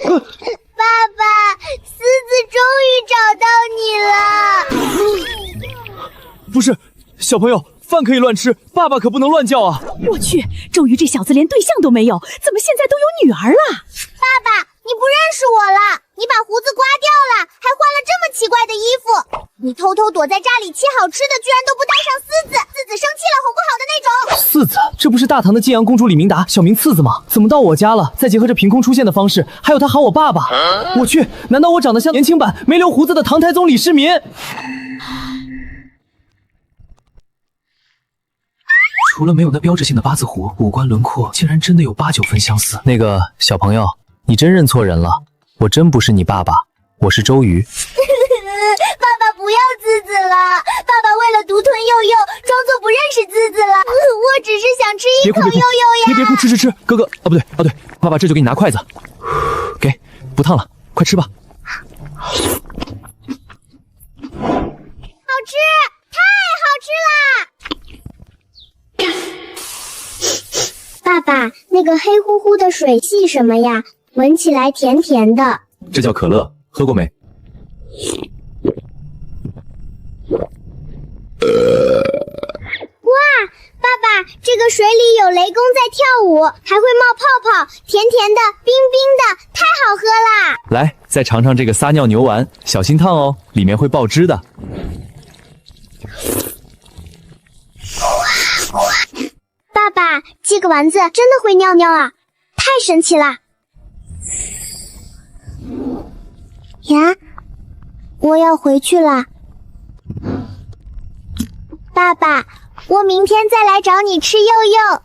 爸爸，狮子终于找到你了。不是，小朋友，饭可以乱吃，爸爸可不能乱叫啊！我去，周瑜这小子连对象都没有，怎么现在都有女儿了？爸爸，你不认识我了，你把胡子刮掉了，还换了这么奇怪的衣服。你偷偷躲在家里切好吃的，居然都不带上狮子，次子生气了哄不好的那种。次子，这不是大唐的晋阳公主李明达，小名次子吗？怎么到我家了？再结合着凭空出现的方式，还有他喊我爸爸，我去，难道我长得像年轻版没留胡子的唐太宗李世民？除了没有那标志性的八字胡，五官轮廓竟然真的有8、9分相似。那个小朋友，你真认错人了，我真不是你爸爸，我是周瑜。爸爸不要滋滋了，爸爸为了独吞幼幼，装作不认识滋滋了。我只是想吃一口幼幼呀。别哭，吃，哥哥，不对，爸爸这就给你拿筷子，给，不烫了，快吃吧。好吃，太好吃啦！爸爸，那个黑乎乎的水系什么呀？闻起来甜甜的。这叫可乐，喝过没？哇，爸爸，这个水里有雷公在跳舞，还会冒泡泡，甜甜的，冰冰的，太好喝啦！来，再尝尝这个撒尿牛丸，小心烫哦，里面会爆汁的。爸爸，这个丸子真的会尿尿啊，太神奇啦！呀，我要回去啦。爸爸，我明天再来找你吃幼幼。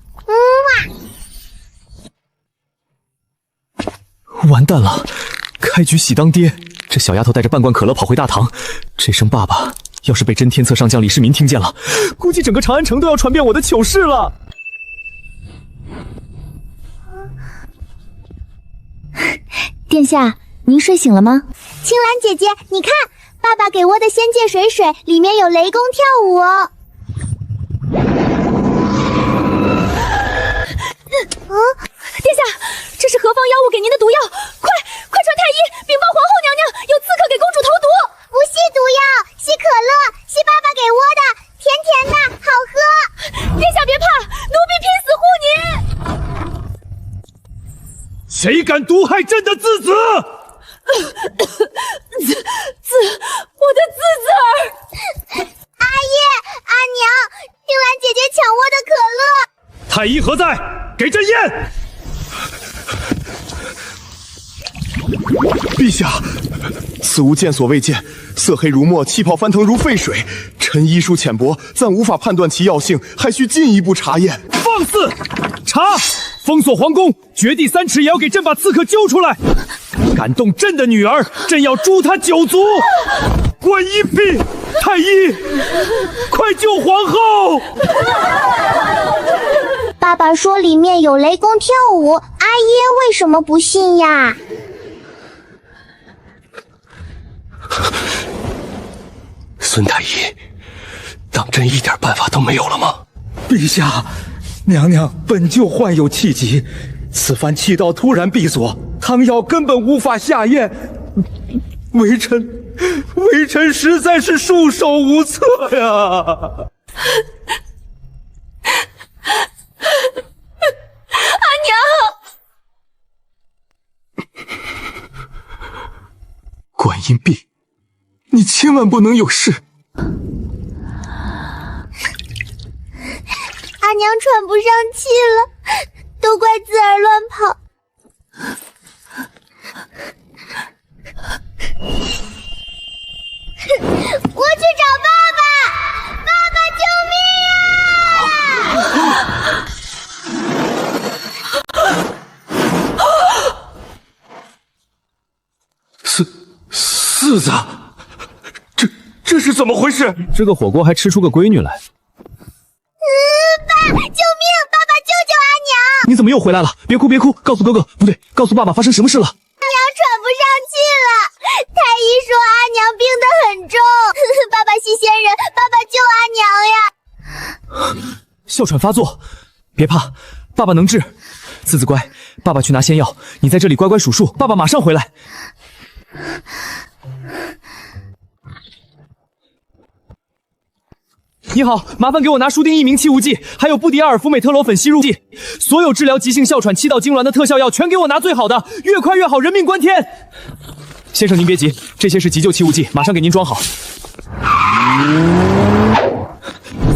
完蛋了，开局喜当爹，这小丫头带着半罐可乐跑回大唐，这声爸爸要是被真天策上将李世民听见了，估计整个长安城都要传遍我的糗事了。殿下，您睡醒了吗？青兰姐姐，你看，爸爸给我的仙界水里面有雷公跳舞哦。殿下，这是何方妖物给您的毒药？快传太医禀报皇后娘娘，有刺客给公主投毒。不吸毒药，吸可乐，吸爸爸给我的，甜甜的，好喝。殿下别怕，奴婢拼死护您。谁敢毒害朕的次子？我的次子儿。阿爷，阿娘，青兰姐姐抢我的可乐。太医何在？给朕验。陛下，此物见所未见，色黑如墨，气泡翻腾如沸水。臣医术浅薄，暂无法判断其药性，还需进一步查验。放肆！查！封锁皇宫，掘地3尺也要给朕把刺客揪出来！敢动朕的女儿，朕要诛他9族！观音婢，太医，快救皇后！爸爸说里面有雷公跳舞，阿耶为什么不信呀？孙太医，当真一点办法都没有了吗？陛下，娘娘本就患有气急，此番气道突然闭锁，汤药根本无法下咽，微臣实在是束手无策呀！阿娘，观音婢，你千万不能有事。阿娘喘不上气了，都怪自儿乱跑。我去找爸爸，爸爸救命啊！四子，这是怎么回事？这个火锅还吃出个闺女来。爸，救命！爸爸救救阿娘！你怎么又回来了？别哭，告诉哥哥，不对，告诉爸爸发生什么事了。阿娘喘不上气了，太医说阿娘病得很重。爸爸系仙人，爸爸救阿娘呀！哮喘发作，别怕，爸爸能治。次子乖，爸爸去拿仙药，你在这里乖乖数数，爸爸马上回来。你好，麻烦给我拿舒定1名气雾剂，还有布迪阿尔福美特罗粉吸入剂，所有治疗急性哮喘、气道痉挛的特效药全给我拿最好的，越快越好，人命关天。先生您别急，这些是急救气雾剂，马上给您装好。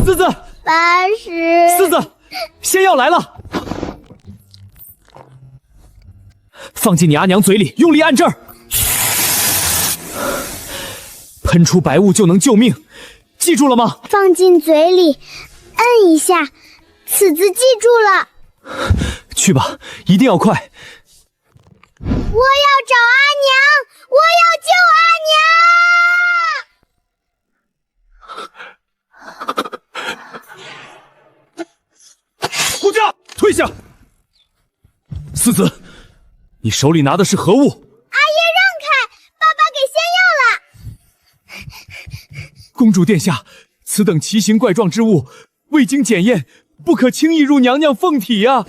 四子80。四子，仙药来了，放进你阿娘嘴里，用力按这儿，喷出白雾就能救命。记住了吗？放进嘴里，摁一下。此子记住了。去吧，一定要快。我要找阿娘，我要救阿娘。护驾，退下。四子，你手里拿的是何物？阿爷让开，爸爸给仙药了。公主殿下，此等奇形怪状之物，未经检验，不可轻易入娘娘凤体呀！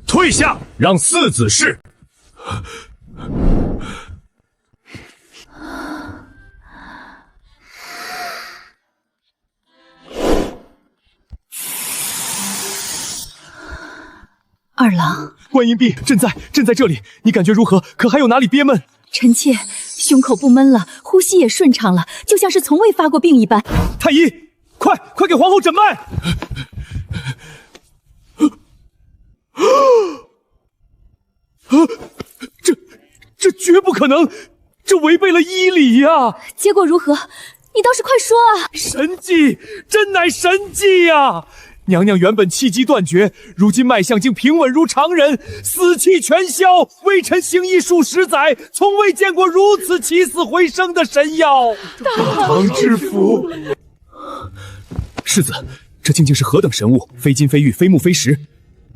退下，让四子试。二郎，观音壁朕在这里，你感觉如何？可还有哪里憋闷？臣妾胸口不闷了，呼吸也顺畅了，就像是从未发过病一般。太医，快给皇后诊脉！这绝不可能，这违背了医理呀！结果如何？你倒是快说啊！神迹，真乃神迹呀！娘娘原本气机断绝，如今脉象竟平稳如常人，死气全消。微臣行医数10载，从未见过如此起死回生的神药。大唐之福，世子，这究竟是何等神物？非金非玉，非木非石，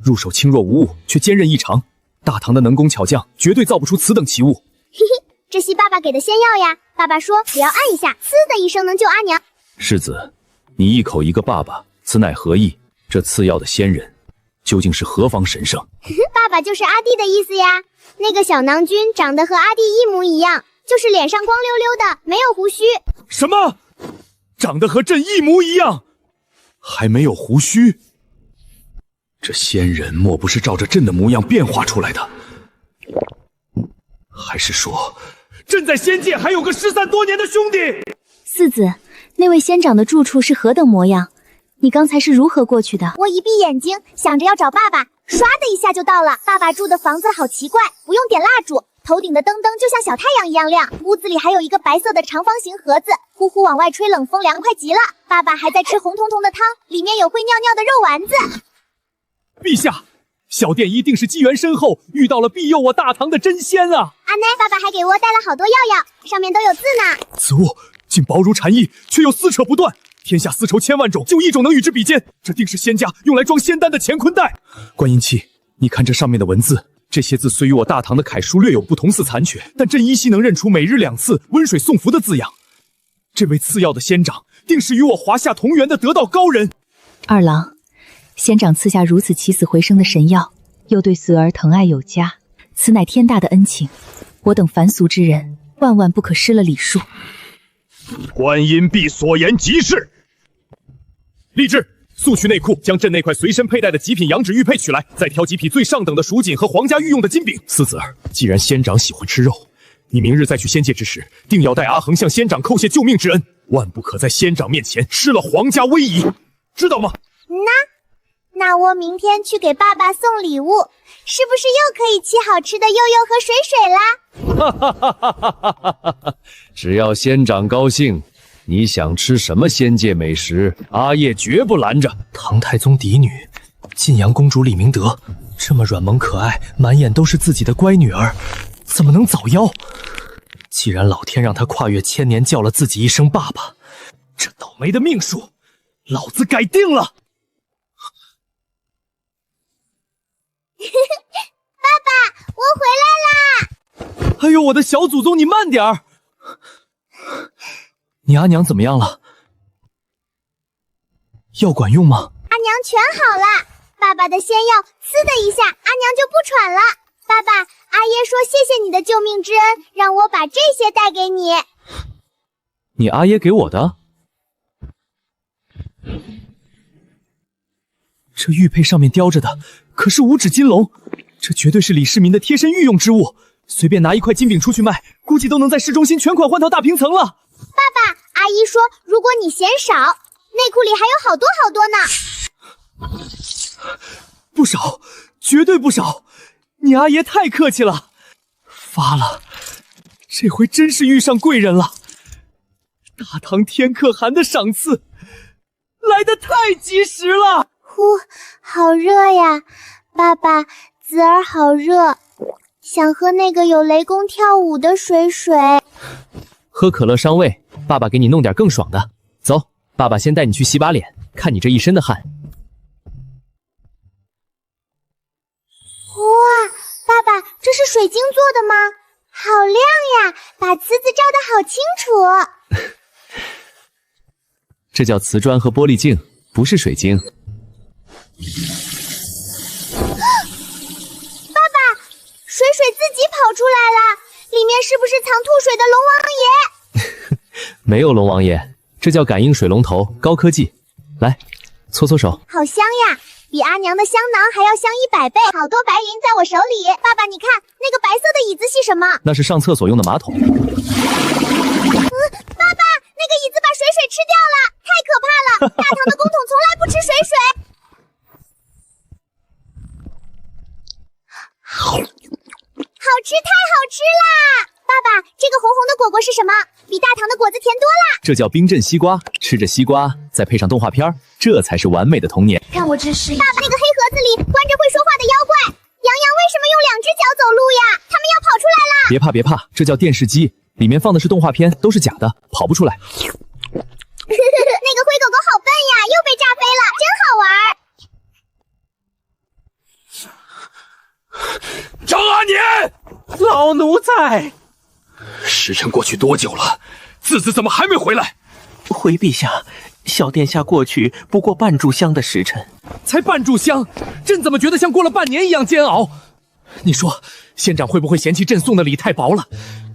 入手轻若无物，却坚韧异常。大唐的能工巧匠绝对造不出此等奇物。嘿嘿，这系爸爸给的仙药呀。爸爸说只要按一下，呲的一声能救阿娘。世子，你一口一个爸爸，此乃何意？这赐药的仙人究竟是何方神圣？爸爸就是阿弟的意思呀。那个小囊君长得和阿弟一模一样，就是脸上光溜溜的，没有胡须。什么？长得和朕一模一样，还没有胡须？这仙人莫不是照着朕的模样变化出来的？还是说，朕在仙界还有个失散多年的兄弟？四子，那位仙长的住处是何等模样？你刚才是如何过去的？我一闭眼睛，想着要找爸爸，唰的一下就到了。爸爸住的房子好奇怪，不用点蜡烛，头顶的灯就像小太阳一样亮。屋子里还有一个白色的长方形盒子，呼呼往外吹冷风，凉快极了。爸爸还在吃红彤彤的汤，里面有会尿尿的肉丸子。陛下，小殿一定是机缘深厚，遇到了庇佑我大唐的真仙啊！阿奶，爸爸还给我带了好多药，上面都有字呢。此物竟薄如蝉翼，却又撕扯不断。天下丝绸千万种，就一种能与之比肩，这定是仙家用来装仙丹的乾坤袋。观音器，你看这上面的文字，这些字虽与我大唐的楷书略有不同，似残缺，但朕依稀能认出每日2次温水送服的字样。这位赐药的仙长，定是与我华夏同源的得道高人。二郎，仙长赐下如此起死回生的神药，又对死儿疼爱有加，此乃天大的恩情，我等凡俗之人万万不可失了礼数。观音壁所言极是。立志，速去内库，将朕那块随身佩戴的极品羊脂玉佩取来，再挑几匹最上等的蜀锦和皇家御用的金饼。四子儿，既然仙长喜欢吃肉，你明日再去仙界之时，定要带阿恒向仙长叩谢救命之恩，万不可在仙长面前失了皇家威仪，知道吗？那我明天去给爸爸送礼物，是不是又可以沏好吃的柚柚和水水啦？哈哈哈哈哈哈！只要仙长高兴，你想吃什么仙界美食，阿叶绝不拦着。唐太宗嫡女，晋阳公主李明德，这么软萌可爱，满眼都是自己的乖女儿，怎么能早夭？既然老天让她跨越千年叫了自己一声爸爸，这倒霉的命数，老子改定了。爸爸，我回来啦！哎呦，我的小祖宗，你慢点儿！你阿娘怎么样了？药管用吗？阿娘全好了，爸爸的仙药，呲的一下，阿娘就不喘了。爸爸，阿爷说谢谢你的救命之恩，让我把这些带给你。你阿爷给我的？这玉佩上面雕着的可是五指金龙，这绝对是李世民的贴身御用之物。随便拿一块金饼出去卖，估计都能在市中心全款换套大平层了。爸爸，阿姨说，如果你嫌少，内裤里还有好多好多呢。不少，绝对不少。你阿爷太客气了。发了，这回真是遇上贵人了。大唐天可汗的赏赐来得太及时了。呼，好热呀！爸爸，子儿好热，想喝那个有雷公跳舞的水水。喝可乐伤胃，爸爸给你弄点更爽的。走，爸爸先带你去洗把脸，看你这一身的汗。哇，爸爸，这是水晶做的吗？好亮呀，把瓷子照得好清楚。这叫瓷砖和玻璃镜，不是水晶。爸爸，水水自己跑出来了，里面是不是藏吐水的龙王爷？没有龙王爷，这叫感应水龙头，高科技。来，搓搓手。好香呀，比阿娘的香囊还要香100倍。好多白云在我手里。爸爸，你看那个白色的椅子是什么？那是上厕所用的马桶。爸爸，那个椅子把水水吃掉了，太可怕了！大唐的公统从来不吃水水。好吃，太好吃啦！爸爸，这个红红的果果是什么？比大唐的果子甜多啦！这叫冰镇西瓜，吃着西瓜，再配上动画片，这才是完美的童年。看我这是爸爸，那个黑盒子里关着会说话的妖怪，洋洋为什么用2只脚走路呀？他们要跑出来啦！别怕别怕，这叫电视机，里面放的是动画片，都是假的，跑不出来。那个灰狗狗好笨呀，又被炸飞了，真好玩。张阿年，老奴在。时辰过去多久了？次子怎么还没回来？回陛下，小殿下过去不过半炷香的时辰。才半炷香，朕怎么觉得像过了半年一样煎熬？你说，仙长会不会嫌弃朕送的礼太薄了？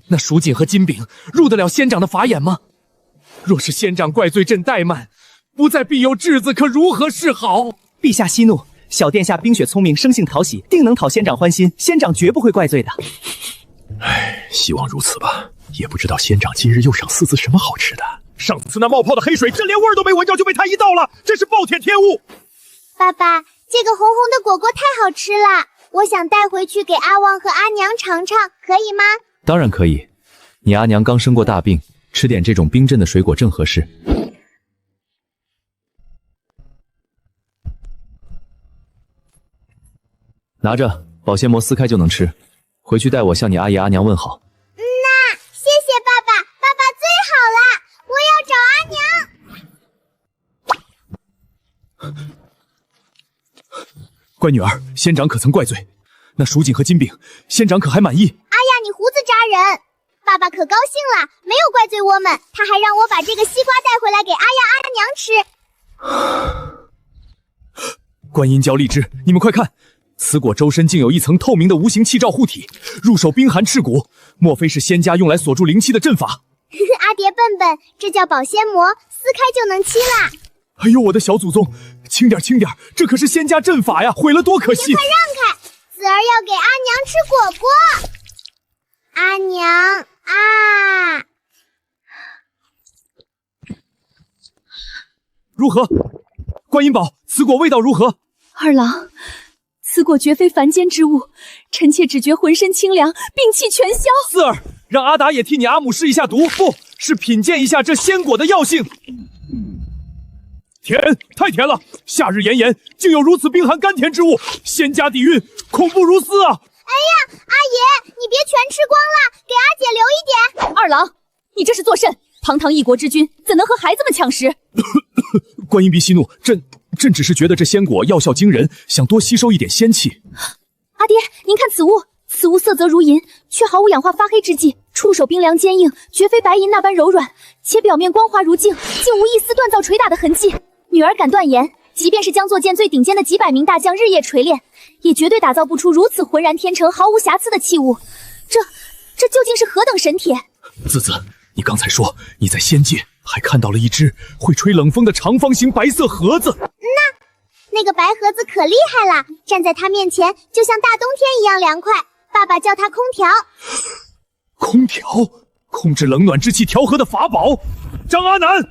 那蜀锦和金饼入得了仙长的法眼吗？若是仙长怪罪朕怠慢，不在庇佑质子，可如何是好？陛下息怒，小殿下冰雪聪明，生性讨喜，定能讨仙长欢心，仙长绝不会怪罪的。唉，希望如此吧。也不知道仙长今日又赏四子什么好吃的。上次那冒泡的黑水，朕连味儿都没闻着就被他一倒了，真是暴殄天物。爸爸，这个红红的果果太好吃了，我想带回去给阿旺和阿娘尝尝，可以吗？当然可以，你阿娘刚生过大病，吃点这种冰镇的水果正合适。拿着，保鲜膜撕开就能吃，回去带我向你阿爷阿娘问好。那谢谢爸爸，爸爸最好了，我要找阿娘。乖女儿，仙长可曾怪罪？那蜀锦和金饼，仙长可还满意？哎呀，你胡子扎人！爸爸可高兴了，没有怪罪我们，他还让我把这个西瓜带回来给阿呀阿娘吃。观音胶荔枝，你们快看，此果周身竟有一层透明的无形气罩护体，入手冰寒刺骨，莫非是仙家用来锁住灵气的阵法？阿蝶笨笨，这叫保鲜膜，撕开就能漆啦。哎呦，我的小祖宗，轻点轻点，这可是仙家阵法呀，毁了多可惜！快让开，子儿要给阿娘吃果果。阿娘啊！如何？观音宝，此果味道如何？二郎，此果绝非凡间之物，臣妾只觉浑身清凉，病气全消。四儿，让阿达也替你阿母试一下毒，不是品鉴一下这仙果的药性。甜，太甜了！夏日炎炎，竟有如此冰寒甘甜之物，仙家底蕴恐怖如斯啊！哎呀，阿爷，你别全吃光了，给阿姐留一点。二郎，你这是作甚？堂堂一国之君，怎能和孩子们抢食？观音别息怒，朕只是觉得这仙果药效惊人，想多吸收一点仙气。阿爹，您看此物，此物色泽如银，却毫无氧化发黑之迹，触手冰凉坚硬，绝非白银那般柔软，且表面光滑如镜，竟无一丝锻造捶打的痕迹。女儿敢断言，即便是将作剑最顶尖的几百名大将日夜锤炼，也绝对打造不出如此浑然天成、毫无瑕疵的器物。这究竟是何等神铁？子子，你刚才说你在仙界还看到了一只会吹冷风的长方形白色盒子。那个白盒子可厉害了，站在它面前就像大冬天一样凉快。爸爸叫它空调。空调，控制冷暖之气调和的法宝。张阿南，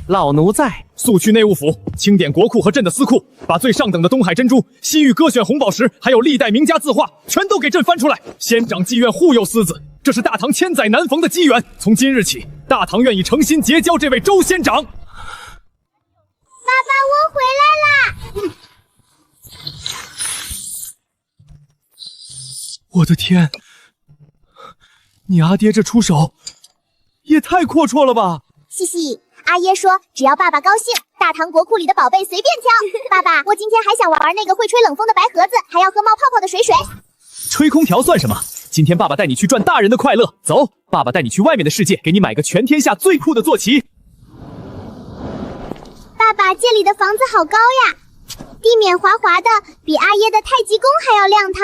老奴在。速去内务府，清点国库和朕的私库，把最上等的东海珍珠、西域歌选红宝石，还有历代名家字画，全都给朕翻出来。仙长妓院护佑私子，这是大唐千载难逢的机缘。从今日起，大唐愿意诚心结交这位周仙长。爸爸，我回来啦！我的天，你阿爹这出手也太阔绰了吧！嘻嘻，阿爷说只要爸爸高兴，大唐国库里的宝贝随便挑。爸爸，我今天还想玩那个会吹冷风的白盒子，还要喝冒泡泡的水。吹空调算什么？今天爸爸带你去赚大人的快乐。走，爸爸带你去外面的世界，给你买个全天下最酷的坐骑。爸爸，这里的房子好高呀，地面滑滑的，比阿爷的太极宫还要亮堂。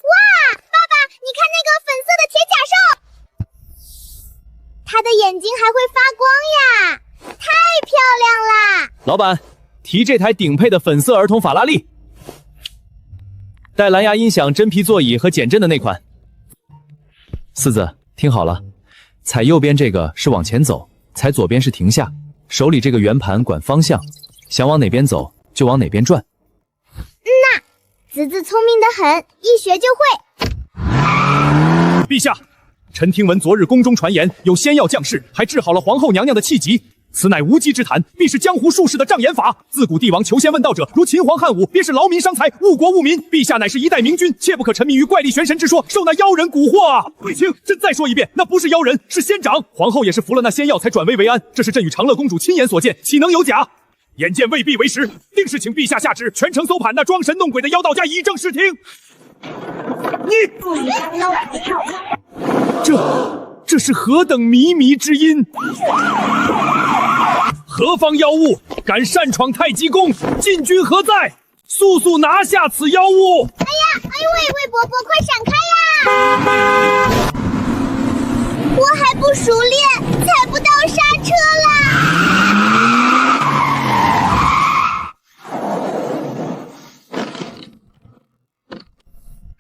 哇，爸爸，你看那个粉色的铁甲兽，它的眼睛还会发光呀，太漂亮啦！老板，提这台顶配的粉色儿童法拉利，带蓝牙音响、真皮座椅和减震的那款。四子，听好了，踩右边这个是往前走，踩左边是停下，手里这个圆盘管方向，想往哪边走就往哪边转。子子聪明得很，一学就会。陛下，臣听闻昨日宫中传言有仙药降世，还治好了皇后娘娘的气疾，此乃无稽之谈，必是江湖术士的障眼法。自古帝王求仙问道者，如秦皇汉武，便是劳民伤财，误国误民。陛下乃是一代明君，切不可沉迷于怪力玄神之说，受那妖人蛊惑啊！卫青，朕再说一遍，那不是妖人，是仙长。皇后也是服了那仙药才转危为安，这是朕与长乐公主亲眼所见，岂能有假？眼见未必为实，定是请陛下下旨，全城搜盘那装神弄鬼的妖道家，以正视听。这是何等靡靡之音？何方妖物敢擅闯太极宫？禁军何在？速速拿下此妖物！哎呀，魏伯伯，快闪开呀！我还不熟练，踩不到刹车啦！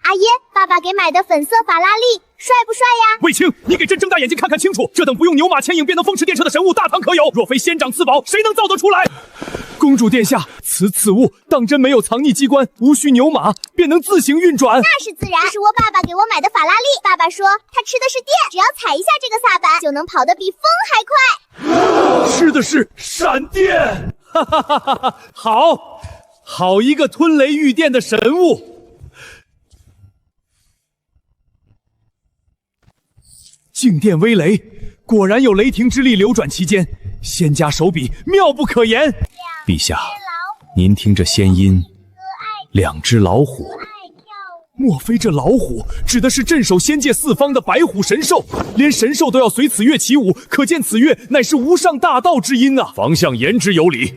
阿爷，爸爸给买的粉色法拉利帅不帅呀？卫青，你给朕睁大眼睛看看清楚，这等不用牛马牵引便能风驰电掣的神物，大唐可有？若非仙长赐宝，谁能造得出来？公主殿下，此物当真没有藏匿机关，无需牛马便能自行运转。那是自然，这是我爸爸给我买的法拉利。爸爸说他吃的是电，只要踩一下这个踏板，就能跑得比风还快。吃的是闪电！哈哈哈哈哈！好一个吞雷御电的神物！静电微雷，果然有雷霆之力流转其间，仙家手笔妙不可言。陛下，您听这仙音，两只老虎，莫非这老虎指的是镇守仙界四方的白虎神兽？连神兽都要随此乐起舞，可见此乐乃是无上大道之音啊！房相言之有理。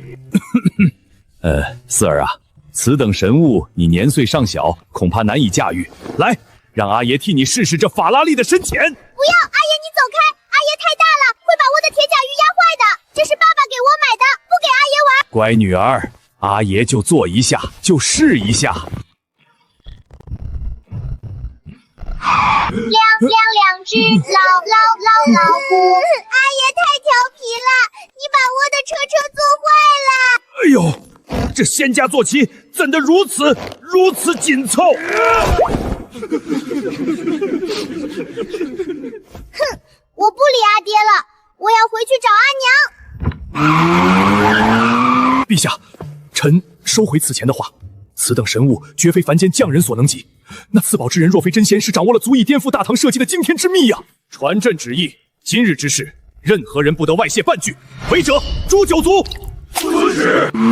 四儿啊，此等神物你年岁尚小，恐怕难以驾驭。来，让阿爷替你试试这法拉利的深浅。不要，阿爷你走开，阿爷太大了，会把我的铁甲鱼压坏的。这是爸爸给我买的，不给阿爷玩。乖女儿，阿爷就坐一下，就试一下。两只老虎，阿爷太调皮了，你把我的车车做坏了。哎呦，这仙家坐骑怎的如此紧凑？哼，我不理阿爹了，我要回去找阿娘。陛下，臣收回此前的话，此等神物绝非凡间匠人所能及。那赐宝之人若非真仙，是掌握了足以颠覆大唐社稷的惊天之秘呀！传朕旨意，今日之事，任何人不得外泄半句，违者诛九族。遵旨。阿娘，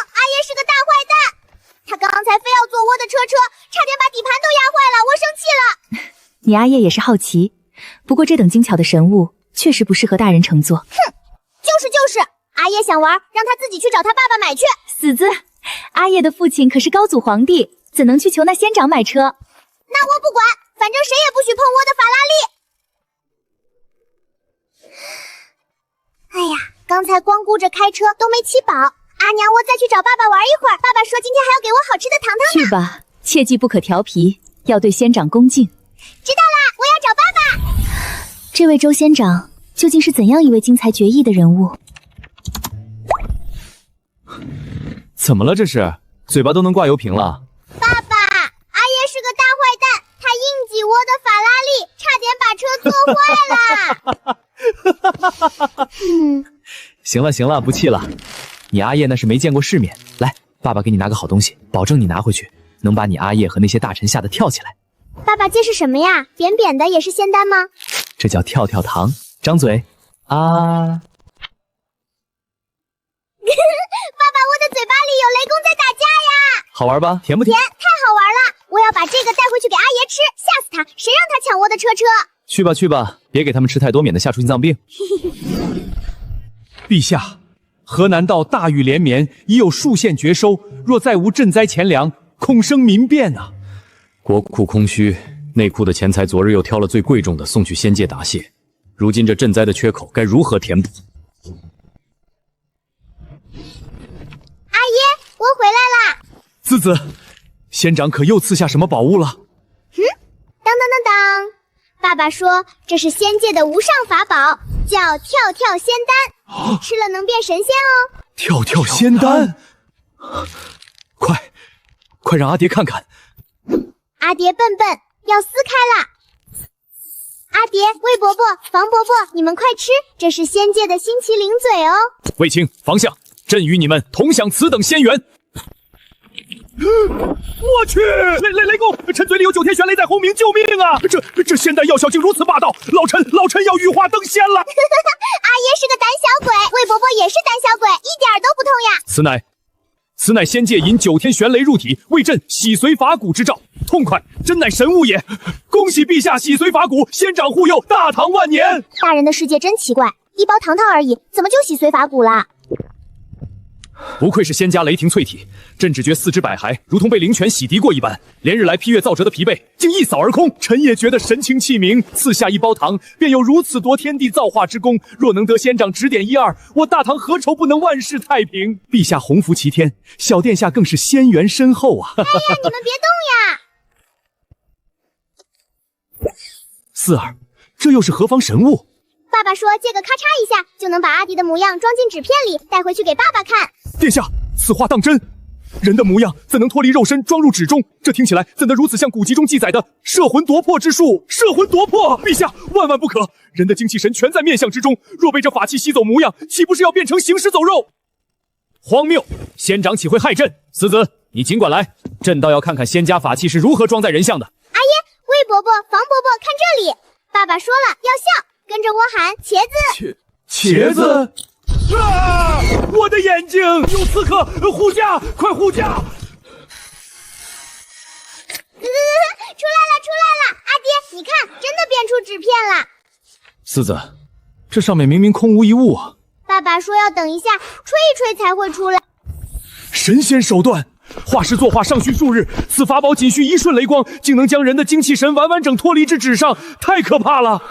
阿爷是个大坏蛋，他刚才非要坐我的车车，差点把底盘都压坏了，我生气了。你阿爷也是好奇，不过这等精巧的神物，确实不适合大人乘坐。就是，阿叶想玩，让他自己去找他爸爸买去。死子，阿叶的父亲可是高祖皇帝，怎能去求那仙长买车？那我不管，反正谁也不许碰我的法拉利。哎呀，刚才光顾着开车都没吃饱。阿娘，我再去找爸爸玩一会儿。爸爸说今天还要给我好吃的糖糖呢。去吧，切记不可调皮，要对仙长恭敬。知道啦，我要找爸爸。这位周仙长究竟是怎样一位精彩绝艺的人物？怎么了？这是嘴巴都能挂油瓶了？爸爸，阿叶是个大坏蛋，他硬挤我的法拉利，差点把车坐坏了。行了行了，不气了。你阿叶那是没见过世面。来，爸爸给你拿个好东西，保证你拿回去能把你阿叶和那些大臣吓得跳起来。爸爸，这是什么呀？扁扁的也是仙丹吗？这叫跳跳糖。张嘴啊！爸爸，我的嘴巴里有雷公在打架呀！好玩吧？甜不甜？太好玩了！我要把这个带回去给阿爷吃，吓死他！谁让他抢我的车？去吧去吧，别给他们吃太多，免得吓出心脏病。陛下，河南道大雨连绵，已有数县绝收，若再无赈灾钱粮，恐生民变啊！国库空虚，内库的钱财昨日又挑了最贵重的送去仙界答谢，如今这赈灾的缺口该如何填补？阿爷，我回来啦！子子，仙长可又赐下什么宝物了？当，爸爸说这是仙界的无上法宝，叫跳跳仙丹，吃了能变神仙哦。跳跳仙丹，快让阿蝶看看。阿蝶笨，要撕开啦！阿蝶、魏伯伯、房伯伯，你们快吃，这是仙界的新麒麟嘴哦。卫青、房相，朕与你们同享此等仙缘。我去，雷公，臣嘴里有9天玄雷在轰鸣，救命啊！这仙丹药效竟如此霸道，老臣要羽化登仙了。阿爷是个胆小鬼，魏伯伯也是胆小鬼，一点都不痛呀。此乃仙界引9天玄雷入体，为朕洗髓法骨之兆，痛快！真乃神物也！恭喜陛下洗髓法骨，仙长护佑，大唐万年！大人的世界真奇怪，一包糖糖而已，怎么就洗髓法骨啦？不愧是仙家雷霆淬体，朕只觉四肢百骸如同被灵泉洗涤过一般，连日来批阅造折的疲惫竟一扫而空。臣也觉得神清气明，赐下一包糖，便有如此夺天地造化之功。若能得仙长指点1、2，我大唐何愁不能万事太平？陛下洪福齐天，小殿下更是仙缘深厚啊！哎呀，你们别动呀！四儿，这又是何方神物？爸爸说借个咔嚓一下就能把阿迪的模样装进纸片里，带回去给爸爸看。殿下，此话当真？人的模样怎能脱离肉身装入纸中？这听起来怎得如此像古籍中记载的摄魂夺魄之术？摄魂夺魄，陛下万万不可！人的精气神全在面相之中，若被这法器吸走模样，岂不是要变成行尸走肉？荒谬！仙长岂会害朕？此子，你尽管来，朕倒要看看仙家法器是如何装在人相的。阿爷、魏伯伯、房伯伯，看这里！爸爸说了要笑，跟着我喊茄子。茄子！啊！我的眼睛！有刺客！护驾！快护驾！出来了！阿爹，你看，真的变出纸片了。四子，这上面明明空无一物啊！爸爸说要等一下，吹一吹才会出来。神仙手段！画师作画尚需数日，此法宝仅需一瞬雷光，竟能将人的精气神完完整脱离至纸上，太可怕了！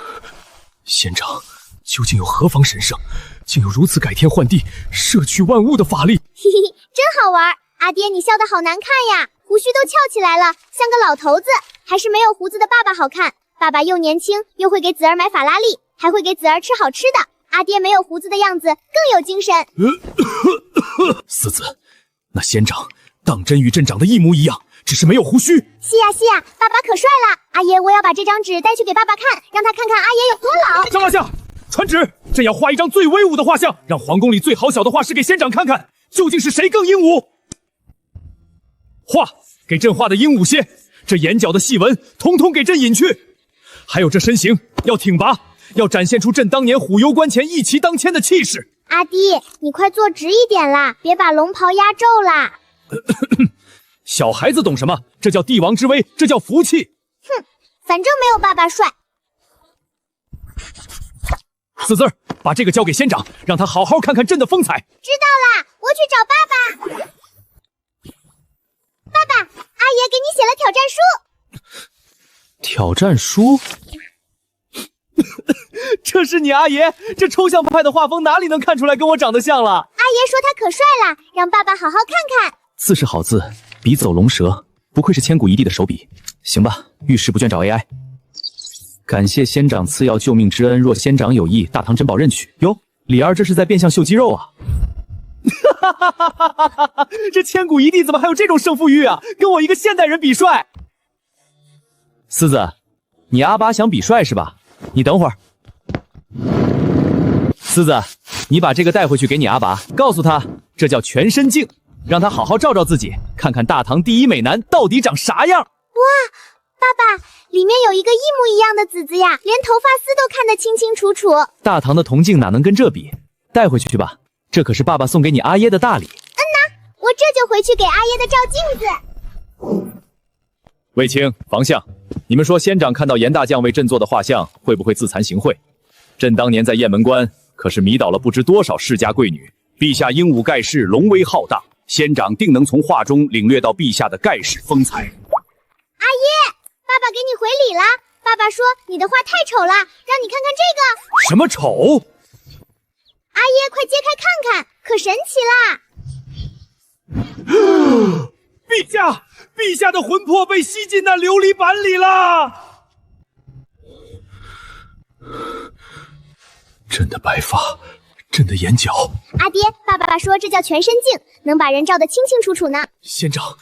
仙长究竟有何方神圣，竟有如此改天换地、摄取万物的法力？嘿嘿，真好玩！阿爹，你笑得好难看呀，胡须都翘起来了，像个老头子，还是没有胡子的爸爸好看。爸爸又年轻，又会给子儿买法拉利，还会给子儿吃好吃的。阿爹没有胡子的样子更有精神。四子，那仙长当真与朕长得一模一样，只是没有胡须。是呀，爸爸可帅了。阿爷，我要把这张纸带去给爸爸看，让他看看阿爷有多老。张大相，传旨，朕要画一张最威武的画像，让皇宫里最好小的画师给仙长看看，究竟是谁更英武。画，给朕画的英武些，这眼角的细纹统统给朕隐去。还有这身形要挺拔，要展现出朕当年虎游关前一骑当千的气势。阿弟，你快坐直一点啦，别把龙袍压皱啦。小孩子懂什么？这叫帝王之威，这叫福气。哼，反正没有爸爸帅。四字儿，把这个交给仙长，让他好好看看朕的风采。知道啦，我去找爸爸。爸爸，阿爷给你写了挑战书。挑战书？这是你阿爷？这抽象派的画风哪里能看出来跟我长得像了？阿爷说他可帅啦，让爸爸好好看看。字是好字，笔走龙蛇，不愧是千古一帝的手笔。行吧，遇事不倦找 AI。感谢仙长赐药救命之恩，若仙长有意，大唐珍宝任取。哟，李二这是在变相秀肌肉啊！哈哈哈哈哈哈！这千古一帝怎么还有这种胜负欲啊？跟我一个现代人比帅。四子，你阿爸想比帅是吧？你等会儿。四子，你把这个带回去给你阿爸，告诉他这叫全身镜，让他好好照照自己，看看大唐第一美男到底长啥样。哇，爸爸，里面有一个一模一样的子子呀，连头发丝都看得清清楚楚。大唐的铜镜哪能跟这比？带回去吧，这可是爸爸送给你阿耶的大礼。我这就回去给阿耶的照镜子。卫青、房相，你们说仙长看到严大将为朕做的画像，会不会自惭形秽？朕当年在雁门关可是迷倒了不知多少世家贵女，陛下英武盖世，龙威浩荡，仙长定能从画中领略到陛下的盖世风采。阿耶，爸爸给你回礼了。爸爸说你的画太丑了，让你看看这个。什么丑？阿耶，快揭开看看，可神奇啦！陛下，陛下的魂魄被吸进那琉璃板里了。朕的白发，朕的眼角。阿爹，爸爸说这叫全身镜，能把人照得清清楚楚呢。仙长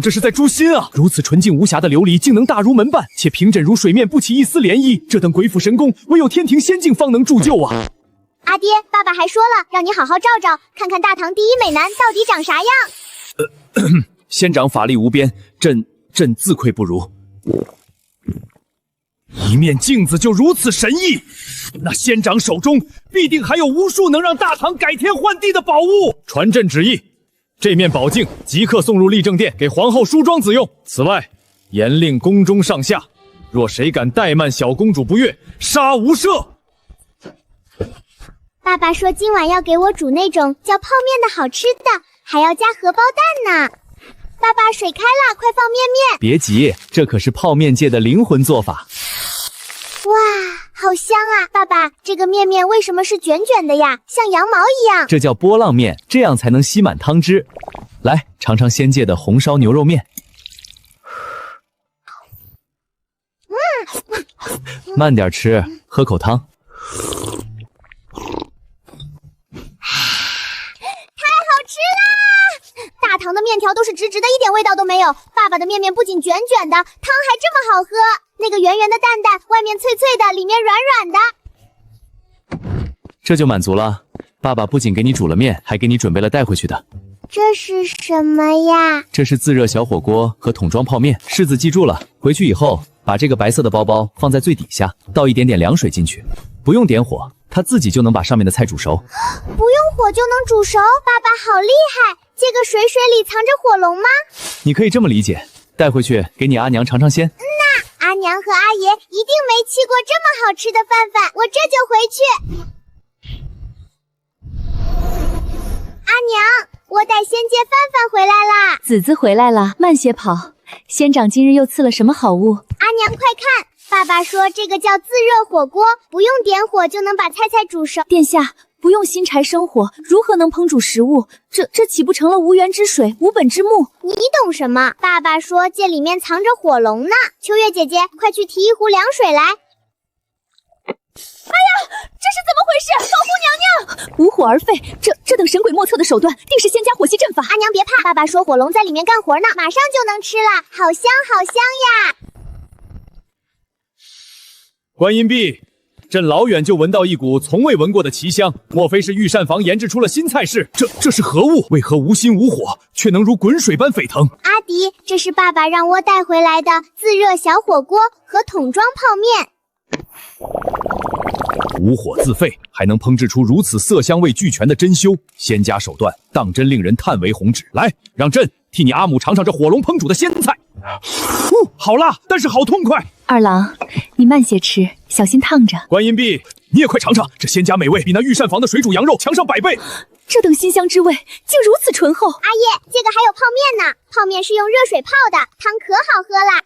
这是在诛心啊！如此纯净无瑕的琉璃，竟能大如门半，且平整如水面，不起一丝涟漪。这等鬼斧神工，唯有天庭仙境方能铸就啊！阿爹，爸爸还说了，让你好好照照，看看大唐第一美男到底长啥样。仙长法力无边，朕自愧不如。一面镜子就如此神异，那仙长手中必定还有无数能让大唐改天换地的宝物。传朕旨意，这面宝镜即刻送入立正殿，给皇后梳妆子用。此外，严令宫中上下，若谁敢怠慢小公主不悦，杀无赦。爸爸说今晚要给我煮那种叫泡面的好吃的，还要加荷包蛋呢。爸爸，水开了，快放面面。别急，这可是泡面界的灵魂做法。哇，好香啊！爸爸，这个面面为什么是卷卷的呀？像羊毛一样。这叫波浪面，这样才能吸满汤汁。来，尝尝仙界的红烧牛肉面。慢点吃，喝口汤。太好吃啦！大唐的面条都是直直的，一点味道都没有。爸爸的面面不仅卷卷的，汤还这么好喝。那个圆圆的蛋蛋，外面脆脆的，里面软软的。这就满足了。爸爸不仅给你煮了面，还给你准备了带回去的。这是什么呀？这是自热小火锅和桶装泡面。世子记住了，回去以后把这个白色的包包放在最底下，倒一点点凉水进去，不用点火，它自己就能把上面的菜煮熟。不用火就能煮熟？爸爸好厉害！这个水里藏着火龙吗？你可以这么理解，带回去给你阿娘尝尝鲜。阿娘和阿爷一定没吃过这么好吃的饭饭，我这就回去。阿娘，我带仙界饭饭回来啦！子子回来了，慢些跑。仙长今日又赐了什么好物？阿娘快看，爸爸说这个叫自热火锅，不用点火就能把菜煮熟。殿下，不用新柴生火，如何能烹煮食物？这岂不成了无源之水，无本之木？你懂什么？爸爸说这里面藏着火龙呢。秋月姐姐，快去提一壶凉水来。哎呀，这是怎么回事？保护娘娘！无火而沸，这等神鬼莫测的手段，定是仙家火系阵法。阿娘别怕，爸爸说火龙在里面干活呢，马上就能吃了，好香好香呀！观音壁，朕老远就闻到一股从未闻过的奇香，莫非是御膳房研制出了新菜式？这是何物？为何无心无火，却能如滚水般沸腾？阿迪，这是爸爸让我带回来的自热小火锅和桶装泡面。无火自沸，还能烹制出如此色香味俱全的珍馐，仙家手段当真令人叹为红止。来，让朕替你阿母尝尝这火龙烹煮的鲜菜。好辣，但是好痛快。二郎，你慢些吃，小心烫着。观音碧，你也快尝尝，这仙家美味比那御膳房的水煮羊肉强上100倍。这等馨香之味，竟如此醇厚。阿爷，这个还有泡面呢，泡面是用热水泡的，汤可好喝啦。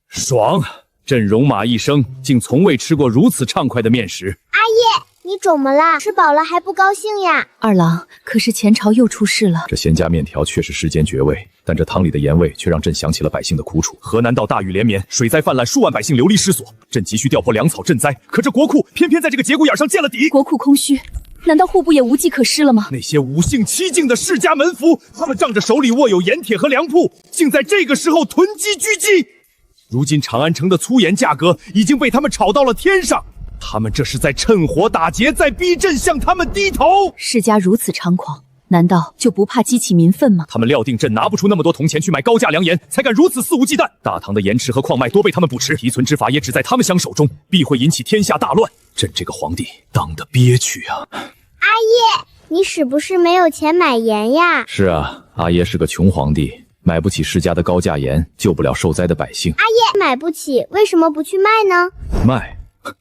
爽！朕戎马一生，竟从未吃过如此畅快的面食。阿爷，你肿么啦？吃饱了还不高兴呀？二郎，可是前朝又出事了。这仙家面条确是世间绝味，但这汤里的盐味却让朕想起了百姓的苦楚。河南道大雨连绵，水灾泛滥，数万百姓流离失所。朕急需调拨粮草赈灾，可这国库偏偏在这个节骨眼上见了底。国库空虚，难道户部也无计可施了吗？那些五姓七境的世家门阀，他们仗着手里握有盐铁和粮铺，竟在这个时候囤积居积。如今长安城的粗盐价格已经被他们炒到了天上，他们这是在趁火打劫，在逼朕向他们低头。世家如此猖狂，难道就不怕激起民愤吗？他们料定朕拿不出那么多铜钱去买高价良盐，才敢如此肆无忌惮。大唐的盐池和矿脉多被他们捕食，提存之法也只在他们相手中，必会引起天下大乱。朕这个皇帝当得憋屈啊！阿爷，你是不是没有钱买盐呀？是啊，阿爷是个穷皇帝，买不起世家的高价盐，救不了受灾的百姓。阿爷买不起，为什么不去卖呢？卖？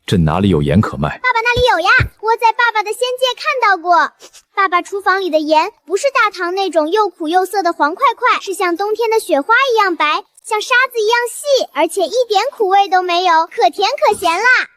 朕哪里有盐可卖？爸爸那里有呀，我在爸爸的仙界看到过。爸爸厨房里的盐不是大唐那种又苦又涩的黄块块，是像冬天的雪花一样白，像沙子一样细，而且一点苦味都没有，可甜可咸啦。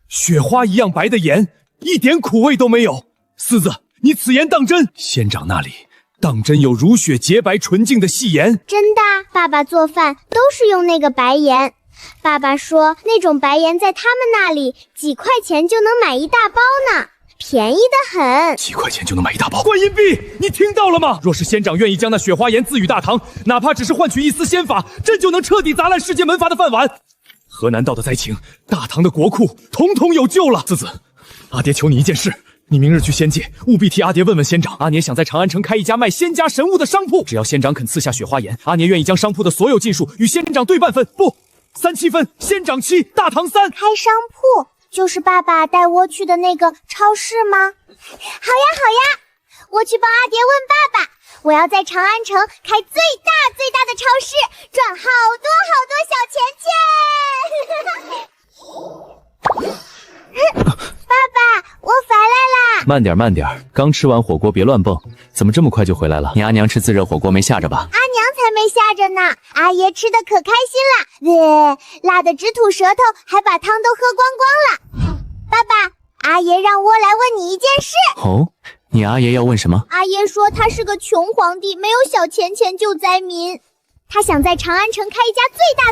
雪花一样白的盐，一点苦味都没有。四子，你此言当真？仙长那里当真有如雪洁白纯净的细盐？真的，爸爸做饭都是用那个白盐。爸爸说那种白盐在他们那里几块钱就能买一大包呢，便宜得很。几块钱就能买一大包？观音碧，你听到了吗？若是仙长愿意将那雪花盐赐予大唐，哪怕只是换取一丝仙法，朕就能彻底砸烂世界门阀的饭碗。河南道的灾情，大唐的国库统统有救了。四子，阿爹求你一件事，你明日去仙界，务必替阿爹问问仙长。阿爹想在长安城开一家卖仙家神物的商铺，只要仙长肯赐下雪花盐，阿爹愿意将商铺的所有进数与仙长对半分，不，3-7分，仙长7，大唐3。开商铺就是爸爸带我去的那个超市吗？好呀好呀，我去帮阿爹问爸爸。我要在长安城开最大的超市，赚好多小钱钱。爸爸，我回来啦！慢点慢点，刚吃完火锅别乱蹦，怎么这么快就回来了？你阿娘吃自热火锅没吓着吧？阿娘才没吓着呢，阿爷吃的可开心了，辣得直吐舌头，还把汤都喝光光了。爸爸，阿爷让我来问你一件事。哦，你阿爷要问什么？阿爷说他是个穷皇帝，没有小钱钱救灾民。他想在长安城开一家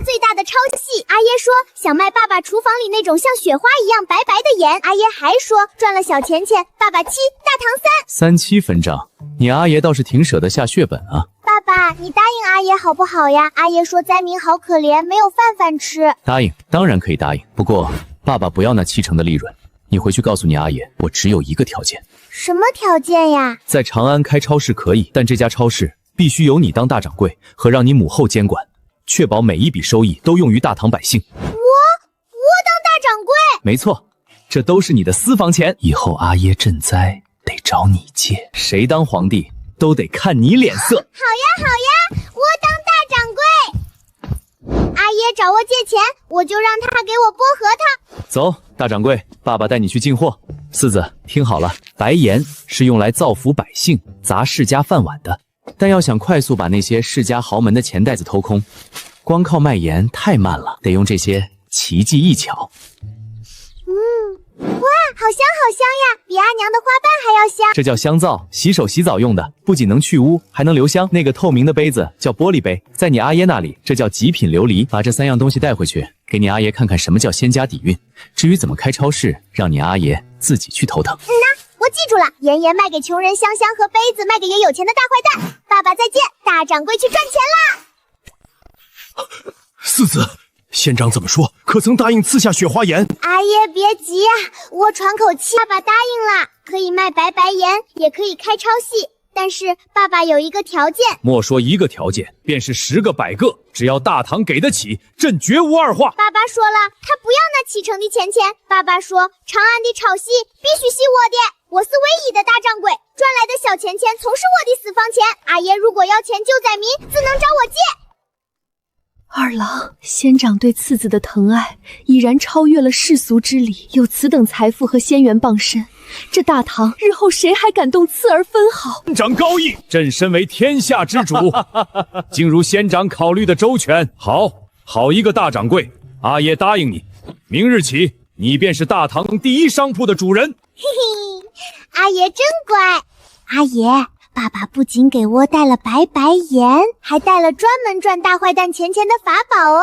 最大的超市。阿爷说想卖爸爸厨房里那种像雪花一样白白的盐。阿爷还说赚了小钱钱，爸爸7，大唐3。3-7分账，你阿爷倒是挺舍得下血本啊。爸爸，你答应阿爷好不好呀？阿爷说灾民好可怜，没有饭吃。答应，当然可以答应，不过爸爸不要那70%的利润。你回去告诉你阿爷，我只有一个条件。什么条件呀？在长安开超市可以，但这家超市必须由你当大掌柜和让你母后监管，确保每一笔收益都用于大唐百姓。我当大掌柜？没错，这都是你的私房钱，以后阿耶赈灾得找你借，谁当皇帝都得看你脸色。好呀，我当大掌柜。阿爷找我借钱，我就让他给我剥核桃。走，大掌柜，爸爸带你去进货。四子，听好了，白盐是用来造福百姓、砸世家饭碗的。但要想快速把那些世家豪门的钱袋子偷空，光靠卖盐太慢了，得用这些奇技异巧。哇，好香呀，比阿娘的花瓣还要香。这叫香皂，洗手洗澡用的，不仅能去污，还能留香。那个透明的杯子叫玻璃杯，在你阿爷那里，这叫极品琉璃。把这3样东西带回去，给你阿爷看看什么叫仙家底蕴。至于怎么开超市，让你阿爷自己去头疼。我记住了，盐卖给穷人，香和杯子卖给也有钱的大坏蛋。爸爸再见，大掌柜去赚钱啦！四子，仙长怎么说？可曾答应赐下雪花盐？阿爷别急呀，我喘口气。爸爸答应了，可以卖白盐，也可以开超市，但是爸爸有一个条件。莫说一个条件，便是10个100个，只要大唐给得起，朕绝无二话。爸爸说了，他不要那70%的钱。爸爸说，长安的超市必须是我的，我是唯一的大掌柜，赚来的小小钱钱从是我的私房钱，阿爷如果要钱救灾民，只能找我借。二郎，仙长对次子的疼爱已然超越了世俗之理，有此等财富和仙缘傍身，这大唐日后谁还敢动次儿分毫？仙长高义，朕身为天下之主，竟如仙长考虑的周全。好一个大掌柜，阿爷答应你，明日起你便是大唐第一商铺的主人。嘿嘿，阿爷真乖。阿爷，爸爸不仅给我带了白盐，还带了专门赚大坏蛋钱钱的法宝哦。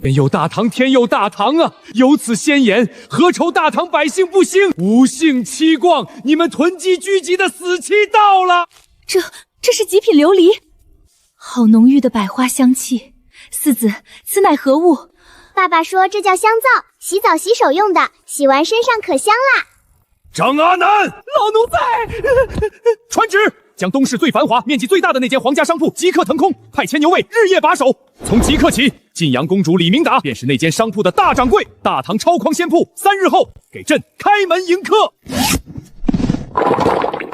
天佑大唐，天佑大唐啊！有此仙言，何愁大唐百姓不兴？五姓七逛，你们囤积聚集的死期到了。这是极品琉璃，好浓郁的百花香气。四子，此乃何物？爸爸说这叫香皂，洗澡洗手用的，洗完身上可香啦。张阿南，老奴在。传旨，将东市最繁华、面积最大的那间皇家商铺即刻腾空，派遣牛卫日夜把守。从即刻起，晋阳公主李明达便是那间商铺的大掌柜。大唐超狂仙铺3日后给朕开门迎客。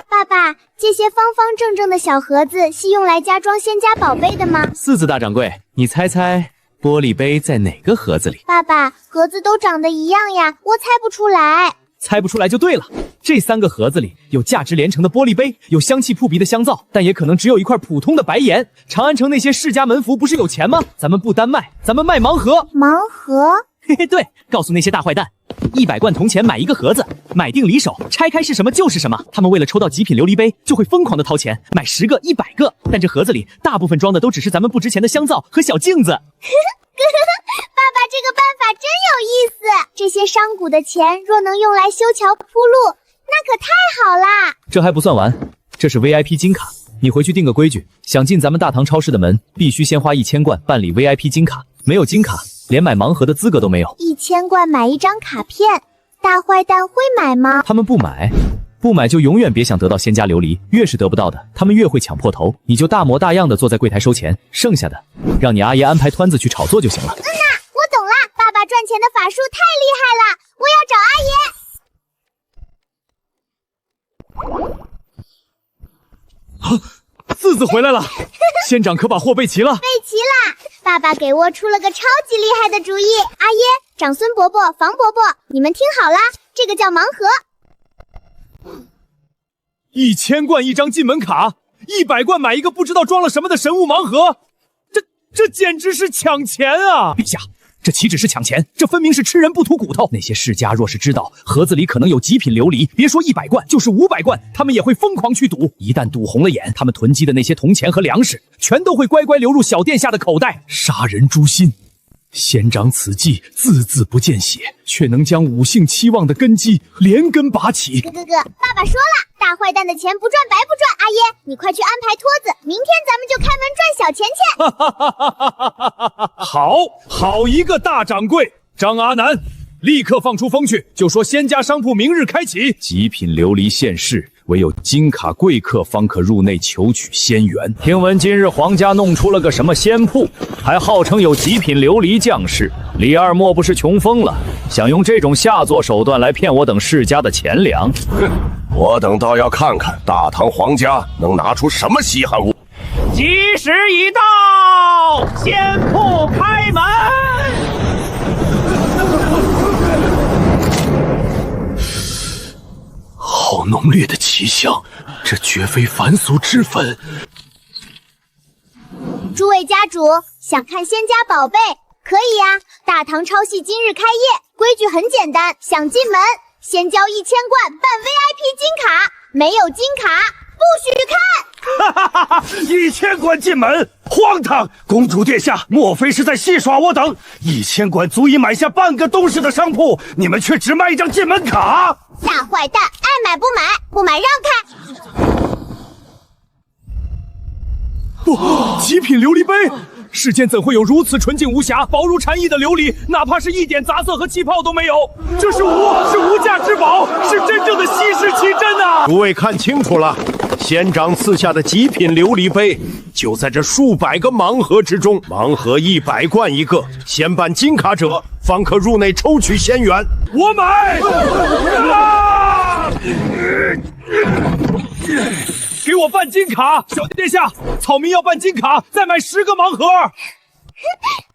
爸爸，这些方方正正的小盒子是用来加装仙家宝贝的吗？四子大掌柜，你猜猜玻璃杯在哪个盒子里？爸爸，盒子都长得一样呀，我猜不出来。猜不出来就对了。这3个盒子里有价值连城的玻璃杯，有香气扑鼻的香皂，但也可能只有一块普通的白盐。长安城那些世家门阀不是有钱吗？咱们不单卖，咱们卖盲盒。盲盒？嘿嘿，对，告诉那些大坏蛋，100贯铜钱买一个盒子，买定离手，拆开是什么就是什么。他们为了抽到极品琉璃杯，就会疯狂的掏钱，买10个、100个，但这盒子里大部分装的都只是咱们不值钱的香皂和小镜子。爸爸，这个办法真有意思。这些商贾的钱若能用来修桥铺路，那可太好啦。这还不算完，这是 VIP 金卡，你回去定个规矩，想进咱们大唐超市的门，必须先花1000贯办理 VIP 金卡，没有金卡，连买盲盒的资格都没有。1000贯买一张卡片，大坏蛋会买吗？他们不买。不买就永远别想得到仙家琉璃，越是得不到的，他们越会抢破头。你就大模大样的坐在柜台收钱，剩下的让你阿爷安排团子去炒作就行了。我懂啦，爸爸赚钱的法术太厉害了，我要找阿爷。四子回来了，仙长可把货备齐了？备齐啦！爸爸给我出了个超级厉害的主意。阿爷、长孙伯伯、房伯伯，你们听好啦，这个叫盲盒。1000贯一张进门卡，100贯买一个不知道装了什么的神物盲盒，这简直是抢钱啊！陛下，这岂止是抢钱，这分明是吃人不吐骨头。那些世家若是知道盒子里可能有极品琉璃，别说100贯，就是500贯，他们也会疯狂去赌。一旦赌红了眼，他们囤积的那些铜钱和粮食，全都会乖乖流入小殿下的口袋。杀人诛心，仙长此计字字不见血，却能将5姓7望的根基连根拔起。哥，爸爸说了，大坏蛋的钱不赚白不赚。阿爷，你快去安排托子，明天咱们就开门赚小钱钱。好一个大掌柜！张阿南，立刻放出风去，就说仙家商铺明日开启，极品琉璃现世，唯有金卡贵客方可入内求取仙缘。听闻今日皇家弄出了个什么仙铺，还号称有极品琉璃将士，李二莫不是穷疯了，想用这种下作手段来骗我等世家的钱粮？我等倒要看看大唐皇家能拿出什么稀罕物。吉时已到，仙铺开门。好浓烈的奇香，这绝非凡俗之粉。诸位家主想看仙家宝贝，可以呀。大唐超系今日开业，规矩很简单，想进门先交1000贯办 VIP 金卡，没有金卡不许看。1000贯进门，荒唐！公主殿下，莫非是在戏耍我等？1000贯足以买下半个东市的商铺，你们却只卖一张进门卡！大坏蛋，爱买不买，不买让开。极品琉璃杯，世间怎会有如此纯净无瑕、薄如蝉翼的琉璃？哪怕是一点杂色和气泡都没有，这是无价之宝，是真正的稀世奇珍啊！诸位看清楚了，仙长赐下的极品琉璃杯就在这数百个盲盒之中，盲盒100贯一个，先办金卡者方可入内抽取仙缘。我买！我办金卡，小殿下，草民要办金卡，再买10个盲盒。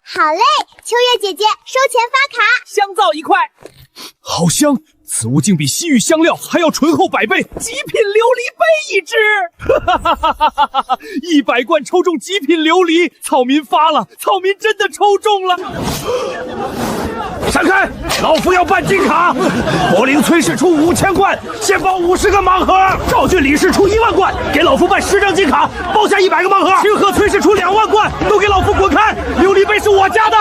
好嘞，秋月姐姐，收钱发卡。香皂1块，好香，此物竟比西域香料还要醇厚100倍，极品琉璃杯1支，100罐抽中极品琉璃，草民发了，草民真的抽中了。闪开！老夫要办金卡。柏林崔氏出5000罐，先包50个盲盒。赵郡李氏出1万罐，给老夫办10张金卡，包下100个盲盒。清河崔氏出2万罐，都给老夫滚开！琉璃杯是我家的。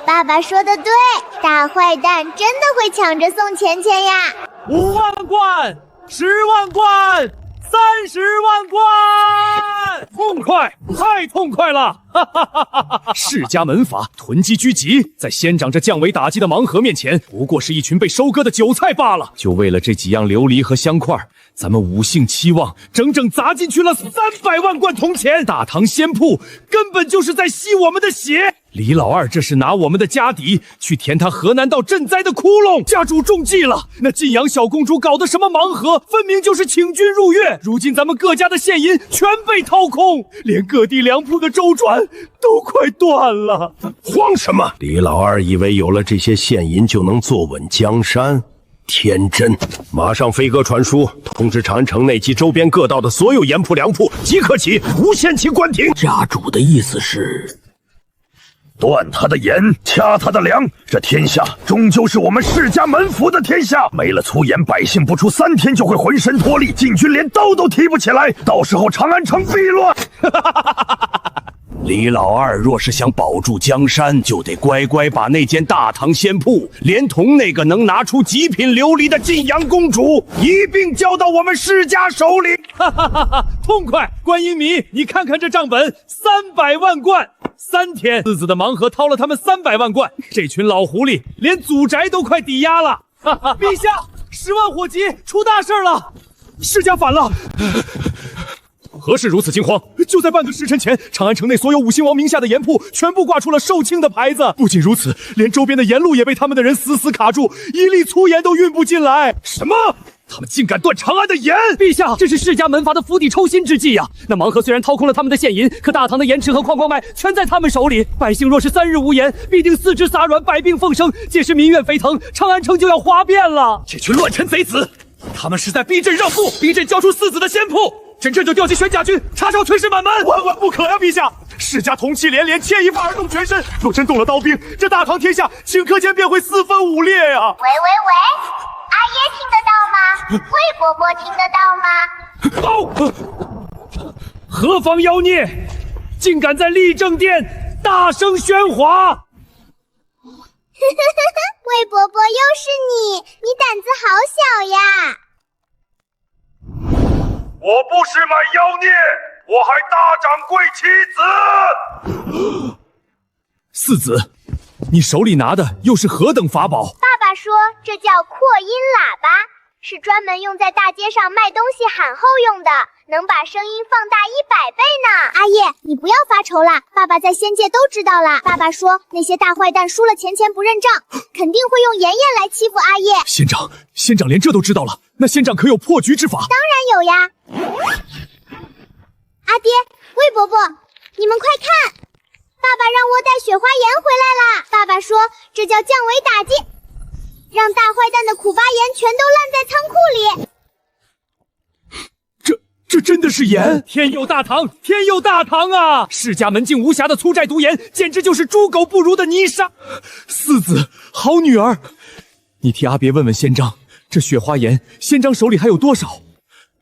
爸爸说的对，大坏蛋真的会抢着送钱钱呀！5万罐，10万罐。30万罐，痛快，太痛快了！哈哈哈哈哈！世家门阀囤积居集，在仙长这降维打击的盲盒面前，不过是一群被收割的韭菜罢了。就为了这几样琉璃和香块，咱们5姓期望整整砸进去了300万贯铜钱。大唐仙铺根本就是在吸我们的血。李老二这是拿我们的家底去填他河南道赈灾的窟窿，家主中计了。那晋阳小公主搞的什么盲盒，分明就是请君入狱。如今咱们各家的现银全被掏空，连各地粮铺的周转都快断了。慌什么？李老二以为有了这些现银就能坐稳江山？天真！马上飞鸽传书，通知长安城内及周边各道的所有盐铺粮铺即刻起无限期关停。家主的意思是断他的盐，掐他的粮，这天下终究是我们世家门府的天下。没了粗盐，百姓不出3天就会浑身脱力，禁军连刀都提不起来，到时候长安城必乱。李老二若是想保住江山，就得乖乖把那间大唐仙铺，连同那个能拿出极品琉璃的晋阳公主一并交到我们世家手里。哈哈哈哈！痛快！观音迷，你看看这账本，300万贯，3天，四子的盲盒掏了他们300万贯，这群老狐狸连祖宅都快抵押了。哈哈！陛下，10万火急，出大事了，世家反了。何事如此惊慌？就在半个时辰前，长安城内所有5姓王名下的盐铺全部挂出了售罄的牌子。不仅如此，连周边的盐路也被他们的人死死卡住，一粒粗盐都运不进来。什么？他们竟敢断长安的盐！陛下，这是世家门阀的釜底抽薪之计呀！那盲盒虽然掏空了他们的现银，可大唐的盐池和矿脉全在他们手里。百姓若是3日无盐，必定四肢撒软，百病奉生，届时民怨沸腾，长安城就要哗变了。这群乱臣贼子，他们是在逼朕让步，逼朕交出四子的仙铺。朕这就调集玄甲军，查抄崔氏满门。万万不可呀，陛下！世家同气连连，牵一发而动全身。若真动了刀兵，这大唐天下顷刻间便会4分5裂呀！喂，阿爷听得到吗？魏伯伯听得到吗？何方妖孽，竟敢在立正殿大声喧哗！魏伯伯又是你，你胆子好小呀！我不是买妖孽，我还大掌柜妻子。四子，你手里拿的又是何等法宝？爸爸说这叫扩音喇叭，是专门用在大街上卖东西喊候用的，能把声音放大100倍呢。阿叶，你不要发愁了，爸爸在仙界都知道了。爸爸说那些大坏蛋输了钱不认账，肯定会用盐来欺负阿叶。仙长连这都知道了，那仙长可有破局之法？当然有呀。阿爹，魏伯伯，你们快看，爸爸让我带雪花盐回来了。爸爸说这叫降维打击，让大坏蛋的苦巴盐全都烂在仓库里。这真的是盐！天佑大唐，天佑大唐啊！世家门径无瑕的粗债毒盐，简直就是猪狗不如的泥沙。四子，好女儿，你替阿别问问仙章，这雪花盐，仙章手里还有多少？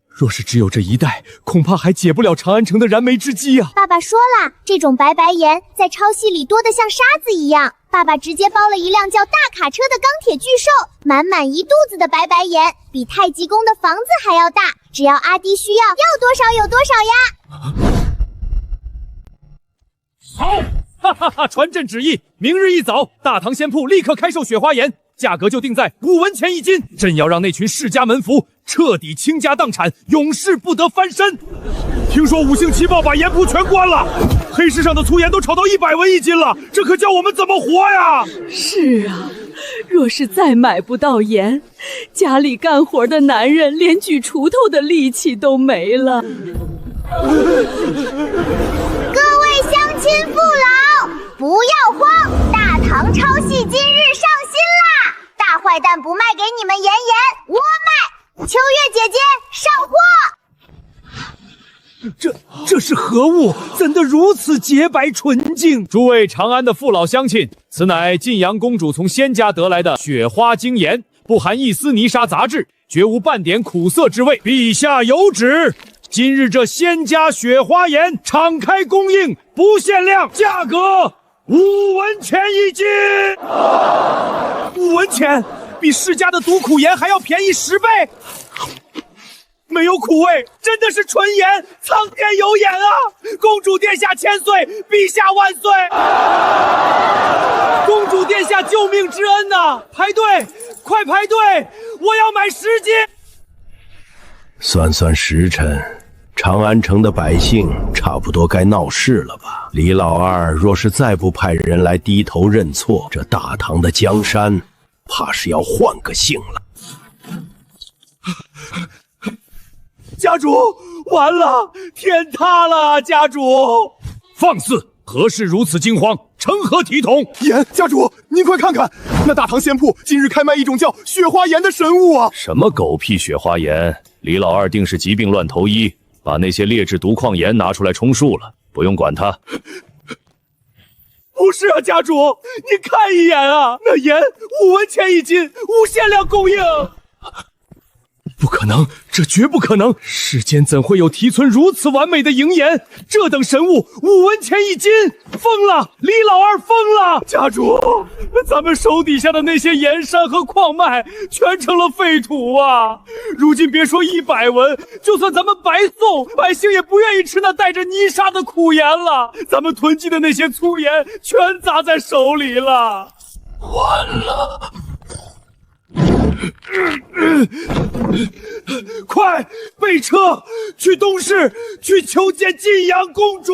若是只有这一袋，恐怕还解不了长安城的燃眉之急啊！爸爸说了，这种白盐在超市里多得像沙子一样。爸爸直接包了一辆叫大卡车的钢铁巨兽，满满一肚子的白盐，比太极宫的房子还要大。只要阿弟需要多少有多少呀！好，哈哈哈！传朕旨意，明日一早，大唐仙铺立刻开售雪花盐，价格就定在5文钱1斤。朕要让那群世家门仆彻底倾家荡产，永世不得翻身。听说5星齐报把盐铺全关了，黑市上的粗盐都炒到100文1斤了，这可叫我们怎么活呀？是啊，若是再买不到盐，家里干活的男人连举锄头的力气都没了。各位乡亲父老，不要慌，大唐抄戏今日上新啦！大坏蛋不卖给你们盐，我卖。秋月姐姐上货。这是何物？怎得如此洁白纯净？诸位长安的父老乡亲，此乃晋阳公主从仙家得来的雪花精盐，不含一丝泥沙杂质，绝无半点苦涩之味。陛下有旨，今日这仙家雪花盐敞开供应，不限量，价格5文钱一斤。5文钱，比世家的毒苦盐还要便宜10倍。没有苦味，真的是纯盐，苍天有眼啊！公主殿下千岁，陛下万岁！公主殿下救命之恩呐！排队，快排队！我要买10斤。算算时辰，长安城的百姓差不多该闹事了吧？李老二若是再不派人来低头认错，这大唐的江山怕是要换个姓了。家主，完了，天塌了！家主，放肆！何事如此惊慌？成何体统？盐，家主，您快看看，那大唐仙铺今日开卖一种叫雪花盐的神物啊！什么狗屁雪花盐？李老二定是疾病乱投医，把那些劣质毒矿盐拿出来充数了，不用管他。不是啊，家主，你看一眼啊，那盐5文钱一斤，无限量供应。不可能，这绝不可能！世间怎会有提存如此完美的营盐？这等神物5文钱一斤，疯了！李老二疯了！家主，咱们手底下的那些盐山和矿脉全成了废土啊！如今别说100文，就算咱们白送，百姓也不愿意吃那带着泥沙的苦盐了。咱们囤积的那些粗盐全砸在手里了，完了！快备车，去东市，去求见晋阳公主。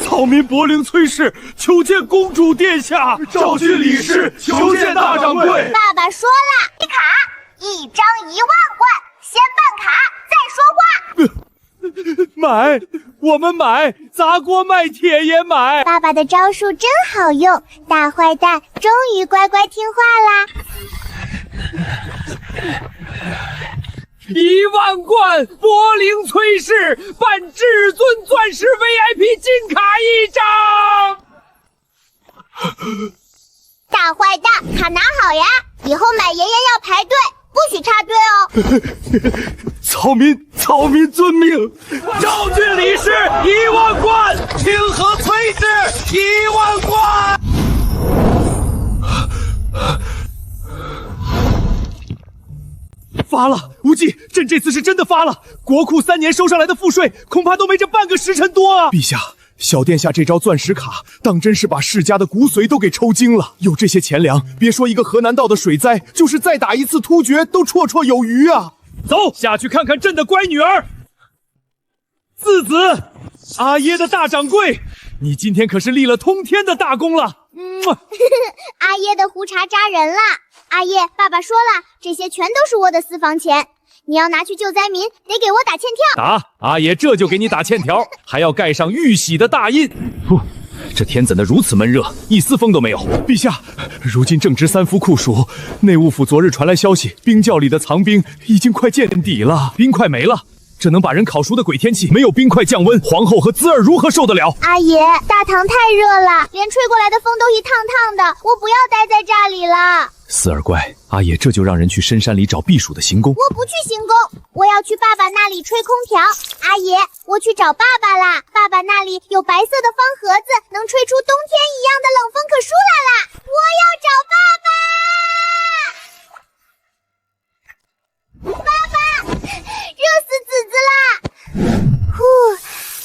草民柏陵崔氏求见公主殿下。召去李氏求见大掌柜。爸爸说了，卡1张1万贯，先办卡再说话。买，我们买，砸锅卖铁也买。爸爸的招数真好用，大坏蛋终于乖乖听话啦。1万贯柏陵崔氏办至尊钻石 VIP 金卡1张。大坏蛋，卡拿好呀，以后买盐要排队，不许插队哦。草民遵命。召去李氏1万贯，清河崔氏1万贯。发了，无忌，朕这次是真的发了。国库3年收上来的赋税，恐怕都没这半个时辰多啊！陛下，小殿下这招钻石卡，当真是把世家的骨髓都给抽筋了。有这些钱粮，别说一个河南道的水灾，就是再打一次突厥都绰绰有余啊！走，下去看看朕的乖女儿。次子，阿耶的大掌柜，你今天可是立了通天的大功了。阿耶的胡茬扎人了。阿耶，爸爸说了，这些全都是我的私房钱，你要拿去救灾民，得给我打欠条。打，阿爷这就给你打欠条，还要盖上玉玺的大印。这天怎的如此闷热，一丝风都没有？陛下，如今正值3伏酷暑，内务府昨日传来消息，冰窖里的藏冰已经快见底了，冰块没了。这能把人烤熟的鬼天气，没有冰块降温，皇后和滋儿如何受得了？阿爷，大唐太热了，连吹过来的风都一烫烫的，我不要待在这里了。四儿乖，阿爷这就让人去深山里找避暑的行宫。我不去行宫，我要去爸爸那里吹空调。阿爷，我去找爸爸啦，爸爸那里有白色的方盒子，能吹出冬天一样的冷风可舒来啦。我要找爸爸。爸爸，热死子子啦！呼，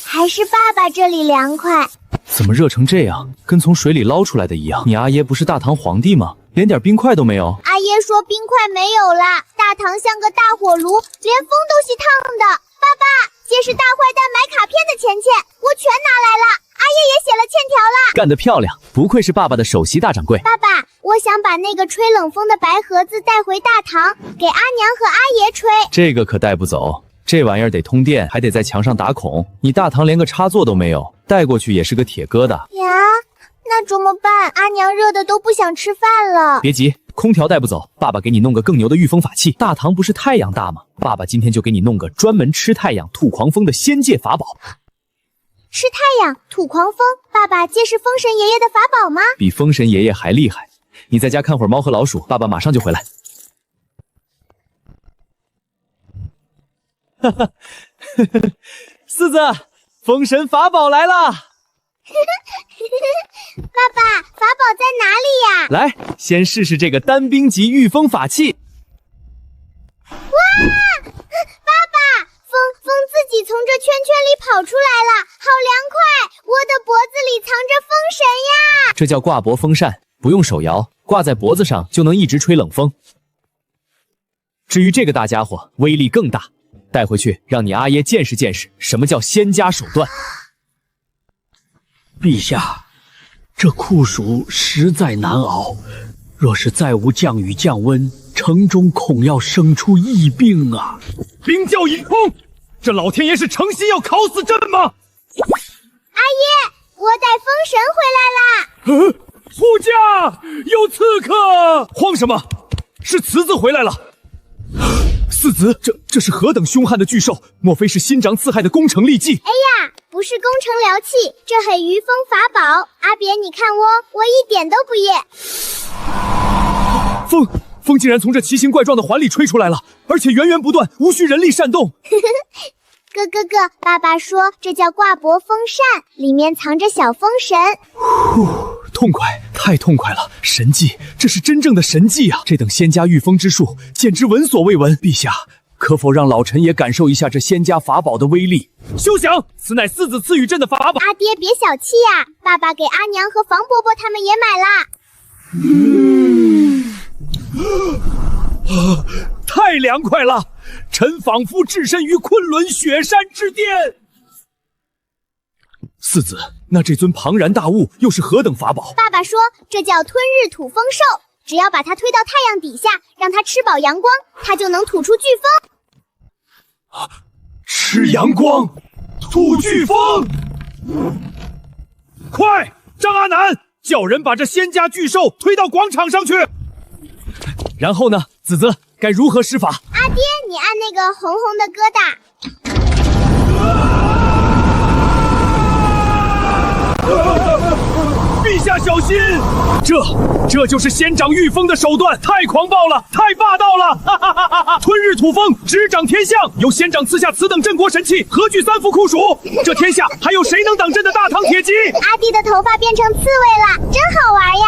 还是爸爸这里凉快。怎么热成这样，跟从水里捞出来的一样？你阿爷不是大唐皇帝吗？连点冰块都没有。阿爷说冰块没有啦，大唐像个大火炉，连风都是烫的。爸爸，这是大坏蛋买卡片的钱，我全拿来了。阿爷也写了欠干得漂亮，不愧是爸爸的首席大掌柜。爸爸，我想把那个吹冷风的白盒子带回大堂，给阿娘和阿爷吹。这个可带不走，这玩意儿得通电，还得在墙上打孔。你大堂连个插座都没有，带过去也是个铁疙瘩呀。那怎么办？阿娘热的都不想吃饭了。别急，空调带不走，爸爸给你弄个更牛的御风法器。大堂不是太阳大吗？爸爸今天就给你弄个专门吃太阳、吐狂风的仙界法宝。吃太阳、吐狂风，爸爸这是风神爷爷的法宝吗？比风神爷爷还厉害。你在家看会儿猫和老鼠，爸爸马上就回来。哈哈，四子，封神法宝来了！爸爸，法宝在哪里呀？来，先试试这个单兵级御风法器。哇！爸爸，风自己从这圈圈里跑出来了，好凉快！我的脖子里藏着风神呀！这叫挂脖风扇，不用手摇，挂在脖子上就能一直吹冷风。至于这个大家伙，威力更大。带回去让你阿爷见识见识什么叫仙家手段。陛下，这酷暑实在难熬，若是再无降雨降温，城中恐要生出疫病啊！冰窖一空，这老天爷是诚心要烤死朕吗？阿爷，我带风神回来啦！护驾，有刺客！慌什么？是慈子回来了。四子，这是何等凶悍的巨兽？莫非是新长赐害的攻城利器？哎呀，不是攻城辽器，这很御风法宝。阿别，你看我一点都不野。风竟然从这奇形怪状的环里吹出来了，而且源源不断，无需人力煽动。哥，爸爸说这叫挂脖风扇，里面藏着小风神。痛快，太痛快了！神技，这是真正的神技啊！这等仙家御风之术，简直闻所未闻。陛下，可否让老臣也感受一下这仙家法宝的威力？休想！此乃四子赐予朕的法宝。阿爹别小气呀，爸爸给阿娘和房伯伯他们也买啦。太凉快了！臣仿佛置身于昆仑雪山之巅。四子，那这尊庞然大物又是何等法宝？爸爸说这叫吞日吐风兽，只要把它推到太阳底下，让它吃饱阳光，它就能吐出飓风。吃阳光，吐飓风！快，张阿南，叫人把这仙家巨兽推到广场上去。然后呢，子子该如何施法？阿爹，你按那个红红的疙瘩。陛下小心！这就是仙掌御风的手段，太狂暴了，太霸道了！哈哈哈哈！吞日吐风，执掌天象，由仙掌赐下此等镇国神器，何惧三伏酷暑？这天下还有谁能挡朕的大唐铁骑？阿弟的头发变成刺猬了，真好玩呀！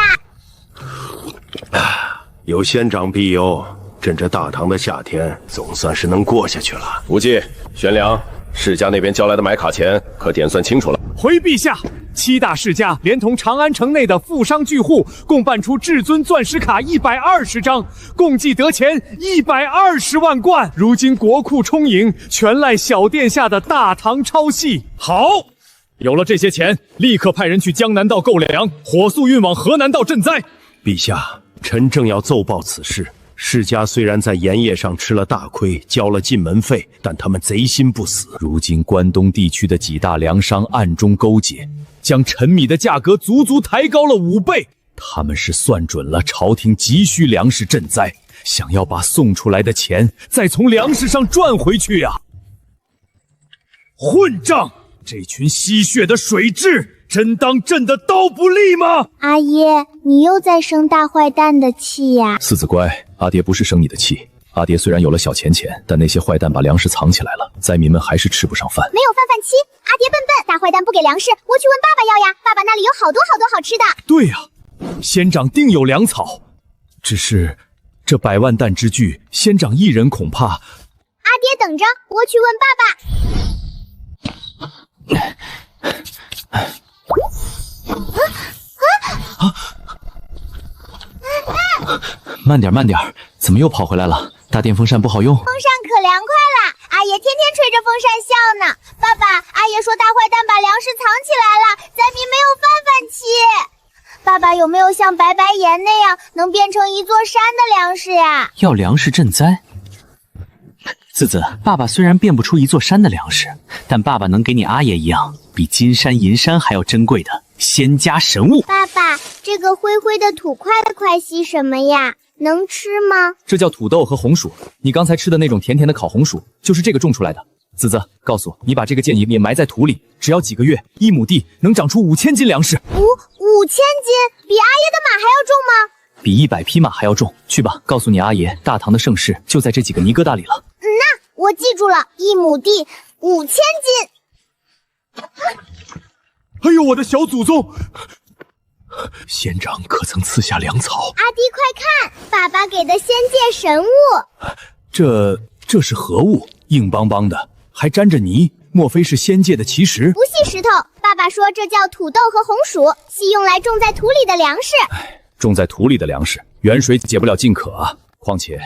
有仙长庇佑，朕这大唐的夏天总算是能过下去了。无忌、玄良，世家那边交来的买卡钱可点算清楚了？回陛下，7大世家连同长安城内的富商巨户，共办出至尊钻石卡120张，共计得钱120万贯。如今国库充盈，全赖小殿下的大唐抄系。好，有了这些钱，立刻派人去江南道购粮，火速运往河南道赈灾。陛下，臣正要奏报此事。世家虽然在盐业上吃了大亏，交了进门费，但他们贼心不死。如今关东地区的几大粮商暗中勾结，将陈米的价格足足抬高了5倍。他们是算准了朝廷急需粮食赈灾，想要把送出来的钱再从粮食上赚回去啊！混账！这群吸血的水蛭，真当朕的刀不利吗？阿爷，你又在生大坏蛋的气呀！四子乖，阿爹不是生你的气。阿爹虽然有了小钱，但那些坏蛋把粮食藏起来了，灾民们还是吃不上饭。没有饭期，阿爹笨，大坏蛋不给粮食，我去问爸爸要呀，爸爸那里有好多好吃的。对呀，仙长定有粮草，只是这100万担之巨，仙长一人恐怕……阿爹等着，我去问爸爸。慢点，怎么又跑回来了？大电风扇不好用。风扇可凉快了，阿爷天天吹着风扇笑呢。爸爸，阿爷说大坏蛋把粮食藏起来了，灾民没有饭吃。有没有像白白岩那样能变成一座山的粮食呀？要粮食赈灾。次子，爸爸虽然变不出一座山的粮食，但爸爸能给你阿爷一样比金山银山还要珍贵的仙家神物。爸爸，这个灰灰的土块系什么呀？能吃吗？这叫土豆和红薯。你刚才吃的那种甜甜的烤红薯，就是这个种出来的。子子，告诉我，你把这个建议也埋在土里，只要几个月，1亩地能长出5000斤粮食。5000斤，比阿爷的马还要重吗？比100匹马还要重。去吧，告诉你阿爷，大唐的盛世就在这几个泥疙瘩里了。那我记住了，1亩地5000斤。哎呦，我的小祖宗！仙长可曾赐下粮草？阿弟，快看，爸爸给的仙界神物。这是何物？硬邦邦的，还沾着泥，莫非是仙界的奇石？不系石头，爸爸说这叫土豆和红薯，系用来种在土里的粮食。种在土里的粮食，远水解不了近渴啊！况且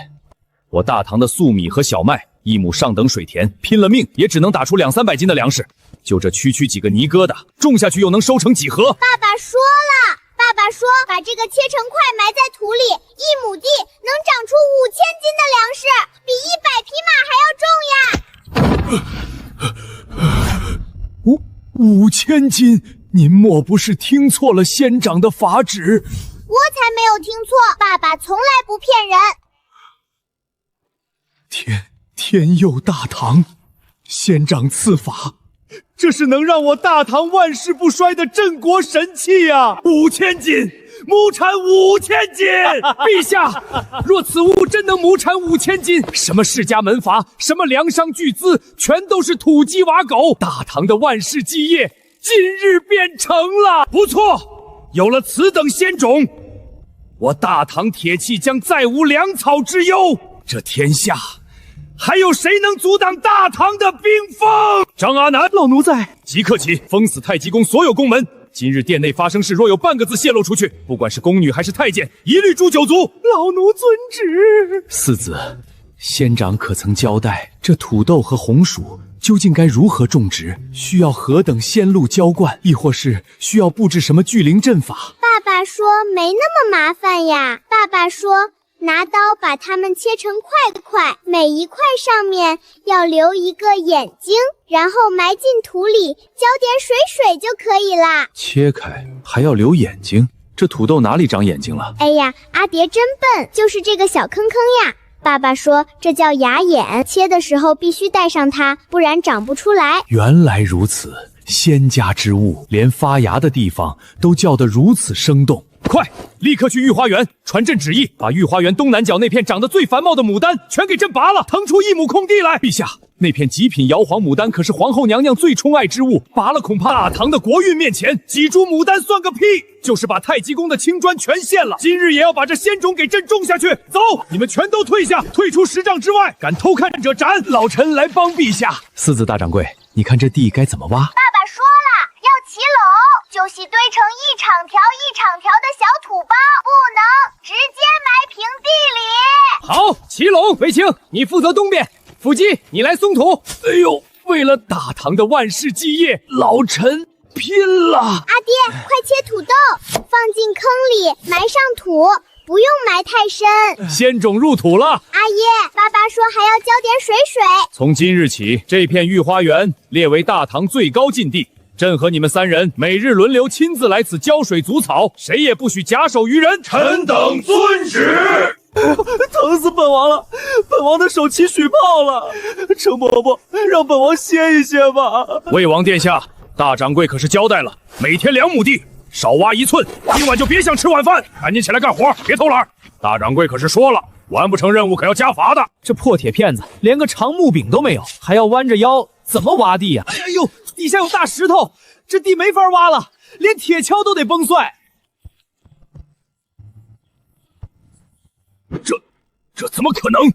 我大唐的粟米和小麦，1亩上等水田，拼了命也只能打出200-300斤的粮食。就这区几个泥疙瘩，种下去又能收成几何？爸爸说了，爸爸说把这个切成块埋在土里，1亩地能长出5000斤的粮食，比100匹马还要重呀！5000斤，您莫不是听错了仙长的法旨？我才没有听错，爸爸从来不骗人。天佑大唐，仙长赐法，这是能让我大唐万世不衰的镇国神器呀！5000斤，亩产5000斤！陛下，若此物真能亩产5000斤，什么世家门阀，什么粮商巨资，全都是土鸡瓦狗。大唐的万世基业，今日便成了。不错，有了此等仙种，我大唐铁器将再无粮草之忧。这天下还有谁能阻挡大唐的兵锋？张阿南，老奴在。即刻起，封死太极宫所有宫门。今日殿内发生事，若有半个字泄露出去，不管是宫女还是太监，一律诛9族。老奴遵旨。四子，仙长可曾交代这土豆和红薯究竟该如何种植？需要何等仙露浇灌，亦或是需要布置什么聚灵阵法？爸爸说没那么麻烦呀。爸爸说拿刀把它们切成块，每一块上面要留一个眼睛，然后埋进土里，浇点水就可以啦。切开还要留眼睛？这土豆哪里长眼睛了？哎呀，阿蝶真笨，就是这个小坑呀。爸爸说这叫牙眼，切的时候必须带上它，不然长不出来。原来如此，仙家之物连发芽的地方都叫得如此生动。快，立刻去御花园传朕旨意，把御花园东南角那片长得最繁茂的牡丹全给朕拔了，腾出1亩空地来。陛下，那片极品瑶黄牡丹可是皇后娘娘最宠爱之物，拔了恐怕大唐的国运面前几株牡丹算个屁，就是把太极宫的青砖全献了。今日也要把这仙种给朕种下去。走，你们全都退下，退出10丈之外，敢偷看者斩。老臣来帮陛下。四子大掌柜，你看这地该怎么挖？爸爸说了，要齐垄，就系堆成一场条的小土包，不能直接埋平地里。好，齐垄，卫青，你负责东边，腹肌，你来松土。哎呦，为了大唐的万世基业，老臣拼了！阿爹，快切土豆，放进坑里，埋上土，不用埋太深。仙种入土了。阿爷，爸爸说还要浇点水。从今日起，这片御花园列为大唐最高禁地。朕和你们3人每日轮流亲自来此浇水阻草，谁也不许假手于人。臣等遵旨。疼死本王了，本王的手起水泡了。程伯伯，让本王歇一歇吧。魏王殿下，大掌柜可是交代了，每天2亩地，少挖1寸，今晚就别想吃晚饭，赶紧起来干活，别偷懒。大掌柜可是说了，完不成任务可要加罚的。这破铁片子连个长木柄都没有，还要弯着腰怎么挖地呀？哎呦，底下有大石头，这地没法挖了，连铁锹都得崩碎。这怎么可能？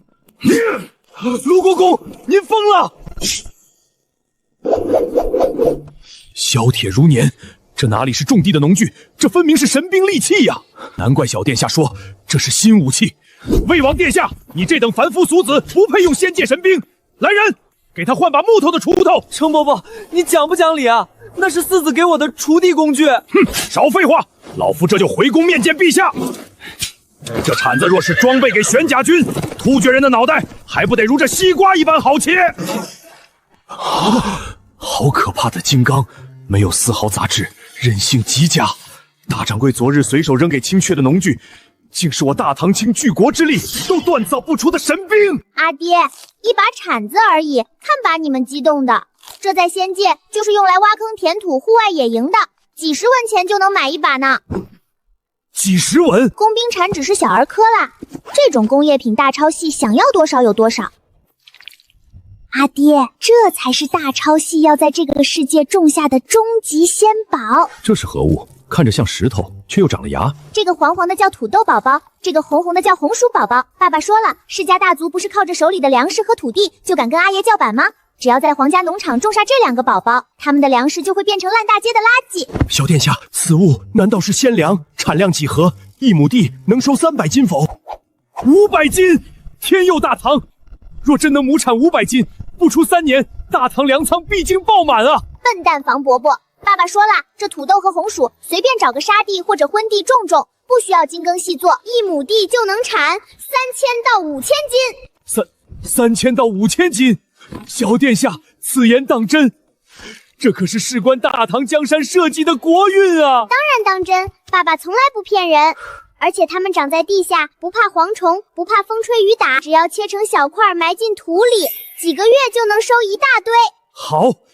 卢公公，您疯了！削铁如年，这哪里是种地的农具，这分明是神兵利器呀！难怪小殿下说这是新武器。魏王殿下，你这等凡夫俗子不配用仙界神兵。来人，给他换把木头的锄头。程伯伯，你讲不讲理啊？那是四子给我的锄地工具。哼，少废话，老夫这就回宫面见陛下。这铲子若是装备给玄甲军，突厥人的脑袋还不得如这西瓜一般好切？好可怕的金刚，没有丝毫杂质，韧性极佳。大掌柜昨日随手扔给青雀的农具，竟是我大唐倾巨国之力都锻造不出的神兵。阿爹，一把铲子而已，看把你们激动的。这在仙界就是用来挖坑填土、户外野营的，几十文钱就能买一把呢。几十文？工兵铲只是小儿科啦，这种工业品大抄系想要多少有多少。阿爹，这才是大抄系要在这个世界种下的终极仙宝。这是何物？看着像石头，却又长了牙。这个黄黄的叫土豆宝宝，这个红红的叫红薯宝宝。爸爸说了，世家大族不是靠着手里的粮食和土地就敢跟阿爷叫板吗？只要在皇家农场种下这2个宝宝，他们的粮食就会变成烂大街的垃圾。小殿下，此物难道是鲜粮？产量几何？1亩地能收300斤否？500斤！天佑大唐！若真能亩产500斤，不出3年，大唐粮仓必经爆满啊！笨蛋房伯伯，爸爸说了，这土豆和红薯随便找个沙地或者昏地种种，不需要精耕细作，1亩地就能产3000到5000斤。3000到5000斤！小殿下，此言当真？这可是事关大唐江山社稷的国运啊！当然当真，爸爸从来不骗人。而且它们长在地下，不怕蝗虫，不怕风吹雨打，只要切成小块埋进土里，几个月就能收一大堆。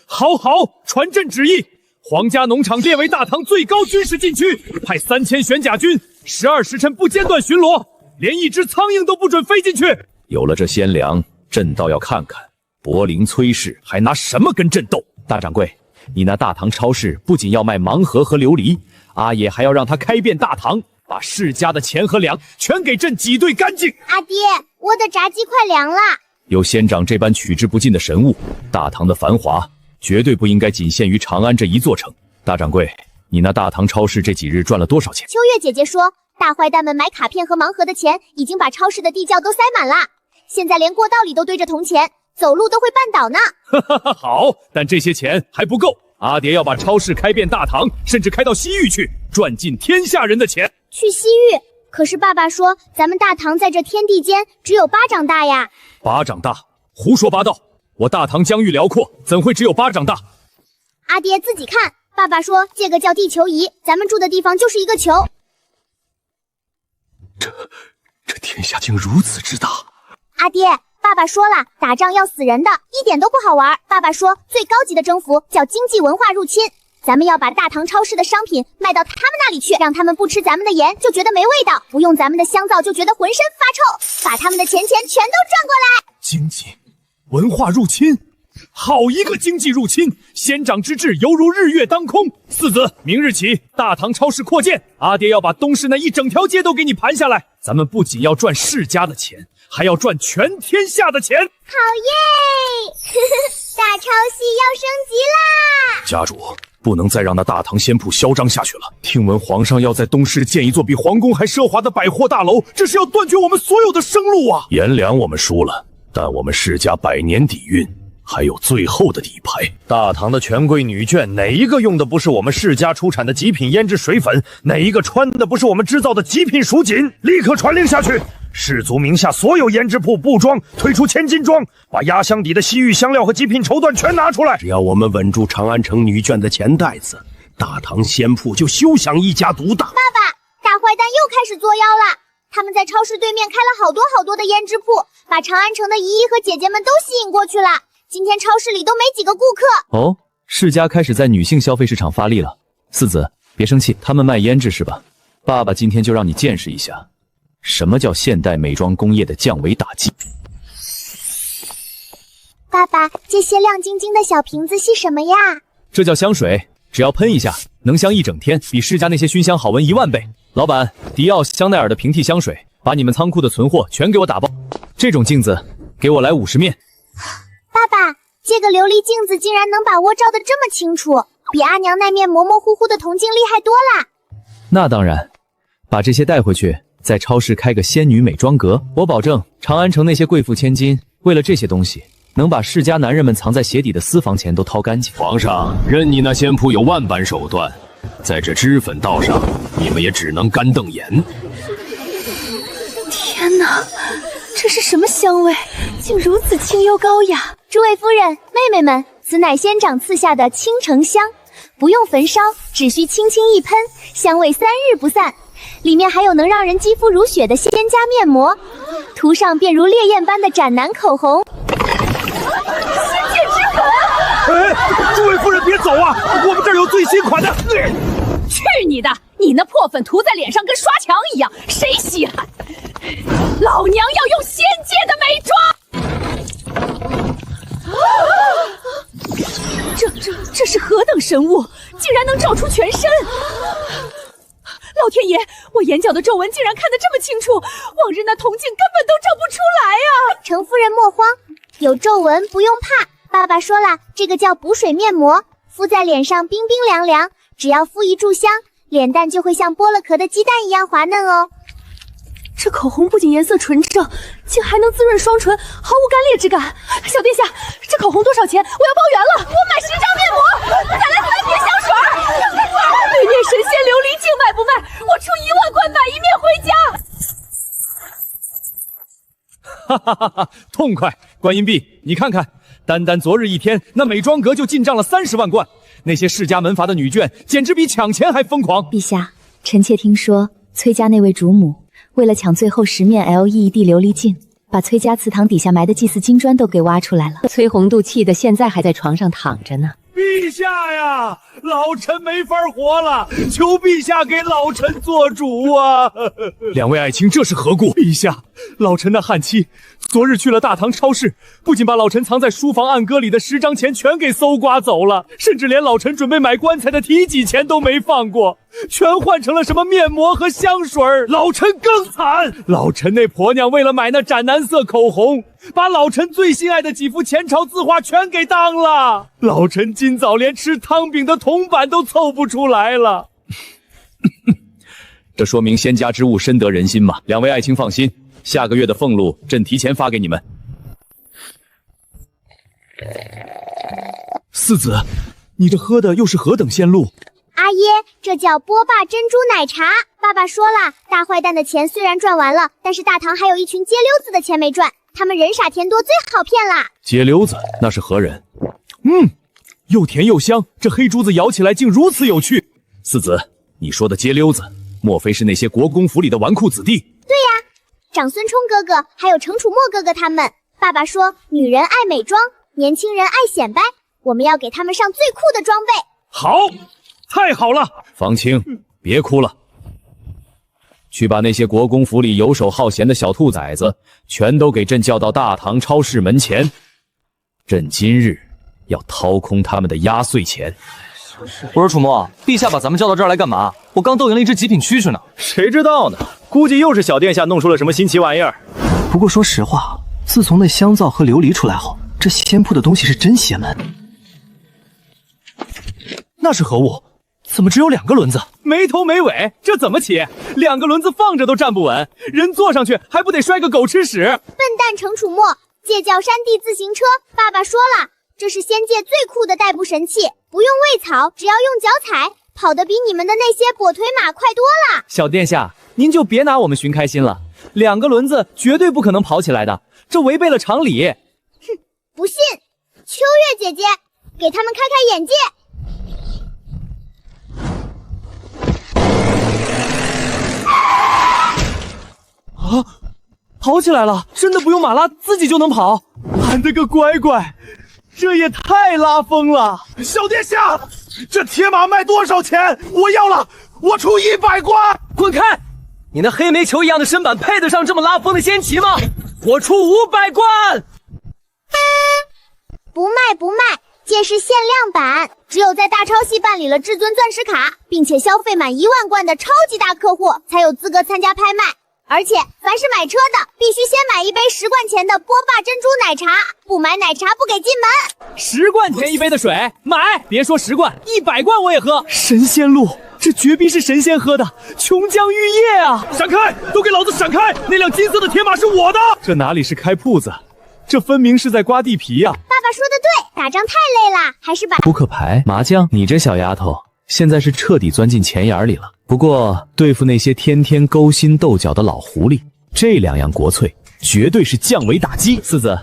好，传朕旨意，皇家农场列为大唐最高军事禁区，派3000玄甲军，12时辰不间断巡逻，连一只苍蝇都不准飞进去。有了这鲜粮，朕倒要看看柏林崔氏还拿什么跟朕斗。大掌柜，你那大唐超市不仅要卖盲盒和琉璃，阿爷还要让他开遍大唐，把世家的钱和粮全给朕挤兑干净。阿爹，我的炸鸡快凉了。有仙长这般取之不尽的神物，大唐的繁华绝对不应该仅限于长安这一座城。大掌柜，你那大唐超市这几日赚了多少钱？秋月姐姐说，大坏蛋们买卡片和盲盒的钱已经把超市的地窖都塞满了，现在连过道里都堆着铜钱，走路都会绊倒呢。好，但这些钱还不够，阿爹要把超市开遍大唐，甚至开到西域去，赚尽天下人的钱。去西域？可是爸爸说咱们大唐在这天地间只有巴掌大呀。巴掌大？胡说八道！我大唐疆域辽阔，怎会只有巴掌大？阿爹自己看，爸爸说借个叫地球仪，咱们住的地方就是一个球。这天下竟如此之大！阿爹，爸爸说了，打仗要死人的，一点都不好玩。爸爸说最高级的征服叫经济文化入侵，咱们要把大唐超市的商品卖到他们那里去，让他们不吃咱们的盐就觉得没味道，不用咱们的香皂就觉得浑身发臭，把他们的钱全都赚过来。经济文化入侵，好一个经济入侵！仙长之志犹如日月当空。四子，明日起大唐超市扩建，阿爹要把东市那一整条街都给你盘下来。咱们不仅要赚世家的钱，还要赚全天下的钱。好耶！大超市要升级啦！家主，不能再让那大唐仙铺嚣张下去了。听闻皇上要在东市建一座比皇宫还奢华的百货大楼，这是要断绝我们所有的生路啊！颜良我们输了，但我们世家100年底蕴，还有最后的底牌。大唐的权贵女眷，哪一个用的不是我们世家出产的极品胭脂水粉？哪一个穿的不是我们制造的极品蜀锦？立刻传令下去，氏族名下所有胭脂铺布庄推出千金庄，把压箱底的西域香料和极品绸缎全拿出来。只要我们稳住长安城女眷的钱袋子，大唐仙铺就休想一家独大。爸爸，大坏蛋又开始作妖了。他们在超市对面开了好多的胭脂铺，把长安城的姨姨和姐姐们都吸引过去了。今天超市里都没几个顾客。哦，世家开始在女性消费市场发力了。四子，别生气，他们卖胭脂是吧？爸爸今天就让你见识一下，什么叫现代美妆工业的降维打击。爸爸，这些亮晶晶的小瓶子是什么呀？这叫香水，只要喷一下，能香一整天，比世家那些熏香好闻1万倍。老板，迪奥、香奈儿的平替香水，把你们仓库的存货全给我打包。这种镜子，给我来50面。爸爸，这个琉璃镜子竟然能把窝照得这么清楚，比阿娘那面模模糊糊的铜镜厉害多啦。那当然，把这些带回去，在超市开个仙女美妆阁，我保证长安城那些贵妇千金为了这些东西，能把世家男人们藏在鞋底的私房钱都掏干净。皇上任你那仙铺有万般手段，在这脂粉道上你们也只能干瞪眼。天哪，这是什么香味？竟如此清幽高雅！诸位夫人、妹妹们，此乃仙长赐下的青城香，不用焚烧，只需轻轻一喷，香味3日不散。里面还有能让人肌肤如雪的仙家面膜，涂上便如烈焰般的斩男口红。仙界之吻！哎，诸位夫人别走啊，我们这儿有最新款的。去你的！你那破粉涂在脸上跟刷墙一样，谁稀罕？老娘要用仙界的美妆！这是何等神物，竟然能照出全身！老天爷，我眼角的皱纹竟然看得这么清楚，往日那铜镜根本都照不出来啊！程夫人莫慌，有皱纹不用怕，爸爸说了，这个叫补水面膜，敷在脸上冰冰凉凉，只要敷一炷香，脸蛋就会像剥了壳的鸡蛋一样滑嫩哦。这口红不仅颜色纯正，竟还能滋润双唇，毫无干裂之感。小殿下，这口红多少钱？我要包圆了，我买10张面膜，再来3瓶香水。对面神仙琉璃镜卖不卖？我出1万块买一面回家。哈哈哈哈，痛快！观音壁，你看看，单单昨日一天，那美妆阁就进账了30万贯，那些世家门阀的女眷简直比抢钱还疯狂。陛下，臣妾听说崔家那位主母为了抢最后10面 LED 琉璃镜，把崔家祠堂底下埋的祭祀金砖都给挖出来了。崔红度气得现在还在床上躺着呢。陛下呀，老臣没法活了，求陛下给老臣做主啊！两位爱卿，这是何故？陛下，老臣的悍妻昨日去了大唐超市，不仅把老臣藏在书房暗阁里的10张钱全给搜刮走了，甚至连老臣准备买棺材的提己钱都没放过，全换成了什么面膜和香水。老臣更惨，老臣那婆娘为了买那斩男色口红，把老臣最心爱的几幅前朝字画全给当了。老臣今早连吃汤饼的铜板都凑不出来了。这说明仙家之物深得人心嘛。两位爱卿放心，下个月的俸禄朕提前发给你们。四子，你这喝的又是何等仙露？阿耶，这叫波霸珍珠奶茶。爸爸说了，大坏蛋的钱虽然赚完了，但是大唐还有一群街溜子的钱没赚，他们人傻钱多，最好骗啦。街溜子那是何人？又甜又香，这黑珠子咬起来竟如此有趣。四子，你说的街溜子，莫非是那些国公府里的纨绔子弟？对呀，长孙冲哥哥还有程楚墨哥哥他们。爸爸说，女人爱美妆，年轻人爱显摆，我们要给他们上最酷的装备。好，太好了！房清，别哭了，去把那些国公府里游手好闲的小兔崽子全都给朕叫到大唐超市门前，朕今日要掏空他们的压岁钱。我说楚墨，陛下把咱们叫到这儿来干嘛？我刚斗赢了一只极品蛐蛐呢。谁知道呢？估计又是小殿下弄出了什么新奇玩意儿。不过说实话，自从那香皂和琉璃出来后，这仙铺的东西是真邪门。那是何物？怎么只有2个轮子？没头没尾，这怎么骑？2个轮子放着都站不稳，人坐上去还不得摔个狗吃屎？笨蛋程楚墨，借叫山地自行车。爸爸说了，这是仙界最酷的代步神器，不用喂草，只要用脚踩，跑得比你们的那些跛腿马快多了。小殿下，您就别拿我们寻开心了，2个轮子绝对不可能跑起来的，这违背了常理。哼，不信，秋月姐姐，给他们开开眼界。啊，跑起来了，真的不用马拉，自己就能跑。俺的个乖乖，这也太拉风了！小殿下，这铁马卖多少钱？我要了，我出100贯！滚开！你那黑煤球一样的身板配得上这么拉风的仙骑吗？我出500贯！不卖不卖，届时限量版，只有在大超系办理了至尊钻石卡，并且消费满1万贯的超级大客户才有资格参加拍卖。而且凡是买车的，必须先买1杯10贯钱的波霸珍珠奶茶，不买奶茶不给进门。10贯钱1杯的水，买！别说10贯，100贯我也喝。神仙露，这绝逼是神仙喝的，琼浆玉液啊！闪开，都给老子闪开！那辆金色的铁马是我的。这哪里是开铺子，这分明是在刮地皮呀！爸爸说的对，打仗太累了，还是把扑克牌、麻将，你这小丫头现在是彻底钻进钱眼里了。不过对付那些天天勾心斗角的老狐狸，这2样国粹绝对是降维打击。四子，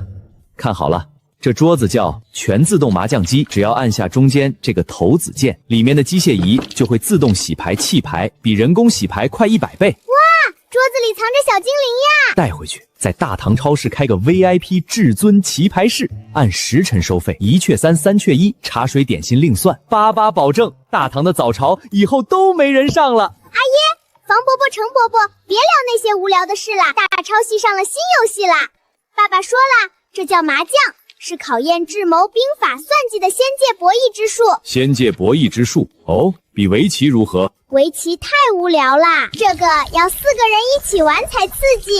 看好了，这桌子叫全自动麻将机，只要按下中间这个投子键，里面的机械仪就会自动洗牌弃牌，比人工洗牌快100倍。哇，桌子里藏着小精灵呀！带回去，在大唐超市开个 VIP 至尊棋牌室，按时辰收费，1雀3，3雀1，茶水点心另算，88保证大唐的早朝以后都没人上了。阿耶，房伯伯、程伯伯，别聊那些无聊的事啦，大超系上了新游戏啦！爸爸说了，这叫麻将，是考验智谋、兵法、算计的仙界博弈之术。仙界博弈之术哦，比围棋如何？围棋太无聊啦，这个要4个人一起玩才刺激。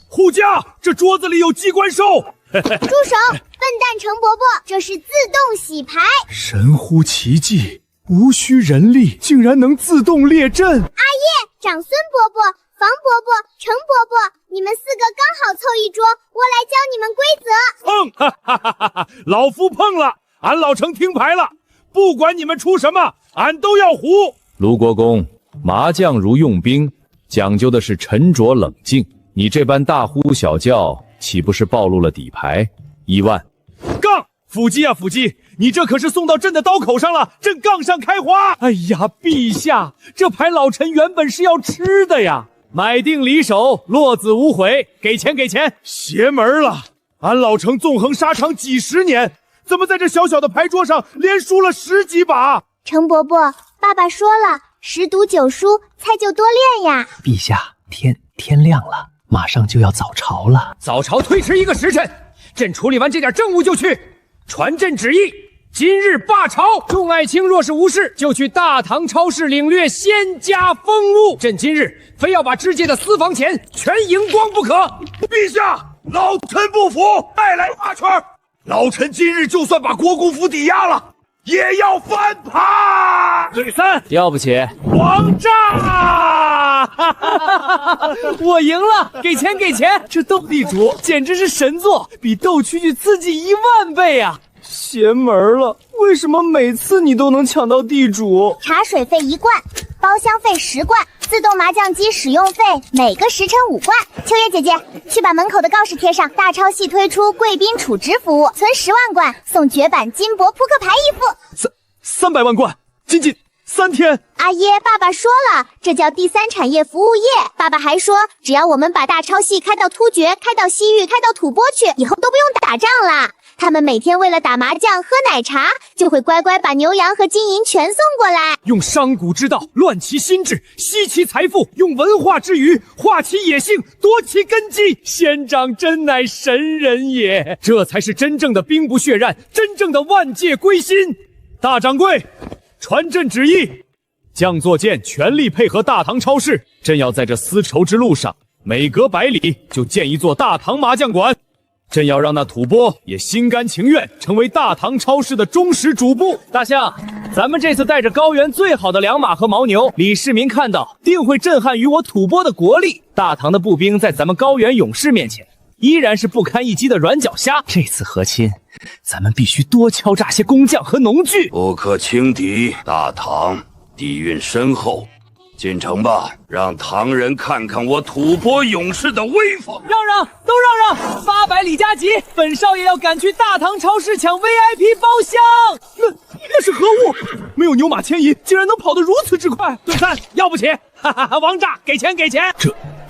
护驾，这桌子里有机关兽！住手，笨蛋程伯伯，这是自动洗牌。神乎其技，无需人力，竟然能自动列阵。阿叶、长孙伯伯、房伯伯、程伯伯，你们4个刚好凑一桌，我来教你们规则。碰！哈哈哈哈！老夫碰了，俺老程听牌了，不管你们出什么，俺都要胡。卢国公，麻将如用兵，讲究的是沉着冷静。你这般大呼小叫，岂不是暴露了底牌？1万。杠！腹肌啊腹肌，你这可是送到朕的刀口上了，朕杠上开花。哎呀，陛下，这牌老臣原本是要吃的呀！买定离手，落子无悔，给钱给钱。邪门了！俺老程纵横沙场几10年，怎么在这小小的牌桌上连输了10几把？程伯伯，爸爸说了，10赌9输，菜就多练呀。陛下，天亮了，马上就要早朝了。早朝推迟1个时辰，朕处理完这点政务就去。传朕旨意，今日罢朝。众爱卿若是无事，就去大唐超市领略仙家风物。朕今日非要把知界的私房钱全赢光不可。陛下，老臣不服，再来8圈。老臣今日就算把国公府抵押了，也要翻盘。对3，要不起，王炸！我赢了，给钱给钱！这斗地主简直是神作，比斗蛐蛐刺激1万倍啊！邪门了，为什么每次你都能抢到地主？茶水费1罐，包厢费10罐，自动麻将机使用费每个时辰5罐。秋叶姐姐，去把门口的告示贴上，大超系推出贵宾储值服务，存10万罐送绝版金箔扑克牌1副，300万罐，仅3天。阿耶，爸爸说了，这叫第3产业服务业。爸爸还说，只要我们把大超系开到突厥，开到西域，开到吐蕃去，以后都不用打仗啦。他们每天为了打麻将、喝奶茶，就会乖乖把牛羊和金银全送过来。用商贾之道乱其心智，吸其财富；用文化之语化其野性，夺其根基。仙长真乃神人也，这才是真正的兵不血刃，真正的万界归心。大掌柜，传朕旨意，将作剑全力配合大唐超市。朕要在这丝绸之路上，每隔100里就建一座大唐麻将馆。朕要让那吐蕃也心甘情愿成为大唐超市的忠实主簿。大象，咱们这次带着高原最好的良马和牦牛，李世民看到定会震撼于我吐蕃的国力。大唐的步兵在咱们高原勇士面前，依然是不堪一击的软脚虾。这次和亲，咱们必须多敲诈些工匠和农具，不可轻敌。大唐底蕴深厚，进城吧，让唐人看看我吐蕃勇士的威风。让，都让！800里加急，本少爷要赶去大唐超市抢 VIP 包厢。那是何物？没有牛马牵引，竟然能跑得如此之快。对3，要不起！哈哈哈，王炸，给钱给钱！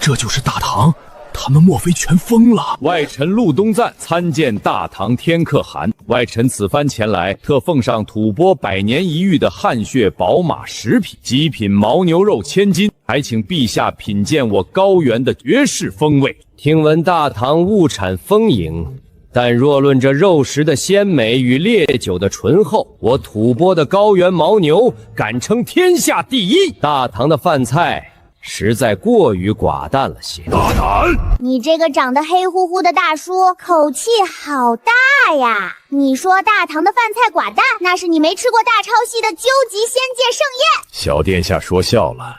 这就是大唐。他们莫非全疯了？外臣陆东赞参见大唐天可汗。外臣此番前来，特奉上吐蕃100年一遇的汗血宝马10匹，极品牦牛肉1000斤，还请陛下品鉴我高原的绝世风味。听闻大唐物产丰盈，但若论这肉食的鲜美与烈酒的醇厚，我吐蕃的高原牦牛敢称天下第一。大唐的饭菜实在过于寡淡了些。大胆！你这个长得黑乎乎的大叔，口气好大呀！你说大唐的饭菜寡淡，那是你没吃过大超系的究极仙界盛宴。小殿下说笑了，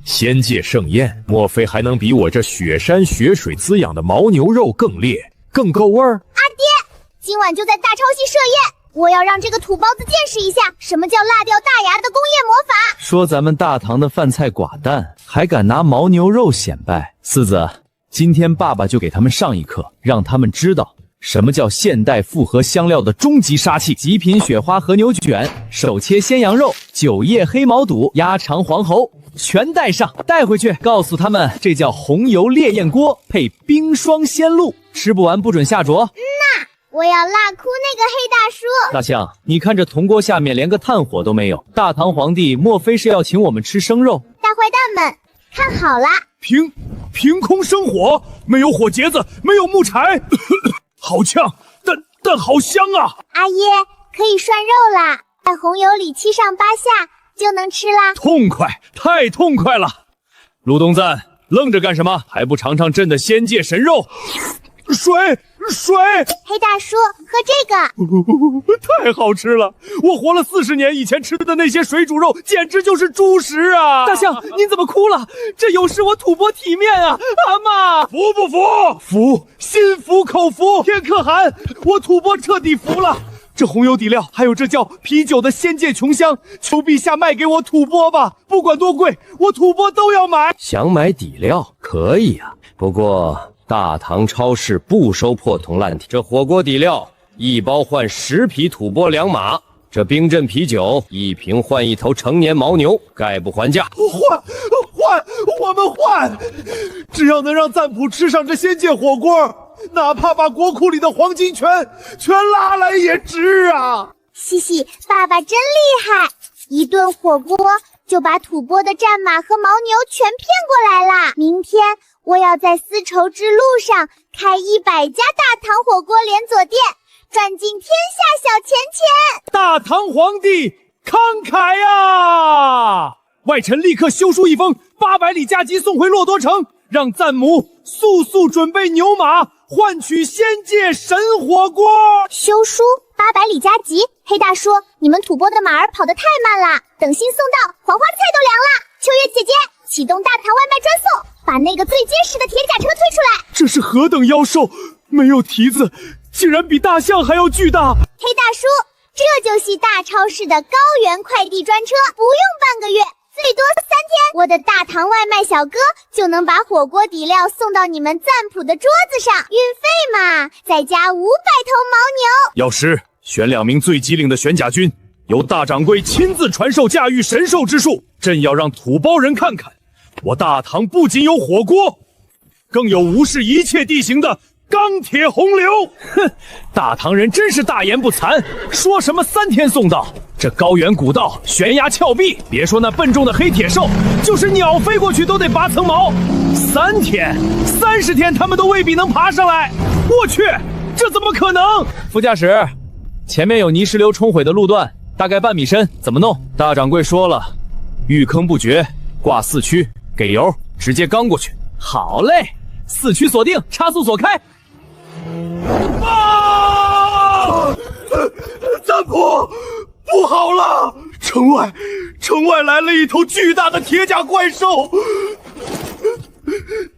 仙界盛宴，莫非还能比我这雪山雪水滋养的牦牛肉更烈、更够味儿？阿爹，今晚就在大超系设宴，我要让这个土包子见识一下什么叫辣掉大牙的工业魔法。说咱们大唐的饭菜寡淡，还敢拿牦牛肉显摆。四子，今天爸爸就给他们上一课，让他们知道什么叫现代复合香料的终极杀器。极品雪花和牛卷，手切鲜羊肉，9叶黑毛肚，鸭肠黄喉，全带上，带回去告诉他们，这叫红油烈焰锅配冰霜鲜露，吃不完不准下桌。我要辣哭那个黑大叔。大象，你看这铜锅下面连个炭火都没有，大唐皇帝莫非是要请我们吃生肉？大坏蛋们，看好了，凭空生火，没有火节子，没有木柴，好呛，但好香啊！阿耶，可以涮肉啦，在红油里7上8下就能吃啦，痛快，太痛快了！卢东赞，愣着干什么？还不尝尝朕的仙界神肉？水！黑大叔，喝这个，太好吃了！我活了40年，以前吃的那些水煮肉简直就是猪食啊！大象，您怎么哭了？这有失我吐蕃体面啊！阿妈，服不服？服，心服口服。天可汗，我吐蕃彻底服了。这红油底料，还有这叫啤酒的仙界琼香，求陛下卖给我吐蕃吧，不管多贵，我吐蕃都要买。想买底料可以啊，不过大唐超市不收破铜烂铁。这火锅底料1包换10匹吐蕃良马，这冰镇啤酒1瓶换1头成年牦牛，概不还价。换，我们换，只要能让赞普吃上这仙界火锅，哪怕把国库里的黄金全拉来也值啊！西西，爸爸真厉害，一顿火锅就把吐蕃的战马和牦牛全骗过来啦。明天我要在丝绸之路上开100家大唐火锅连锁店，赚进天下小钱钱。大唐皇帝慷慨啊！外臣立刻修书一封，800里加急送回骆多城，让赞母速准备牛马，换取仙界神火锅。修书800里加急，黑大叔，你们吐蕃的马儿跑得太慢了，等信送到，黄花菜都凉了。秋月姐姐，启动大唐外卖专送，把那个最结实的铁甲车推出来。这是何等妖兽，没有蹄子，竟然比大象还要巨大。黑大叔，这就系大超市的高原快递专车，不用半个月，最多3天，我的大唐外卖小哥就能把火锅底料送到你们赞普的桌子上，运费嘛，再加500头牦牛。药师，选2名最机灵的玄甲军，由大掌柜亲自传授驾驭神兽之术。朕要让土包人看看，我大唐不仅有火锅，更有无视一切地形的钢铁洪流。哼，大唐人真是大言不惭，说什么3天送到？这高原古道，悬崖峭壁，别说那笨重的黑铁兽，就是鸟飞过去都得拔层毛。3天、30天，他们都未必能爬上来。我去，这怎么可能？副驾驶，前面有泥石流冲毁的路段，大概半米深，怎么弄？大掌柜说了，遇坑不绝，挂4驱，给油，直接刚过去。好嘞，4驱锁定，差速锁开。啊！赞普，不好了！城外来了一头巨大的铁甲怪兽，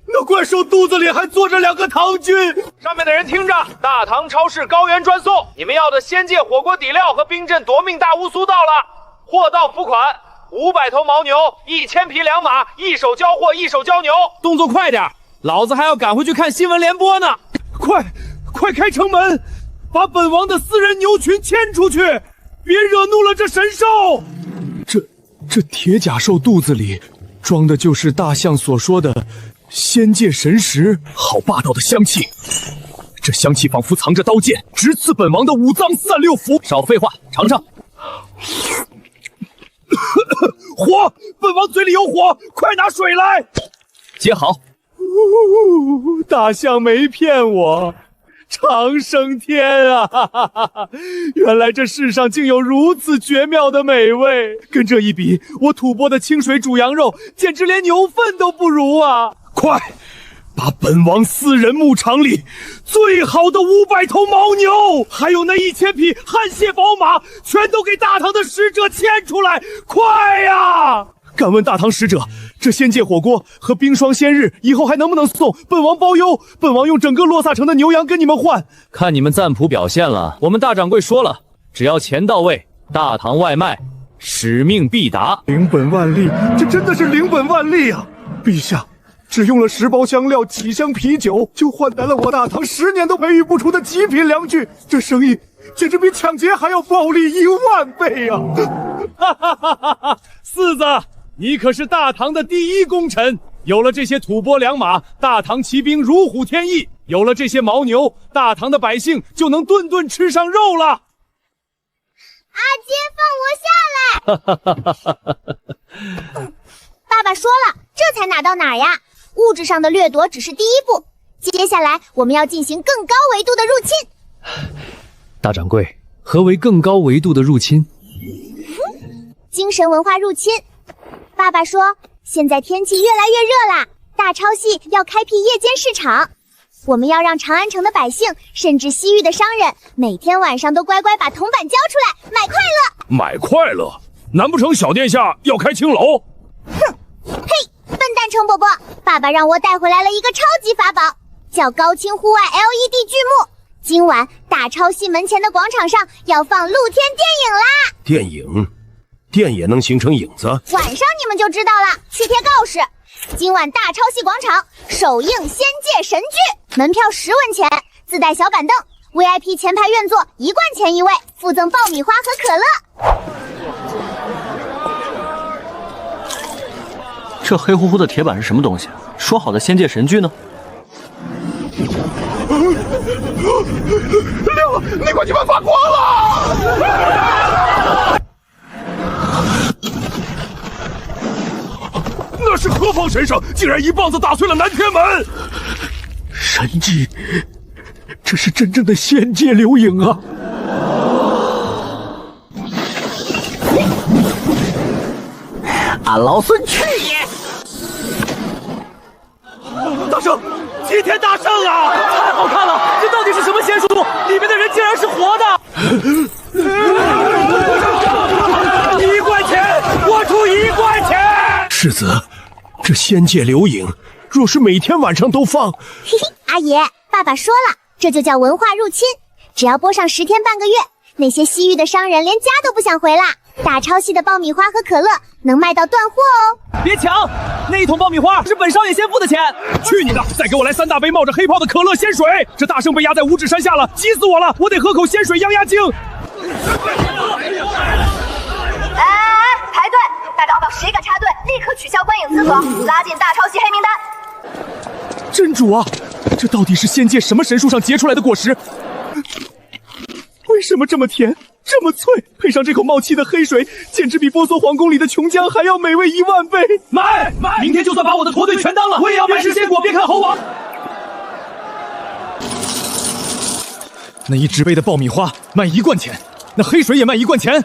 那怪兽肚子里还坐着2个唐军。上面的人听着，大唐超市高原专送，你们要的仙界火锅底料和冰镇夺命大乌苏到了，货到付款，500头牦牛，1000匹良马，一手交货一手交牛，动作快点，老子还要赶回去看新闻联播呢！快开城门，把本王的私人牛群牵出去，别惹怒了这神兽。这铁甲兽肚子里装的就是大象所说的仙界神石，好霸道的香气！这香气仿佛藏着刀剑，直刺本王的5脏3六腑。少废话，尝尝。火！本王嘴里有火，快拿水来！接好。大象没骗我，长生天啊！原来这世上竟有如此绝妙的美味。跟这一比，我吐蕃的清水煮羊肉简直连牛粪都不如啊！快，把本王私人牧场里最好的500头牦牛，还有那1000匹汗血宝马，全都给大唐的使者牵出来！快呀！敢问大唐使者，这仙界火锅和冰霜鲜日以后还能不能送？本王包邮，本王用整个洛萨城的牛羊跟你们换。看你们赞普表现了，我们大掌柜说了，只要钱到位，大唐外卖使命必达。零本万利，这真的是零本万利啊！陛下，只用了10包香料、几箱啤酒，就换来了我大唐10年都培育不出的极品良具，这生意简直比抢劫还要暴利10000倍啊！哈哈哈哈哈！四子，你可是大唐的第一功臣。有了这些土拨良马，大唐骑兵如虎添翼；有了这些牦牛，大唐的百姓就能顿顿吃上肉了。阿爹，放我下来！爸爸说了，这才哪到哪呀？物质上的掠夺只是第一步，接下来我们要进行更高维度的入侵。大掌柜，何为更高维度的入侵？精神文化入侵。爸爸说，现在天气越来越热啦，大超系要开辟夜间市场。我们要让长安城的百姓，甚至西域的商人，每天晚上都乖乖把铜板交出来，买快乐。买快乐？难不成小殿下要开青楼？哼！嘿，笨蛋程伯伯，爸爸让我带回来了一个超级法宝，叫高清户外 LED 巨幕。今晚大超系门前的广场上要放露天电影啦！电影也能形成影子？晚上你们就知道了，去贴告示。今晚大超系广场首映《仙界神剧》，门票10文钱，自带小板凳 ，VIP 前排院座1贯钱1位，附赠爆米花和可乐。这黑乎乎的铁板是什么东西？说好的仙界神剧呢？亮了，那块地板发光了！那是何方神圣，竟然一棒子打碎了南天门！神迹，这是真正的仙界流影啊！俺老孙去也！大圣，齐天大圣啊！太好看了，这到底是什么仙术？里面的人竟然是活的！1块钱，我出1块钱！世子，这仙界流影，若是每天晚上都放，嘿嘿，阿爷，爸爸说了，这就叫文化入侵。只要播上10天半个月，那些西域的商人连家都不想回啦。大超系的爆米花和可乐能卖到断货哦！别抢，那一桶爆米花是本少爷先付的钱。去你的！再给我来3大杯冒着黑泡的可乐鲜水。这大圣被压在五指山下了，急死我了！我得喝口鲜水压压惊。排队！大长老谁敢插队，立刻取消观影资格，拉进大超系黑名单。真主啊，这到底是仙界什么神树上结出来的果实？为什么这么甜，这么脆？配上这口冒气的黑水，简直比波索皇宫里的琼浆还要美味10000倍！买！明天就算把我的驼队全当了，我也要买吃鲜果，别看猴王。那一纸杯的爆米花卖1贯钱，那黑水也卖1贯钱。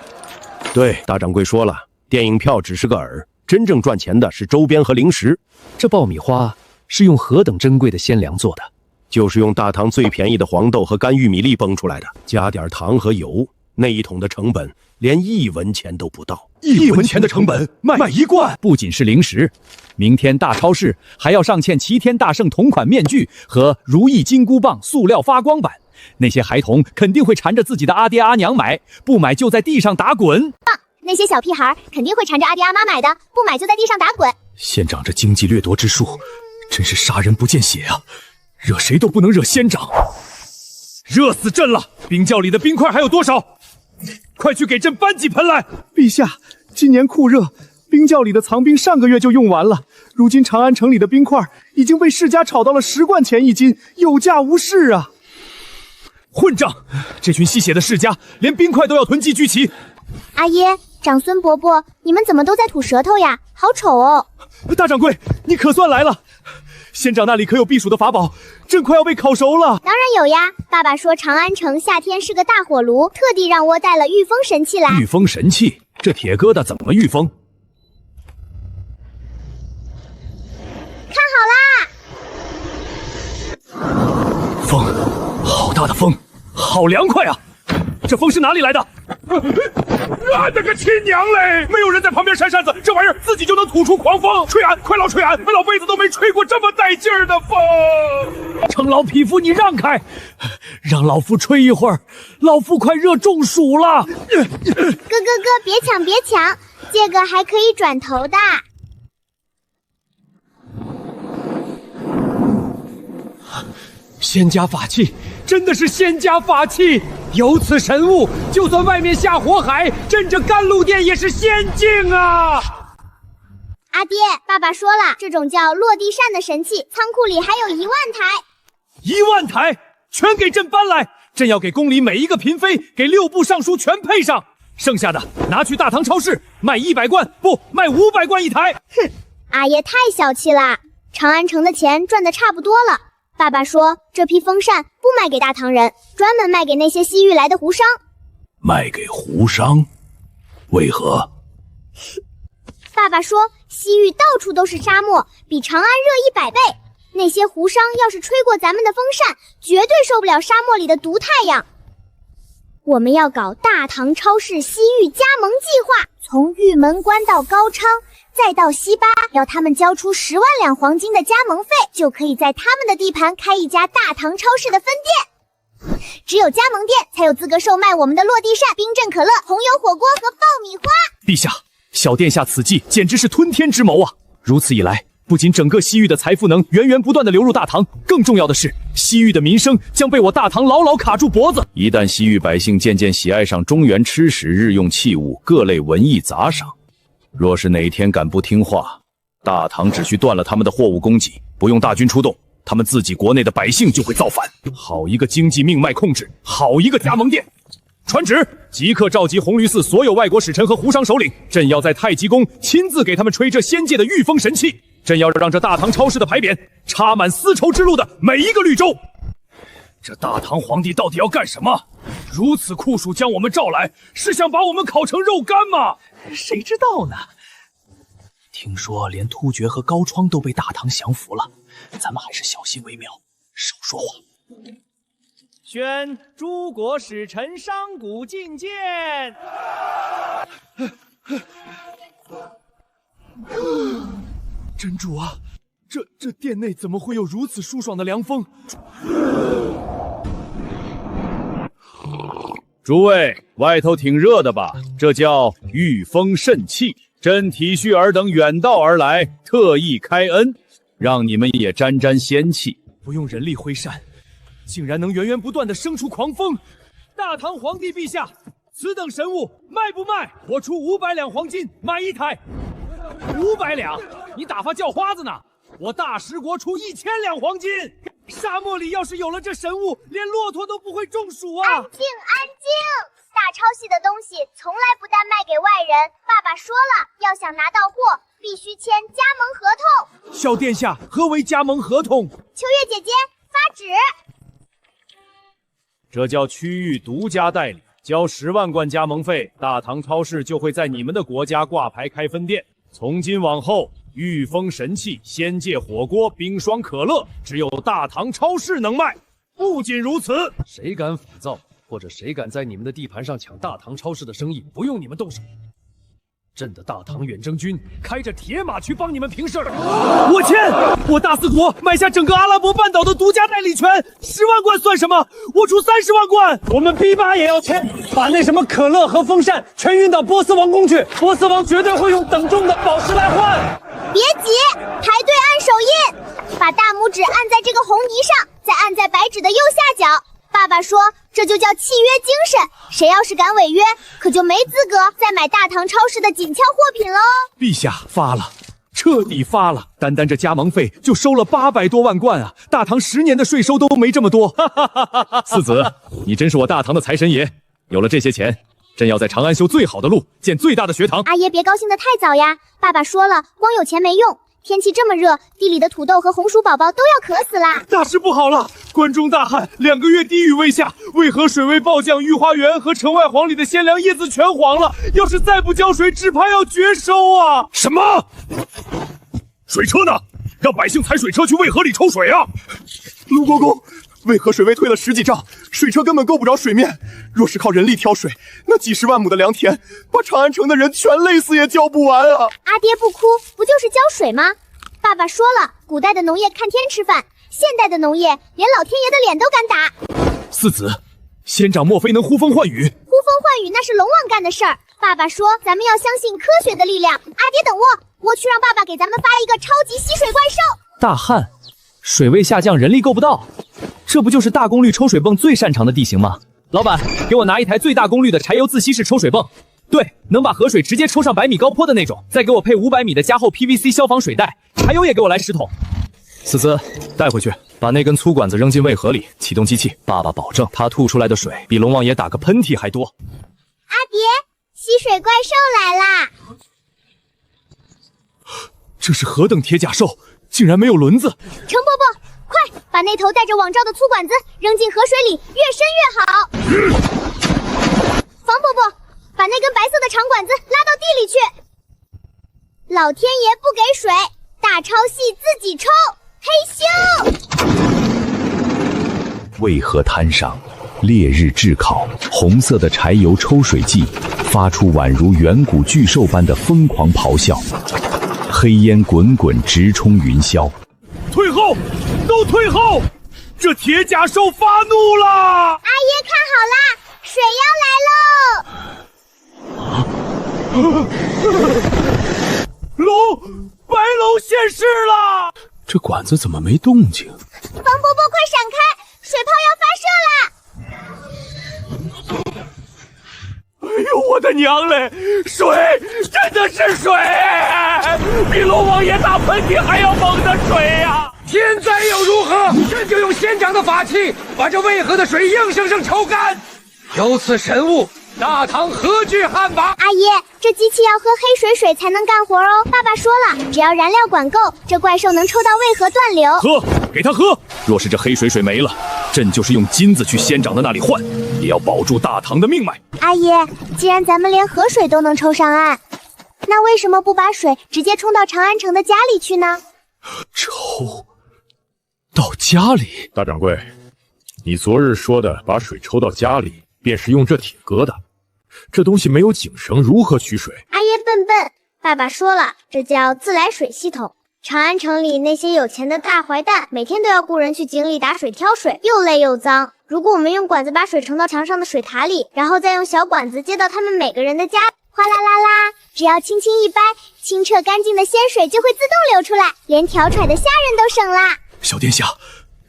对，大掌柜说了，电影票只是个饵，真正赚钱的是周边和零食。这爆米花是用何等珍贵的鲜粮做的？就是用大唐最便宜的黄豆和干玉米粒崩出来的，加点糖和油，那一桶的成本连1文钱都不到。1文钱的成本卖1贯，不仅是零食，明天大超市还要上嵌齐天大圣同款面具和如意金箍棒塑料发光板。那些孩童肯定会缠着自己的阿爹阿娘买，不买就在地上打滚。那些小屁孩肯定会缠着阿爹阿妈买的，不买就在地上打滚。仙长这经济掠夺之术，真是杀人不见血啊！惹谁都不能惹仙长，热死朕了！冰窖里的冰块还有多少？快去给朕搬几盆来！陛下，今年酷热，冰窖里的藏冰上个月就用完了，如今长安城里的冰块已经被世家炒到了10贯钱1斤，有价无市啊！混账！这群吸血的世家连冰块都要囤积聚齐。阿爷，长孙伯伯，你们怎么都在吐舌头呀？好丑哦！大掌柜，你可算来了。仙长那里可有避暑的法宝？朕快要被烤熟了。当然有呀，爸爸说长安城夏天是个大火炉，特地让我带了御风神器来。御风神器？这铁疙瘩怎么御风？看好啦！风，好大的风，好凉快啊！这风是哪里来的？那个亲娘嘞！没有人在旁边扇扇子，这玩意儿自己就能吐出狂风。吹俺，快老吹俺！我老辈子都没吹过这么带劲儿的风。程老匹夫，你让开，让老夫吹一会儿，老夫快热中暑了。哥，别抢别抢，这个还可以转头的。仙家法器，真的是仙家法器！有此神物，就算外面下火海，镇着甘露殿也是仙境啊！阿爹，爸爸说了，这种叫落地扇的神器，仓库里还有1万台。1万台，全给朕搬来！朕要给宫里每一个嫔妃，给6部尚书全配上，剩下的拿去大唐超市卖100贯，不，卖500贯一台。哼，阿爷太小气啦！长安城的钱赚得差不多了。爸爸说，这批风扇不卖给大唐人，专门卖给那些西域来的胡商。卖给胡商？为何？爸爸说，西域到处都是沙漠，比长安热100倍。那些胡商要是吹过咱们的风扇，绝对受不了沙漠里的毒太阳。我们要搞大唐超市西域加盟计划，从玉门关到高昌，再到西巴，要他们交出10万两黄金的加盟费，就可以在他们的地盘开一家大唐超市的分店。只有加盟店才有资格售卖我们的落地扇、冰镇可乐、红油火锅和爆米花。陛下，小殿下此计简直是吞天之谋啊！如此一来，不仅整个西域的财富能源源不断的流入大唐，更重要的是，西域的民生将被我大唐牢牢卡住脖子。一旦西域百姓渐渐喜爱上中原吃食、日用器物、各类文艺杂赏，若是哪天敢不听话，大唐只需断了他们的货物供给，不用大军出动，他们自己国内的百姓就会造反。好一个经济命脉控制，好一个加盟店！传旨，即刻召集红驴寺所有外国使臣和胡商首领，朕要在太极宫亲自给他们吹这仙界的御风神器。朕要让这大唐超市的牌匾插满丝绸之路的每一个绿洲。这大唐皇帝到底要干什么？如此酷暑将我们召来，是想把我们烤成肉干吗？谁知道呢？听说连突厥和高窗都被大唐降服了，咱们还是小心为妙，少说话。宣诸国使臣商贾觐见。真主啊，这殿内怎么会有如此舒爽的凉风？诸位，外头挺热的吧？这叫御风神器。朕体恤尔等远道而来，特意开恩，让你们也沾沾仙气。不用人力挥扇，竟然能源源不断的生出狂风。大唐皇帝陛下，此等神物卖不卖？我出500两黄金买一台。500两？你打发叫花子呢？我大食国出1000两黄金。沙漠里要是有了这神物，连骆驼都不会中暑啊！安静，安静！大抄袭的东西从来不单卖给外人。爸爸说了，要想拿到货，必须签加盟合同。小殿下，何为加盟合同？秋月姐姐发旨，这叫区域独家代理，交10万贯加盟费，大唐超市就会在你们的国家挂牌开分店。从今往后，御风神器、仙界火锅、冰霜可乐，只有大唐超市能卖。不仅如此，谁敢腐造，或者谁敢在你们的地盘上抢大唐超市的生意，不用你们动手。朕的大唐远征军开着铁马去帮你们平事儿。我签！我大司徒买下整个阿拉伯半岛的独家代理权，10万贯算什么？我出30万贯。我们 B8也要签，把那什么可乐和风扇全运到波斯王宫去，波斯王绝对会用等重的宝石来换。别急，排队按手印，把大拇指按在这个红泥上，再按在白纸的右下角。爸爸说，这就叫契约精神，谁要是敢违约，可就没资格再买大唐超市的紧俏货品喽。陛下发了，彻底发了，单单这加盟费就收了800多万贯啊！大唐10年的税收都没这么多。四子，你真是我大唐的财神爷！有了这些钱，朕要在长安修最好的路，建最大的学堂。阿爷别高兴得太早呀，爸爸说了，光有钱没用。天气这么热，地里的土豆和红薯宝宝都要渴死啦！大事不好了！关中大旱，2个月滴雨未下，渭河水位暴降，御花园和城外黄里的鲜粮叶子全黄了。要是再不浇水，只怕要绝收啊！什么？水车呢？让百姓踩水车去渭河里抽水啊！卢国公，渭河水位退了10几丈，水车根本够不着水面。若是靠人力挑水，那几十万亩的良田，把长安城的人全累死也浇不完啊！阿爹不哭，不就是浇水吗？爸爸说了，古代的农业看天吃饭，现代的农业连老天爷的脸都敢打。四子，仙长莫非能呼风唤雨？呼风唤雨那是龙王干的事儿。爸爸说咱们要相信科学的力量。阿爹等我去让爸爸给咱们发一个超级吸水怪兽。大旱，水位下降，人力够不到，这不就是大功率抽水泵最擅长的地形吗？老板，给我拿一台最大功率的柴油自吸式抽水泵，对，能把河水直接抽上100米高坡的那种。再给我配500米的加厚 PVC 消防水带，柴油也给我来10桶。思思，带回去，把那根粗管子扔进渭河里，启动机器。爸爸保证，它吐出来的水比龙王爷打个喷嚏还多。阿爹，吸水怪兽来啦！这是何等铁甲兽，竟然没有轮子！程伯伯，快把那头带着网罩的粗管子扔进河水里，越深越好。房伯伯，把那根白色的长管子拉到地里去。老天爷不给水，大超系自己抽，嘿咻！渭河滩上，烈日炙烤，红色的柴油抽水计发出宛如远古巨兽般的疯狂咆哮，黑烟滚滚直冲云霄。退后，都退后！这铁甲兽发怒了！阿爷看好啦，水要来喽！白龙现世了！这管子怎么没动静？房伯伯快闪开，水炮要发射啦！哎呦我的娘嘞！水真的是水，比龙王爷打喷嚏还要猛的水呀！天灾又如何？朕就用仙长的法器把这渭河的水硬生生抽干。有此神物，大唐何惧旱魃？阿爷，这机器要喝黑水才能干活哦。爸爸说了，只要燃料管够，这怪兽能抽到渭河断流。喝，给他喝。若是这黑水没了，朕就是用金子去仙长的那里换，也要保住大唐的命脉。阿爷，既然咱们连河水都能抽上岸，那为什么不把水直接冲到长安城的家里去呢？抽到家里？大掌柜，你昨日说的把水抽到家里，便是用这铁疙瘩。这东西没有井绳，如何取水？阿爷笨笨，爸爸说了，这叫自来水系统。长安城里那些有钱的大坏蛋，每天都要雇人去井里打水挑水，又累又脏。如果我们用管子把水盛到墙上的水塔里，然后再用小管子接到他们每个人的家，哗啦啦啦，只要轻轻一掰，清澈干净的仙水就会自动流出来，连调出来的虾仁都省啦。小殿下，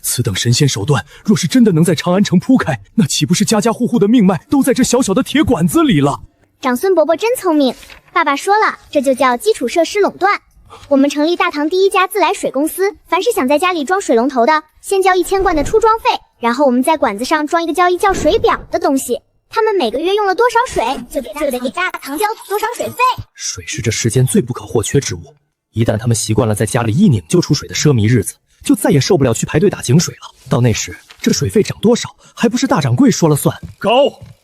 此等神仙手段，若是真的能在长安城铺开，那岂不是家家户户的命脉都在这小小的铁管子里了？长孙伯伯真聪明，爸爸说了，这就叫基础设施垄断。我们成立大唐第一家自来水公司，凡是想在家里装水龙头的，先交1000贯的出装费，然后我们在管子上装一个交易叫水表的东西，他们每个月用了多少水，就得给大唐交多少水费。水是这世间最不可或缺之物，一旦他们习惯了在家里一拧就出水的奢靡日子，就再也受不了去排队打井水了。到那时，这水费涨多少，还不是大掌柜说了算？高！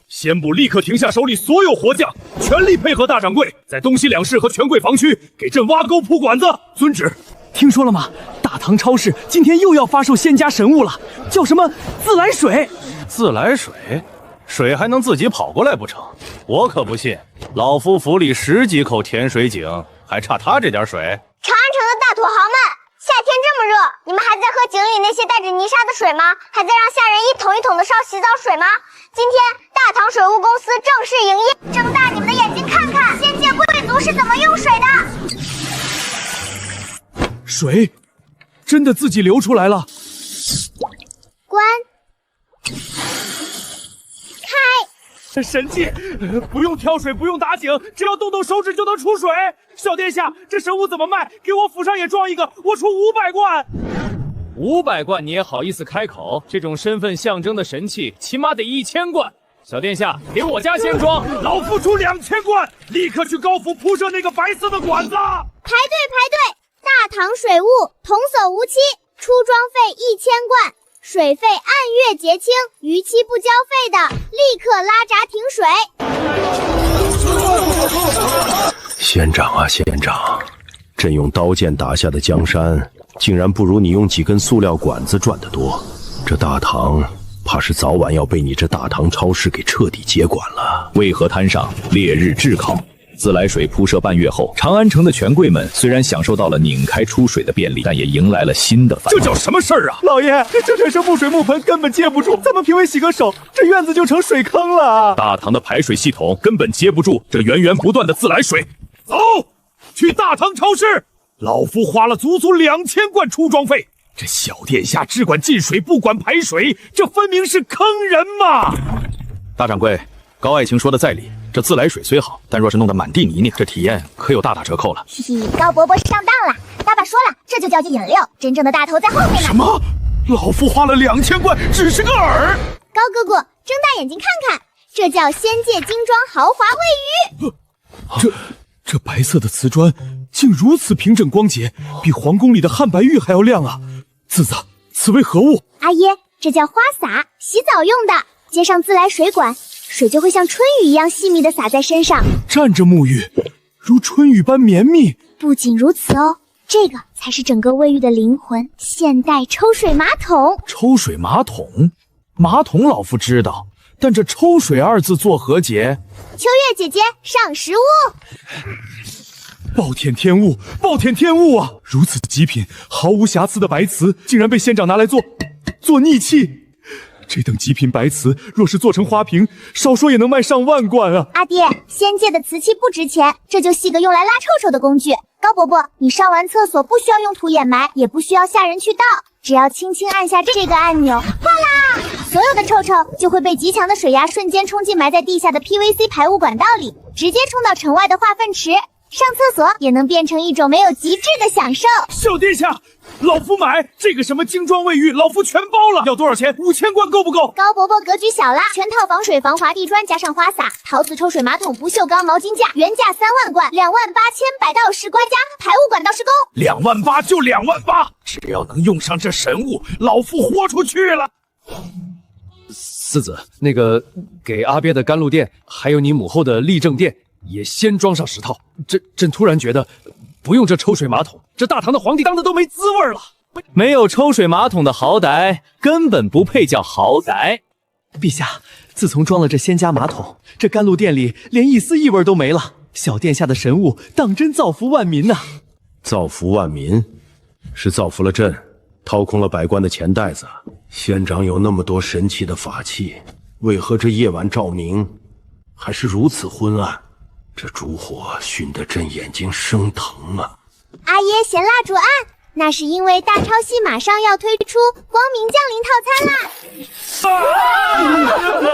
仙部立刻停下手里所有活匠，全力配合大掌柜，在东西两室和权贵房区给朕挖沟铺管子。遵旨。听说了吗？大唐超市今天又要发售仙家神物了，叫什么自来水？自来水？水还能自己跑过来不成？我可不信，老夫府里10几口甜水井，还差他这点水？长安城的大土豪们，夏天这么热，你们还在喝井里那些带着泥沙的水吗？还在让下人一桶一桶的烧洗澡水吗？今天大唐水务公司正式营业，睁大你们的眼睛看看，仙界贵族是怎么用水的。水真的自己流出来了。关开，神器，不用挑水，不用打井，只要动动手指就能出水。小殿下，这神物怎么卖？给我府上也装一个，我出500贯。500贯你也好意思开口？这种身份象征的神器，起码得1000贯。小殿下，给我家先装，老夫出2000贯，立刻去高府铺设那个白色的管子。排队！大唐水务童叟无欺，出装费1000贯，水费按月结清，逾期不交费的，立刻拉闸停水。仙长啊，仙长，朕用刀剑打下的江山，竟然不如你用几根塑料管子赚得多。这大唐怕是早晚要被你这大唐超市给彻底接管了。渭河滩上烈日炙烤，自来水铺设半月后，长安城的权贵们虽然享受到了拧开出水的便利，但也迎来了新的烦恼。这叫什么事儿啊！老爷，这水生木水木盆根本接不住，咱们评委洗个手，这院子就成水坑了。大唐的排水系统根本接不住这源源不断的自来水。走，去大唐超市，老夫花了足足2000贯出装费。这小殿下只管进水，不管排水，这分明是坑人嘛！大掌柜，高爱卿说的在理，这自来水虽好，但若是弄得满地泥泞，这体验可有大打折扣了。嘿嘿，高伯伯上当了。爸爸说了，这就叫饮料，真正的大头在后面呢。什么？老夫花了2000贯，只是个饵。高哥哥，睁大眼睛看看，这叫仙界精装豪华卫浴。这白色的瓷砖竟如此平整光洁，比皇宫里的汉白玉还要亮啊！啧啧，此为何物？阿耶，这叫花洒，洗澡用的。接上自来水管，水就会像春雨一样细密的洒在身上，站着沐浴，如春雨般绵密。不仅如此哦，这个才是整个卫浴的灵魂——现代抽水马桶。抽水马桶，马桶老夫知道，但这抽水二字作何解？秋月姐姐上食物。暴殄天物，暴殄天物啊！如此极品、毫无瑕疵的白瓷，竟然被仙长拿来做逆器。这等极品白瓷，若是做成花瓶，少说也能卖上万贯啊！阿爹，仙界的瓷器不值钱，这就是个用来拉臭臭的工具。高伯伯，你上完厕所不需要用土掩埋，也不需要下人去倒，只要轻轻按下这个按钮，哗啦，所有的臭臭就会被极强的水压瞬间冲进埋在地下的 PVC 排污管道里，直接冲到城外的化粪池。上厕所也能变成一种没有极致的享受。小殿下，老夫买这个什么精装卫浴，老夫全包了。要多少钱？5000贯够不够？高伯伯格局小啦，全套防水防滑地砖加上花洒、陶瓷抽水马桶、不锈钢毛巾架，原价3万贯，28100百道石瓜加排污管道施工。 28000就28000，只要能用上这神物，老夫豁出去了。四子，那个给阿鳖的甘露殿，还有你母后的立正殿，也先装上10套。朕突然觉得，不用这抽水马桶，这大唐的皇帝当的都没滋味了。没有抽水马桶的豪宅，根本不配叫豪宅。陛下，自从装了这仙家马桶，这甘露殿里连一丝异味都没了。小殿下的神物，当真造福万民呐！造福万民，是造福了朕，掏空了百官的钱袋子。仙长有那么多神奇的法器，为何这夜晚照明还是如此昏暗？这烛火熏得朕眼睛生疼啊！阿爷嫌蜡烛暗，那是因为大超系马上要推出光明降临套餐啦！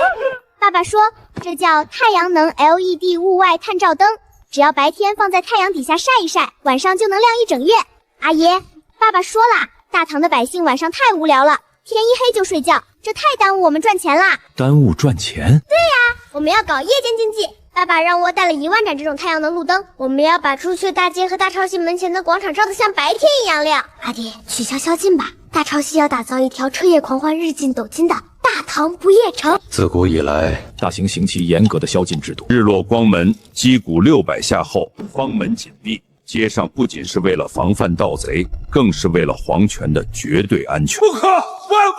爸爸说，这叫太阳能 LED 屋外探照灯，只要白天放在太阳底下晒一晒，晚上就能亮一整夜。阿爷，爸爸说了，大唐的百姓晚上太无聊了，天一黑就睡觉，这太耽误我们赚钱啦！耽误赚钱？对呀，我们要搞夜间经济。爸爸让我带了1万盏这种太阳能路灯，我们要把出去大街和大超市门前的广场照得像白天一样亮。阿爹，取消宵禁吧，大超市要打造一条彻夜狂欢、日进斗金的大唐不夜城。自古以来，大行刑期严格的宵禁制度。日落光门，击鼓600下后，方门紧闭。街上不仅是为了防范盗贼，更是为了皇权的绝对安全。不可，万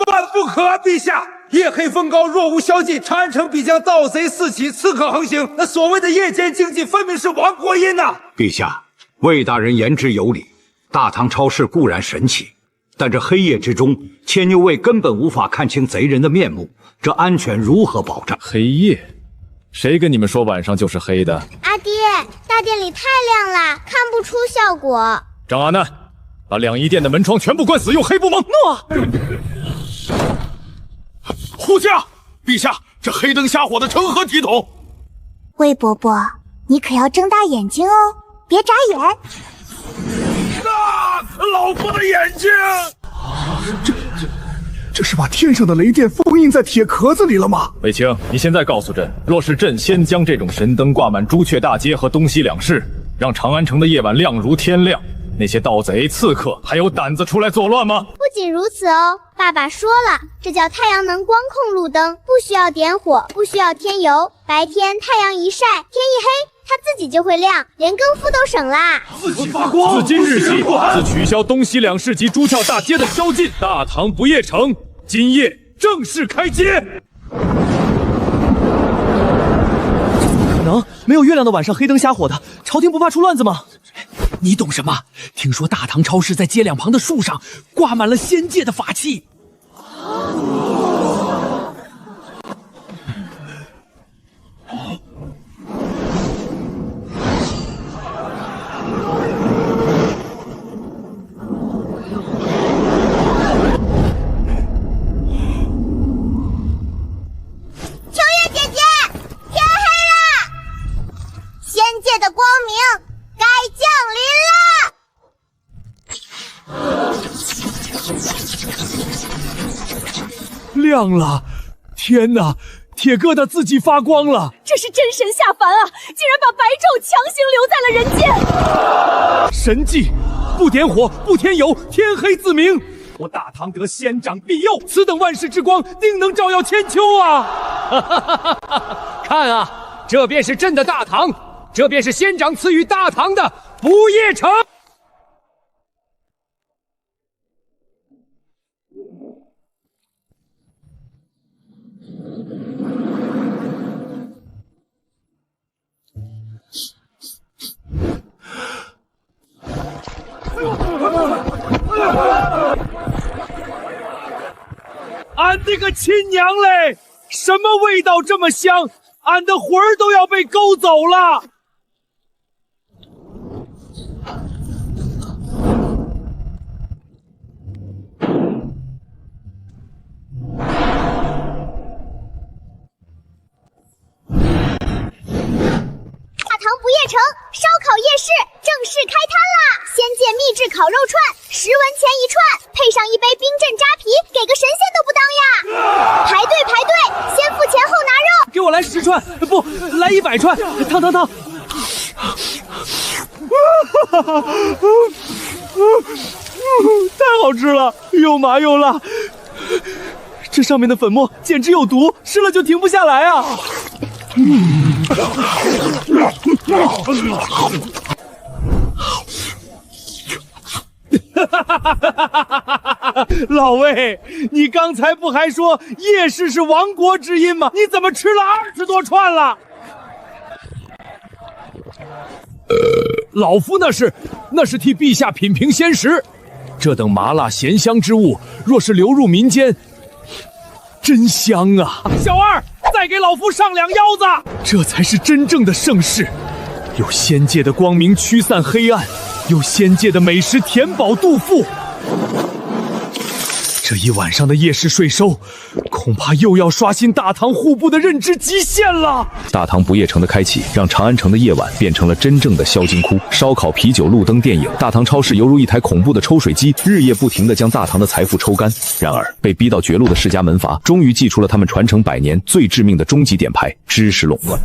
万不可！陛下，夜黑风高，若无宵禁，长安城必将盗贼四起，刺客横行。那所谓的夜间经济，分明是亡国音呐！陛下，魏大人言之有理。大唐超市固然神奇，但这黑夜之中，千牛卫根本无法看清贼人的面目，这安全如何保障？黑夜？谁跟你们说晚上就是黑的？阿爹，大殿里太亮了，看不出效果。张阿难，把两仪殿的门窗全部关死，用黑布蒙。诺。护驾，陛下，这黑灯瞎火的成何体统？魏伯伯，你可要睁大眼睛哦，别眨眼。老夫的眼睛！这是把天上的雷电封印在铁壳子里了吗？卫青，你现在告诉朕，若是朕先将这种神灯挂满朱雀大街和东西两市，让长安城的夜晚亮如天亮，那些盗贼刺客还有胆子出来作乱吗？不仅如此哦，爸爸说了，这叫太阳能光控路灯，不需要点火，不需要添油，白天太阳一晒，天一黑，它自己就会亮，连更夫都省啦。自己发光。自今日起，自取消东西两市及朱雀大街的宵禁，大唐不夜城今夜正式开街。可能没有月亮的晚上黑灯瞎火的，朝廷不怕出乱子吗？你懂什么？听说大唐超市在街两旁的树上挂满了仙界的法器。的光明该降临了！亮了！天哪，铁疙瘩自己发光了！这是真神下凡啊！竟然把白昼强行留在了人间！神迹，不点火，不添油，天黑自明。我大唐得仙长庇佑，此等万世之光，定能照耀千秋啊！看啊，这便是朕的大唐，这便是仙长赐予大唐的不夜城。俺的个亲娘嘞！什么味道这么香？俺的魂儿都要被勾走了！大唐不夜城烧烤夜市正式开摊啦！仙界秘制烤肉串，10文钱一串，配上一杯冰镇扎啤，给个神仙都不当呀！排队排队，先付钱后拿肉。给我来10串，不，来100串，烫烫烫！太好吃了，又麻又辣。这上面的粉末简直有毒，吃了就停不下来啊！老魏，你刚才不还说夜市是亡国之音吗？你怎么吃了20多串了？老夫那是替陛下品评鲜食，这等麻辣咸香之物，若是流入民间，真香啊！小二，再给老夫上2腰子，这才是真正的盛世，有仙界的光明驱散黑暗，有仙界的美食填饱肚腹。这一晚上的夜市税收，恐怕又要刷新大唐户部的认知极限了。大唐不夜城的开启，让长安城的夜晚变成了真正的销金窟。烧烤、啤酒、路灯、电影，大唐超市犹如一台恐怖的抽水机，日夜不停地将大唐的财富抽干。然而，被逼到绝路的世家门阀，终于祭出了他们传承100年最致命的终极点牌——知识垄断。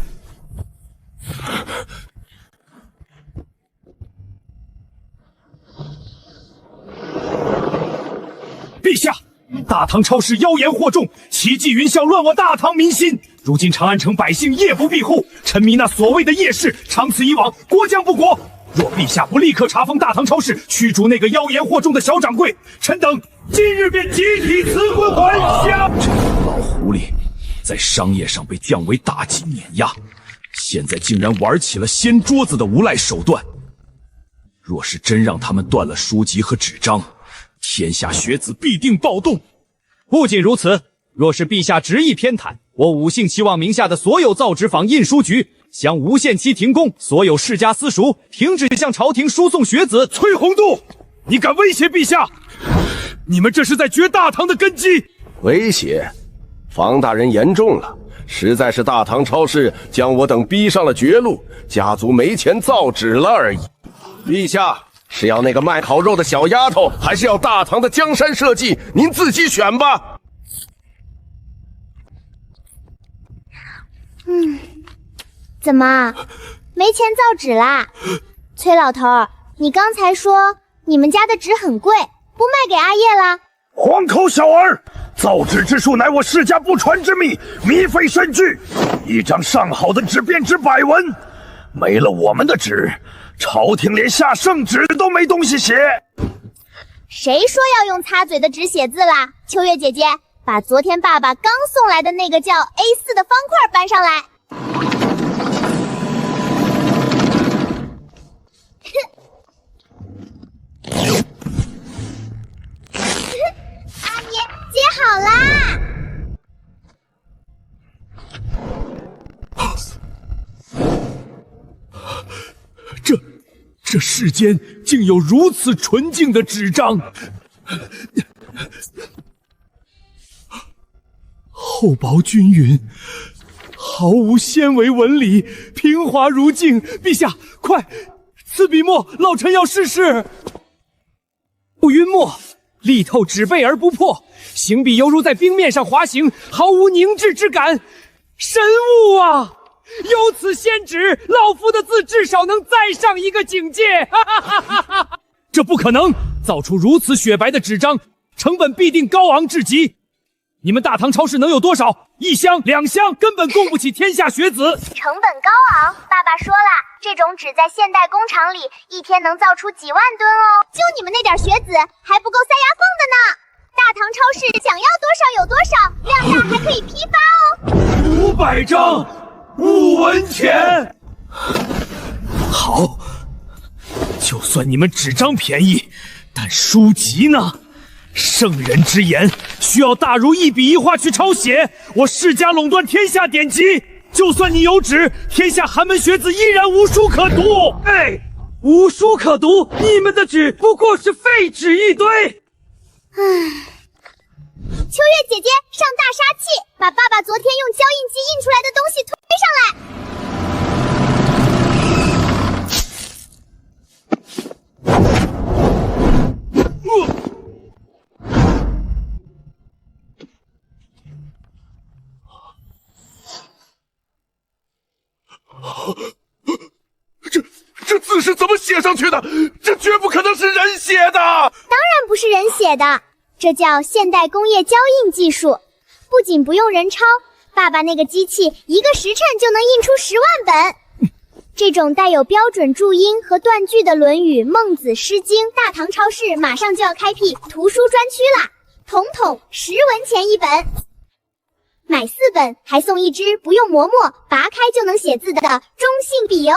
陛下，大唐超市妖言惑众，奇迹云霄，乱我大唐民心。如今长安城百姓夜不闭户，沉迷那所谓的夜市，长此以往，国将不国。若陛下不立刻查封大唐超市，驱逐那个妖言惑众的小掌柜，臣等今日便集体辞官还乡。这个老狐狸，在商业上被降为大级碾压，现在竟然玩起了掀桌子的无赖手段。若是真让他们断了书籍和纸张，天下学子必定暴动。不仅如此，若是陛下执意偏袒，我五姓齐望名下的所有造纸坊、印书局将无限期停工，所有世家私塾停止向朝廷输送学子。崔宏度，你敢威胁陛下？你们这是在绝大唐的根基！威胁？房大人言重了，实在是大唐超市将我等逼上了绝路，家族没钱造纸了而已。陛下。是要那个卖烤肉的小丫头，还是要大唐的江山社稷？您自己选吧。怎么没钱造纸啦？崔老头，你刚才说你们家的纸很贵，不卖给阿叶啦？荒口小儿！造纸之术乃我世家不传之秘，秘费甚巨。一张上好的纸便值100文，没了我们的纸，朝廷连下圣旨都没东西写。谁说要用擦嘴的纸写字啦？秋月姐姐，把昨天爸爸刚送来的那个叫 A4 的方块搬上来。阿爷，接好啦！这世间竟有如此纯净的纸张，厚薄均匀，毫无纤维纹理，平滑如镜。陛下，快赐笔墨，老臣要试试。不晕墨，力透纸背而不破，行笔犹如在冰面上滑行，毫无凝滞之感，神物啊！有此仙纸，老夫的字至少能再上一个境界。这不可能，造出如此雪白的纸张，成本必定高昂至极。你们大唐超市能有多少？1箱2箱根本供不起天下学子。成本高昂，爸爸说了，这种纸在现代工厂里一天能造出几万吨哦。就你们那点学子，还不够塞牙缝的呢。大唐超市想要多少有多少，量大还可以批发哦。500张，5文钱。好，就算你们纸张便宜，但书籍呢？圣人之言，需要大儒一笔一画去抄写。我世家垄断天下典籍，就算你有纸，天下寒门学子依然无书可读。哎，无书可读，你们的纸不过是废纸一堆。唉，秋月姐姐上大杀器，把爸爸昨天用胶印机印出来的东西推上来。这字是怎么写上去的？这绝不可能是人写的！当然不是人写的，这叫现代工业胶印技术。不仅不用人抄，爸爸那个机器1个时辰就能印出10万本。这种带有标准注音和断句的《论语》《孟子》《诗经》，大唐超市马上就要开辟图书专区啦，统统10文钱1本。买4本还送1支不用磨墨，拔开就能写字的中性笔哦。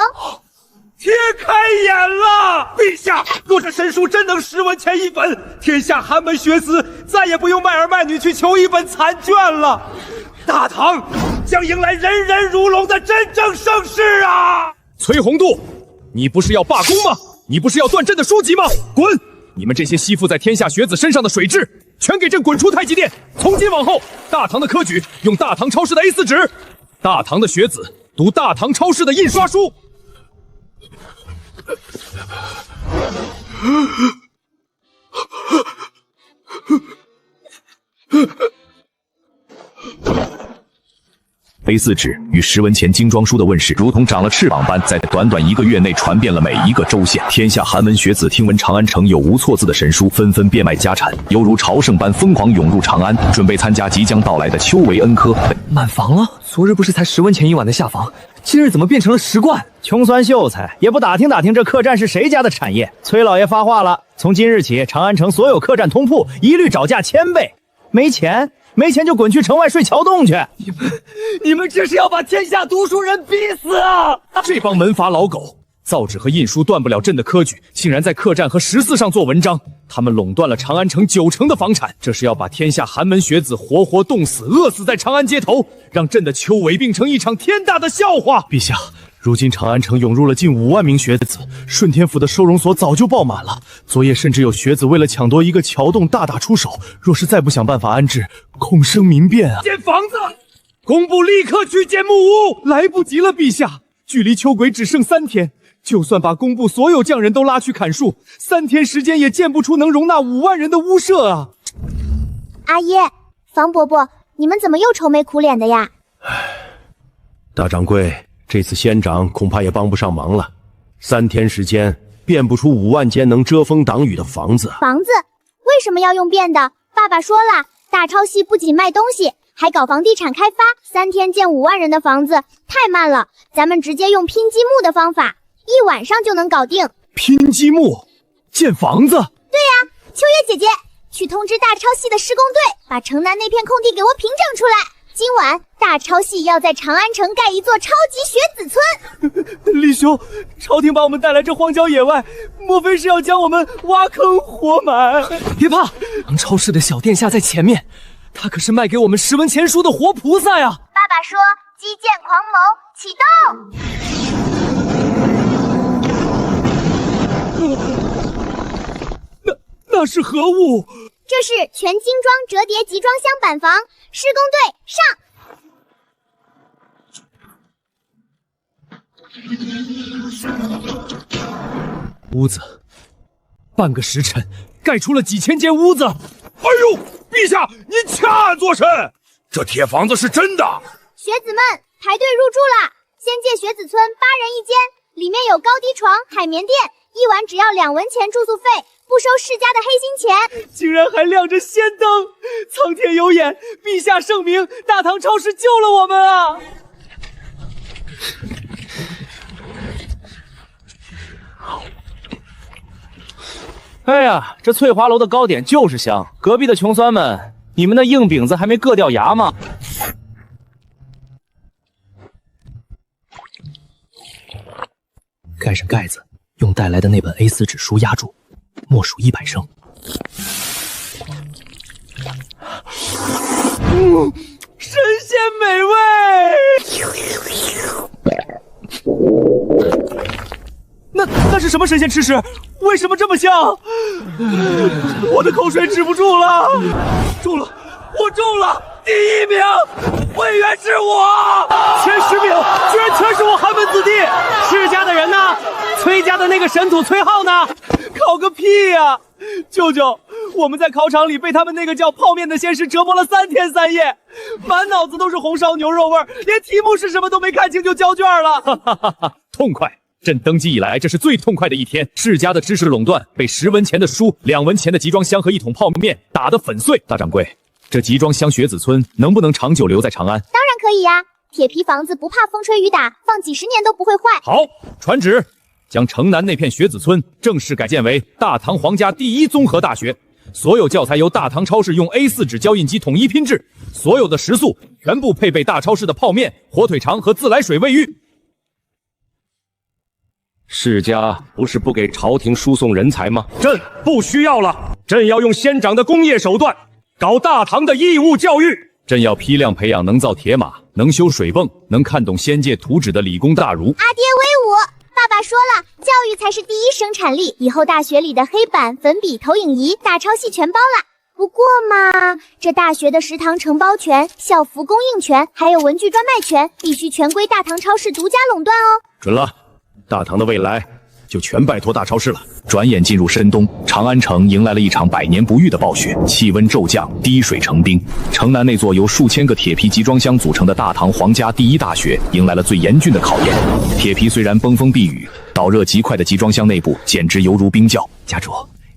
天开眼了！陛下，若这神书真能10文钱1本，天下寒门学子再也不用卖儿卖女去求一本残卷了。大唐将迎来人人如龙的真正盛世啊！崔宏度，你不是要罢工吗？你不是要断朕的书籍吗？滚！你们这些吸附在天下学子身上的水蛭，全给朕滚出太极殿！从今往后，大唐的科举用大唐超市的 A4 纸，大唐的学子读大唐超市的印刷书。A4 纸与10文钱精装书的问世，如同长了翅膀般，在短短1个月内传遍了每一个州县。天下寒门学子听闻长安城有无错字的神书，纷纷变卖家产，犹如朝圣般疯狂涌入长安，准备参加即将到来的秋闱恩科。满房了？昨日不是才10文钱1碗的下房，今日怎么变成了10贯？穷酸秀才也不打听打听这客栈是谁家的产业。崔老爷发话了，从今日起，长安城所有客栈通铺一律涨价1000倍。没钱就滚去城外睡桥洞去！你们这是要把天下读书人逼死啊！这帮门阀老狗，造纸和印书断不了朕的科举，竟然在客栈和食肆上做文章。他们垄断了长安城90%的房产，这是要把天下寒门学子活活冻死、饿死在长安街头，让朕的秋闱变成一场天大的笑话。陛下，如今长安城涌入了近5万名学子，顺天府的收容所早就爆满了。昨夜甚至有学子为了抢夺一个桥洞大打出手，若是再不想办法安置，恐生民变啊！建房子，工部立刻去建木屋。来不及了，陛下，距离秋闱只剩3天。就算把工部所有匠人都拉去砍树，3天时间也建不出能容纳5万人的屋舍啊！阿爷，房伯伯，你们怎么又愁眉苦脸的呀？大掌柜，这次仙长恐怕也帮不上忙了。3天时间变不出5万间能遮风挡雨的房子。房子为什么要用变的？爸爸说了，大超系不仅卖东西，还搞房地产开发。3天建5万人的房子太慢了，咱们直接用拼积木的方法，1晚上就能搞定。拼积木建房子？对呀，秋月姐姐，去通知大超系的施工队，把城南那片空地给我平整出来。今晚大超系要在长安城盖一座超级学子村。李兄，朝廷把我们带来这荒郊野外，莫非是要将我们挖坑活埋？别怕，超市的小殿下在前面，他可是卖给我们10文钱书的活菩萨呀！爸爸说，击剑狂谋启动。那是何物？这是全精装折叠集装箱板房，施工队上。屋子，半个时辰盖出了几千间屋子。哎呦，陛下，你掐案作甚？这铁房子是真的。学子们排队入住了，仙界学子村8人一间，里面有高低床、海绵垫，一晚只要2文钱住宿费。不收世家的黑心钱，竟然还亮着仙灯！苍天有眼，陛下圣明，大唐超市救了我们啊！哎呀，这翠华楼的糕点就是香！隔壁的穷酸们，你们的硬饼子还没硌掉牙吗？盖上盖子，用带来的那本 A4 纸书压住。默数100声。神仙美味！那是什么神仙吃食？为什么这么香？我的口水止不住了！中了，我中了！第1名，会员是我！前10名居然全是我寒门子弟！世家的人呢？崔家的那个神土崔浩呢？考个屁呀！舅舅，我们在考场里被他们那个叫泡面的仙师折磨了3天3夜，满脑子都是红烧牛肉味儿，连题目是什么都没看清就交卷了。哈哈哈哈！痛快！朕登基以来，这是最痛快的一天。世家的知识垄断被10文钱的书、2文钱的集装箱和1桶泡面打得粉碎。大掌柜，这集装箱学子村能不能长久留在长安？当然可以呀，铁皮房子不怕风吹雨打，放几10年都不会坏。好，传旨。将城南那片学子村正式改建为大唐皇家第1综合大学，所有教材由大唐超市用 A4 纸胶印机统一拼制，所有的食宿全部配备大超市的泡面、火腿肠和自来水卫浴。世家不是不给朝廷输送人才吗？朕不需要了，朕要用先长的工业手段搞大唐的义务教育。朕要批量培养能造铁马、能修水泵、能看懂仙界图纸的理工大儒。阿爹威武！爸爸说了，教育才是第1生产力，以后大学里的黑板、粉笔、投影仪，大超系全包了。不过嘛，这大学的食堂承包权、校服供应权，还有文具专卖权，必须全归大唐超市独家垄断哦。准了，大唐的未来就全拜托大超市了。转眼进入深冬，长安城迎来了一场100年不遇的暴雪，气温骤降，滴水成冰。城南那座由数千个铁皮集装箱组成的大唐皇家第1大学迎来了最严峻的考验。铁皮虽然崩风避雨，导热极快的集装箱内部简直犹如冰窖。家主，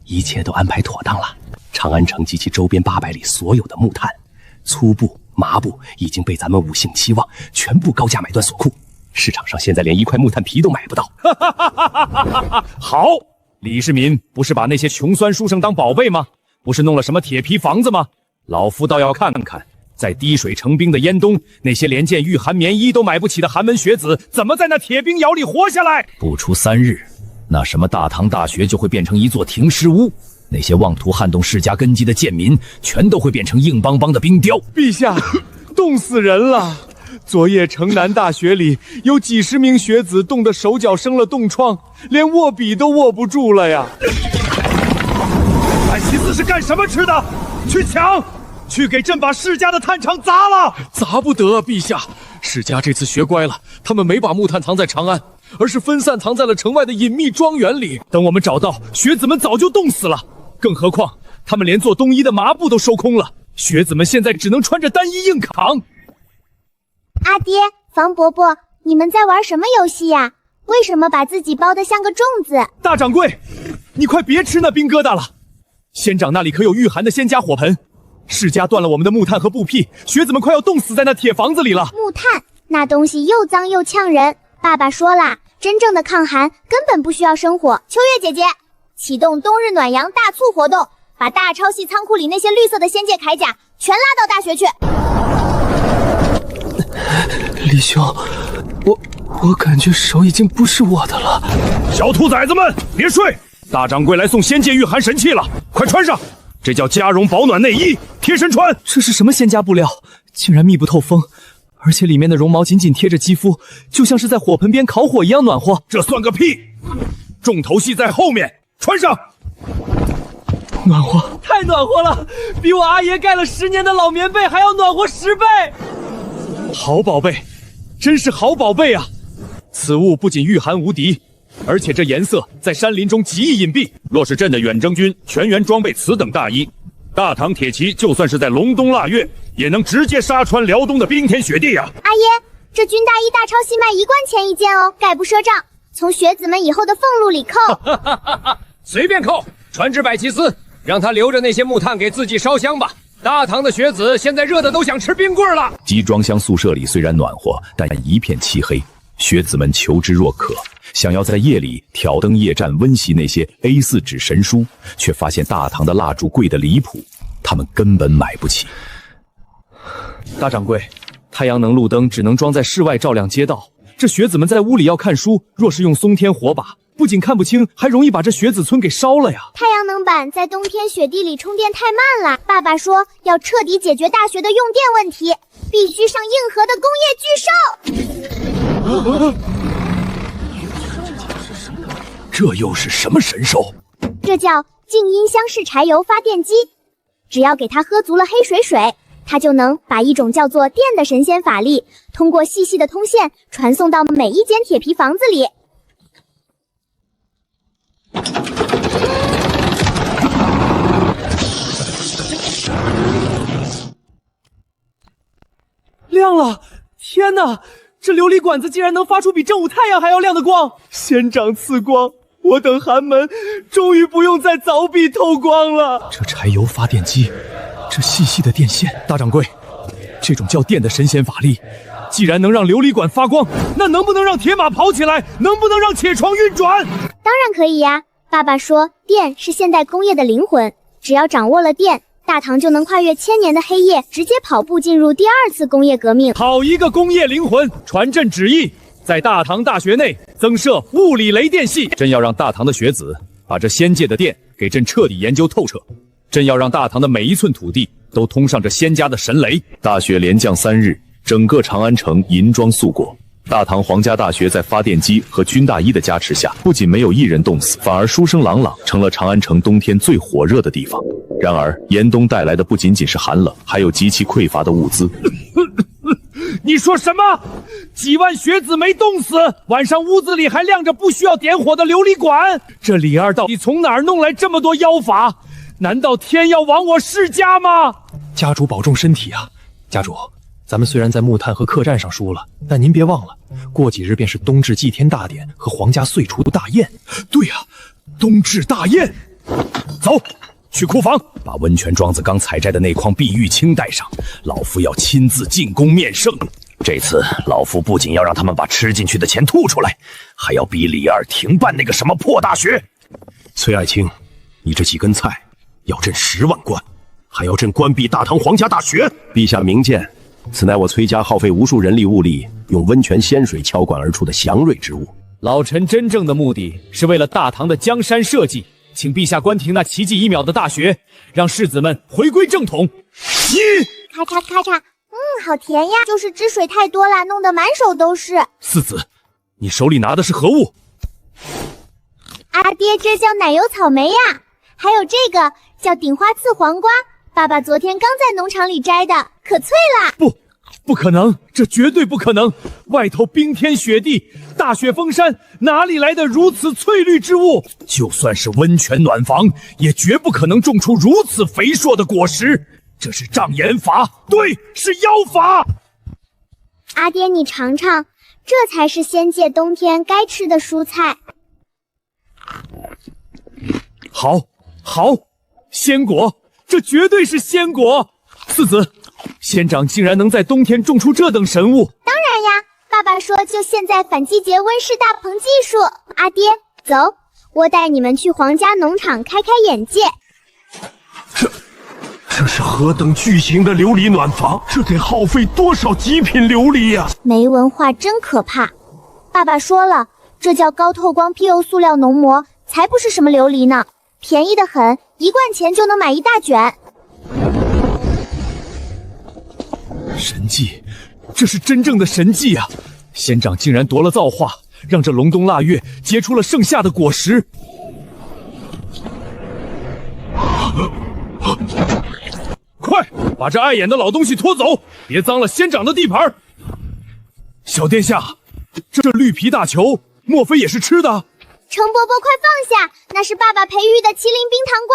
一切都安排妥当了。长安城及其周边800里所有的木炭、粗布、麻布已经被咱们5姓期望全部高价买断锁库。市场上现在连1块木炭皮都买不到。好，李世民不是把那些穷酸书生当宝贝吗？不是弄了什么铁皮房子吗？老夫倒要看看，在滴水成冰的燕冬，那些连件御寒棉衣都买不起的寒门学子，怎么在那铁冰窑里活下来？不出3日，那什么大唐大学就会变成一座停尸屋，那些妄图撼动世家根基的贱民，全都会变成硬邦邦的冰雕。陛下，冻死人了！昨夜城南大学里有几10名学子冻得手脚生了冻疮，连握笔都握不住了呀！安西寺是干什么吃的？去抢！去给朕把世家的炭厂砸了！砸不得，陛下，世家这次学乖了，他们没把木炭藏在长安，而是分散藏在了城外的隐秘庄园里。等我们找到，学子们早就冻死了。更何况，他们连做冬衣的麻布都收空了，学子们现在只能穿着单衣硬扛。阿爹，房伯伯，你们在玩什么游戏呀？为什么把自己包得像个粽子？大掌柜，你快别吃那冰疙瘩了。仙长那里可有御寒的仙家火盆？世家断了我们的木炭和布匹，学子们快要冻死在那铁房子里了。木炭那东西又脏又呛人。爸爸说了，真正的抗寒根本不需要生火。秋月姐姐，启动冬日暖阳大促活动，把大超系仓库里那些绿色的仙界铠甲全拉到大学去。李兄，我感觉手已经不是我的了。小兔崽子们，别睡！大掌柜来送仙界御寒神器了，快穿上！这叫加绒保暖内衣，贴身穿。这是什么仙家布料？竟然密不透风，而且里面的绒毛紧紧贴着肌肤，就像是在火盆边烤火一样暖和。这算个屁！重头戏在后面，穿上。暖和，太暖和了，比我阿爷盖了10年的老棉被还要暖和10倍。好宝贝，真是好宝贝啊！此物不仅御寒无敌，而且这颜色在山林中极易隐蔽。若是朕的远征军全员装备此等大衣，大唐铁骑就算是在隆冬腊月，也能直接杀穿辽东的冰天雪地啊！阿爷，这军大衣大超系卖1贯钱1件哦，概不赊账，从学子们以后的俸禄里扣。随便扣，传至百骑司，让他留着那些木炭给自己烧香吧。大唐的学子现在热的都想吃冰棍了。集装箱宿舍里虽然暖和，但一片漆黑，学子们求之若渴，想要在夜里挑灯夜战温习那些 A4 纸神书，却发现大唐的蜡烛贵得离谱，他们根本买不起。大掌柜，太阳能路灯只能装在室外照亮街道，这学子们在屋里要看书，若是用松天火把，不仅看不清，还容易把这学子村给烧了呀！太阳能板在冬天雪地里充电太慢了，爸爸说要彻底解决大学的用电问题，必须上硬核的工业巨兽。这又是什么神兽？这叫静音箱式柴油发电机，只要给它喝足了黑水水，它就能把一种叫做电的神仙法力，通过细细的通线传送到每一间铁皮房子里。亮了！天哪，这琉璃管子竟然能发出比正午太阳还要亮的光！仙掌赐光，我等寒门终于不用再凿壁偷光了。这柴油发电机，这细细的电线，大掌柜，这种叫电的神仙法力，既然能让琉璃管发光，那能不能让铁马跑起来？能不能让铁床运转？当然可以呀！爸爸说，电是现代工业的灵魂，只要掌握了电，大唐就能跨越1000年的黑夜，直接跑步进入第2次工业革命。好一个工业灵魂！传朕旨意，在大唐大学内增设物理雷电系。朕要让大唐的学子把这仙界的电给朕彻底研究透彻。朕要让大唐的每一寸土地都通上这仙家的神雷。大雪连降3日，整个长安城银装素裹。大唐皇家大学在发电机和军大衣的加持下，不仅没有一人冻死，反而书声朗朗，成了长安城冬天最火热的地方。然而，严冬带来的不仅仅是寒冷，还有极其匮乏的物资。你说什么？几万学子没冻死，晚上屋子里还亮着不需要点火的琉璃管。这李二到底从哪儿弄来这么多妖法？难道天要亡我世家吗？家主保重身体啊！家主，咱们虽然在木炭和客栈上输了，但您别忘了，过几日便是冬至祭天大典和皇家岁除大宴。对呀，冬至大宴。走，去库房，把温泉庄子刚采摘的那筐碧玉清带上，老夫要亲自进宫面圣。这次老夫不仅要让他们把吃进去的钱吐出来，还要逼李二停办那个什么破大学。崔爱卿，你这几根菜要朕10万贯，还要朕关闭大唐皇家大学。陛下明鉴，此乃我崔家耗费无数人力物力，用温泉仙水浇灌而出的祥瑞之物。老臣真正的目的是为了大唐的江山社稷，请陛下关停那奇迹1秒的大学，让士子们回归正统。咔嚓咔嚓，好甜呀！就是汁水太多了，弄得满手都是。四子，你手里拿的是何物？阿爹，这叫奶油草莓呀，还有这个叫顶花刺黄瓜，爸爸昨天刚在农场里摘的，可脆啦！不可能，这绝对不可能！外头冰天雪地，大雪封山，哪里来的如此翠绿之物？就算是温泉暖房，也绝不可能种出如此肥硕的果实。这是障眼法，对，是妖法。阿爹，你尝尝，这才是仙界冬天该吃的蔬菜。好，仙果，这绝对是仙果。四子，仙长竟然能在冬天种出这等神物。当然呀，爸爸说就现在反季节温室大棚技术。阿爹，走，我带你们去皇家农场开开眼界。这是何等巨型的琉璃暖房，这得耗费多少极品琉璃呀！没文化真可怕。爸爸说了，这叫高透光 PU 塑料浓膜，才不是什么琉璃呢，便宜得很，1罐钱就能买一大卷。神迹，这是真正的神迹啊！仙长竟然夺了造化，让这隆冬腊月结出了盛夏的果实。快把这碍眼的老东西拖走，别脏了仙长的地盘。小殿下，这绿皮大球，莫非也是吃的？程伯伯，快放下，那是爸爸培育的麒麟冰糖瓜。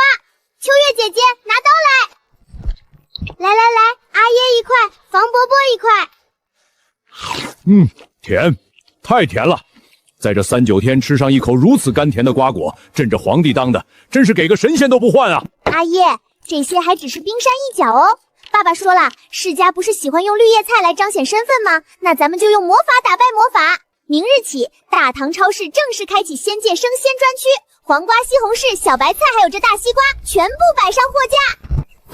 秋月姐姐，拿刀来！来，阿爷一块，房伯伯一块。甜，太甜了。在这3、9天吃上一口如此甘甜的瓜果，朕这皇帝当的，真是给个神仙都不换啊！阿爷，这些还只是冰山一角哦。爸爸说了，世家不是喜欢用绿叶菜来彰显身份吗？那咱们就用魔法打败魔法。明日起，大唐超市正式开启仙界生鲜专区，黄瓜、西红柿、小白菜还有这大西瓜，全部摆上货架。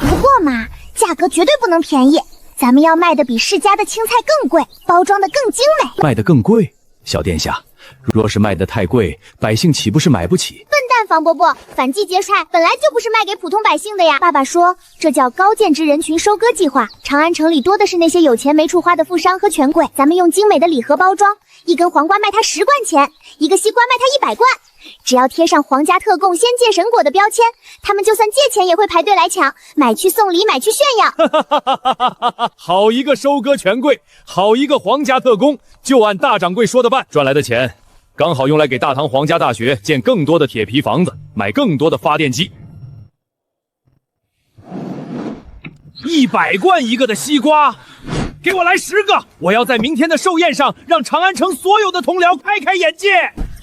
不过嘛，价格绝对不能便宜，咱们要卖的比世家的青菜更贵，包装的更精美。卖得更贵？小殿下，若是卖得太贵，百姓岂不是买不起？笨蛋房伯伯，反季节菜本来就不是卖给普通百姓的呀。爸爸说，这叫高贱之人群收割计划。长安城里多的是那些有钱没处花的富商和权贵，咱们用精美的礼盒包装，一根黄瓜卖他10贯钱，一个西瓜卖他100贯。只要贴上皇家特供仙界神果的标签，他们就算借钱也会排队来抢，买去送礼，买去炫耀。好一个收割权贵，好一个皇家特工，就按大掌柜说的办。赚来的钱刚好用来给大唐皇家大学建更多的铁皮房子，买更多的发电机。100贯一个的西瓜，给我来10个！我要在明天的寿宴上让长安城所有的同僚开开眼界。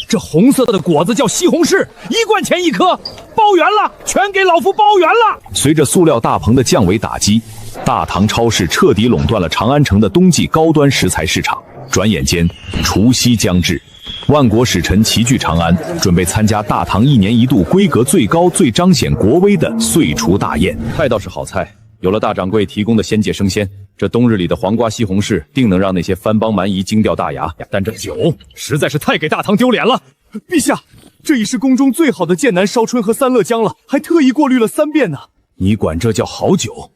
这红色的果子叫西红柿，1贯钱1颗，包圆了，全给老夫包圆了。随着塑料大棚的降维打击，大唐超市彻底垄断了长安城的冬季高端食材市场。转眼间，除夕将至，万国使臣齐聚长安，准备参加大唐1年1度规格最高、最彰显国威的岁除大宴。菜倒是好菜，有了大掌柜提供的仙界生鲜，这冬日里的黄瓜、西红柿定能让那些番邦蛮夷惊掉大牙。但这酒实在是太给大唐丢脸了。陛下，这已是宫中最好的剑南烧春和三乐江了，还特意过滤了3遍呢。你管这叫好酒？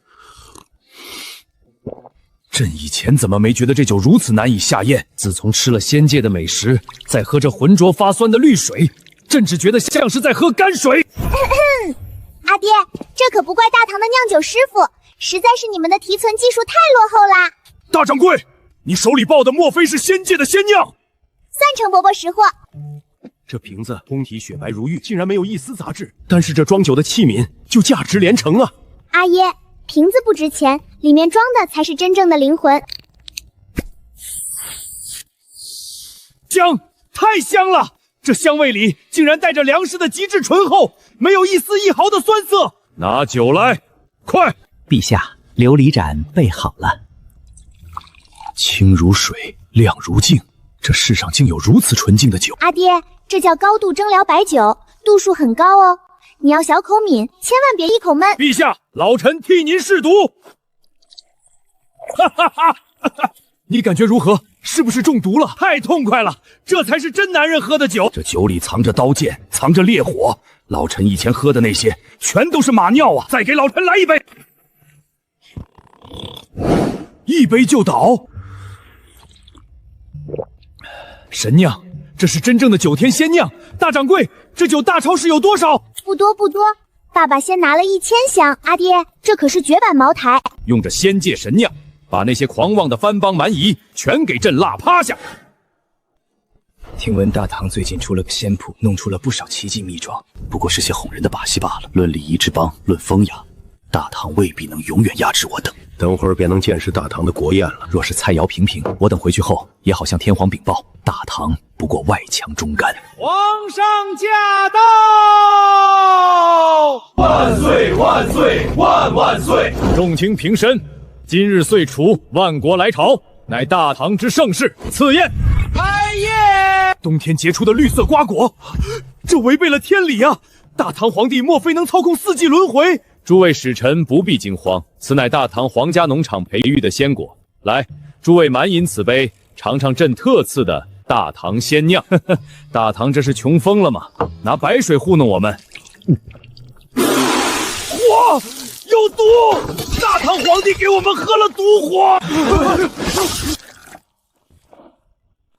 朕以前怎么没觉得这酒如此难以下咽？自从吃了仙界的美食，再喝这浑浊发酸的绿水，朕只觉得像是在喝泔水。阿爹，这可不怪大唐的酿酒师傅，实在是你们的提存技术太落后啦。大掌柜，你手里抱的莫非是仙界的仙酿？算程伯伯识货。这瓶子通体雪白如玉，竟然没有一丝杂质，但是这装酒的器皿就价值连城啊！阿爷，瓶子不值钱，里面装的才是真正的灵魂。香，太香了！这香味里竟然带着粮食的极致醇厚，没有一丝一毫的酸涩。拿酒来，快！陛下，琉璃盏备好了。清如水，亮如镜，这世上竟有如此纯净的酒。阿爹，这叫高度蒸馏白酒，度数很高哦，你要小口抿，千万别一口闷。陛下，老臣替您试毒。哈哈哈！你感觉如何？是不是中毒了？太痛快了，这才是真男人喝的酒。这酒里藏着刀剑，藏着烈火，老臣以前喝的那些全都是马尿啊！再给老臣来一杯，一杯就倒。神酿，这是真正的9天仙酿。大掌柜，这酒大超市有多少？不多不多，爸爸先拿了1000箱。阿爹，这可是绝版茅台，用着仙界神酿，把那些狂妄的番邦蛮夷全给朕辣趴下。听闻大唐最近出了个仙谱，弄出了不少奇迹秘装，不过是些哄人的把戏罢了。论礼仪之邦，论风雅，大唐未必能永远压制我等。等会儿便能见识大唐的国宴了。若是菜肴平平，我等回去后也好向天皇禀报，大唐不过外强中干。皇上驾到！万岁万岁万万岁！众卿平身，今日岁除，万国来朝，乃大唐之盛事，赐宴。开宴！冬天结出的绿色瓜果，这违背了天理啊！大唐皇帝莫非能操控4季轮回？诸位使臣不必惊慌，此乃大唐皇家农场培育的鲜果。来，诸位满饮此杯，尝尝朕特赐的大唐鲜酿。大唐这是穷疯了吗？拿白水糊弄我们？火有毒！大唐皇帝给我们喝了毒火！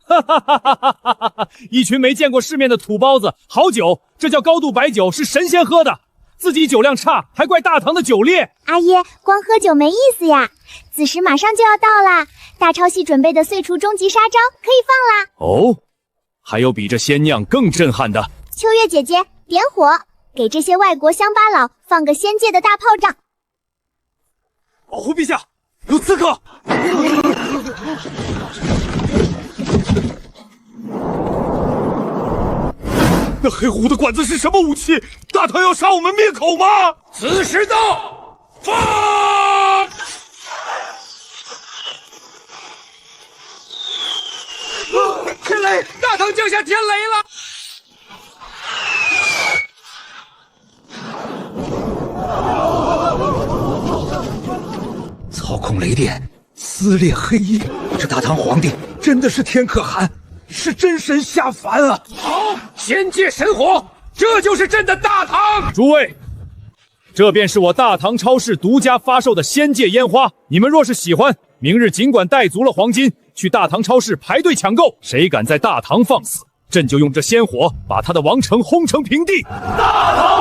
哈哈哈哈哈哈！一群没见过世面的土包子，好酒，这叫高度白酒，是神仙喝的。自己酒量差，还怪大唐的酒劣。阿爷，光喝酒没意思呀！子时马上就要到啦，大超系准备的岁除终极杀招可以放啦。哦，还有比这鲜酿更震撼的。秋月姐姐，点火，给这些外国乡巴佬放个仙界的大炮仗。保护陛下，有刺客！那黑乎乎的管子是什么武器？大唐要杀我们灭口吗？此时到，放！天雷！大唐降下天雷了！操控雷电，撕裂黑夜，这大唐皇帝真的是天可汗，是真神下凡啊！好，仙界神火，这就是朕的大唐。诸位，这便是我大唐超市独家发售的仙界烟花。你们若是喜欢，明日尽管带足了黄金，去大唐超市排队抢购。谁敢在大唐放肆，朕就用这仙火把他的王城轰成平地。大唐！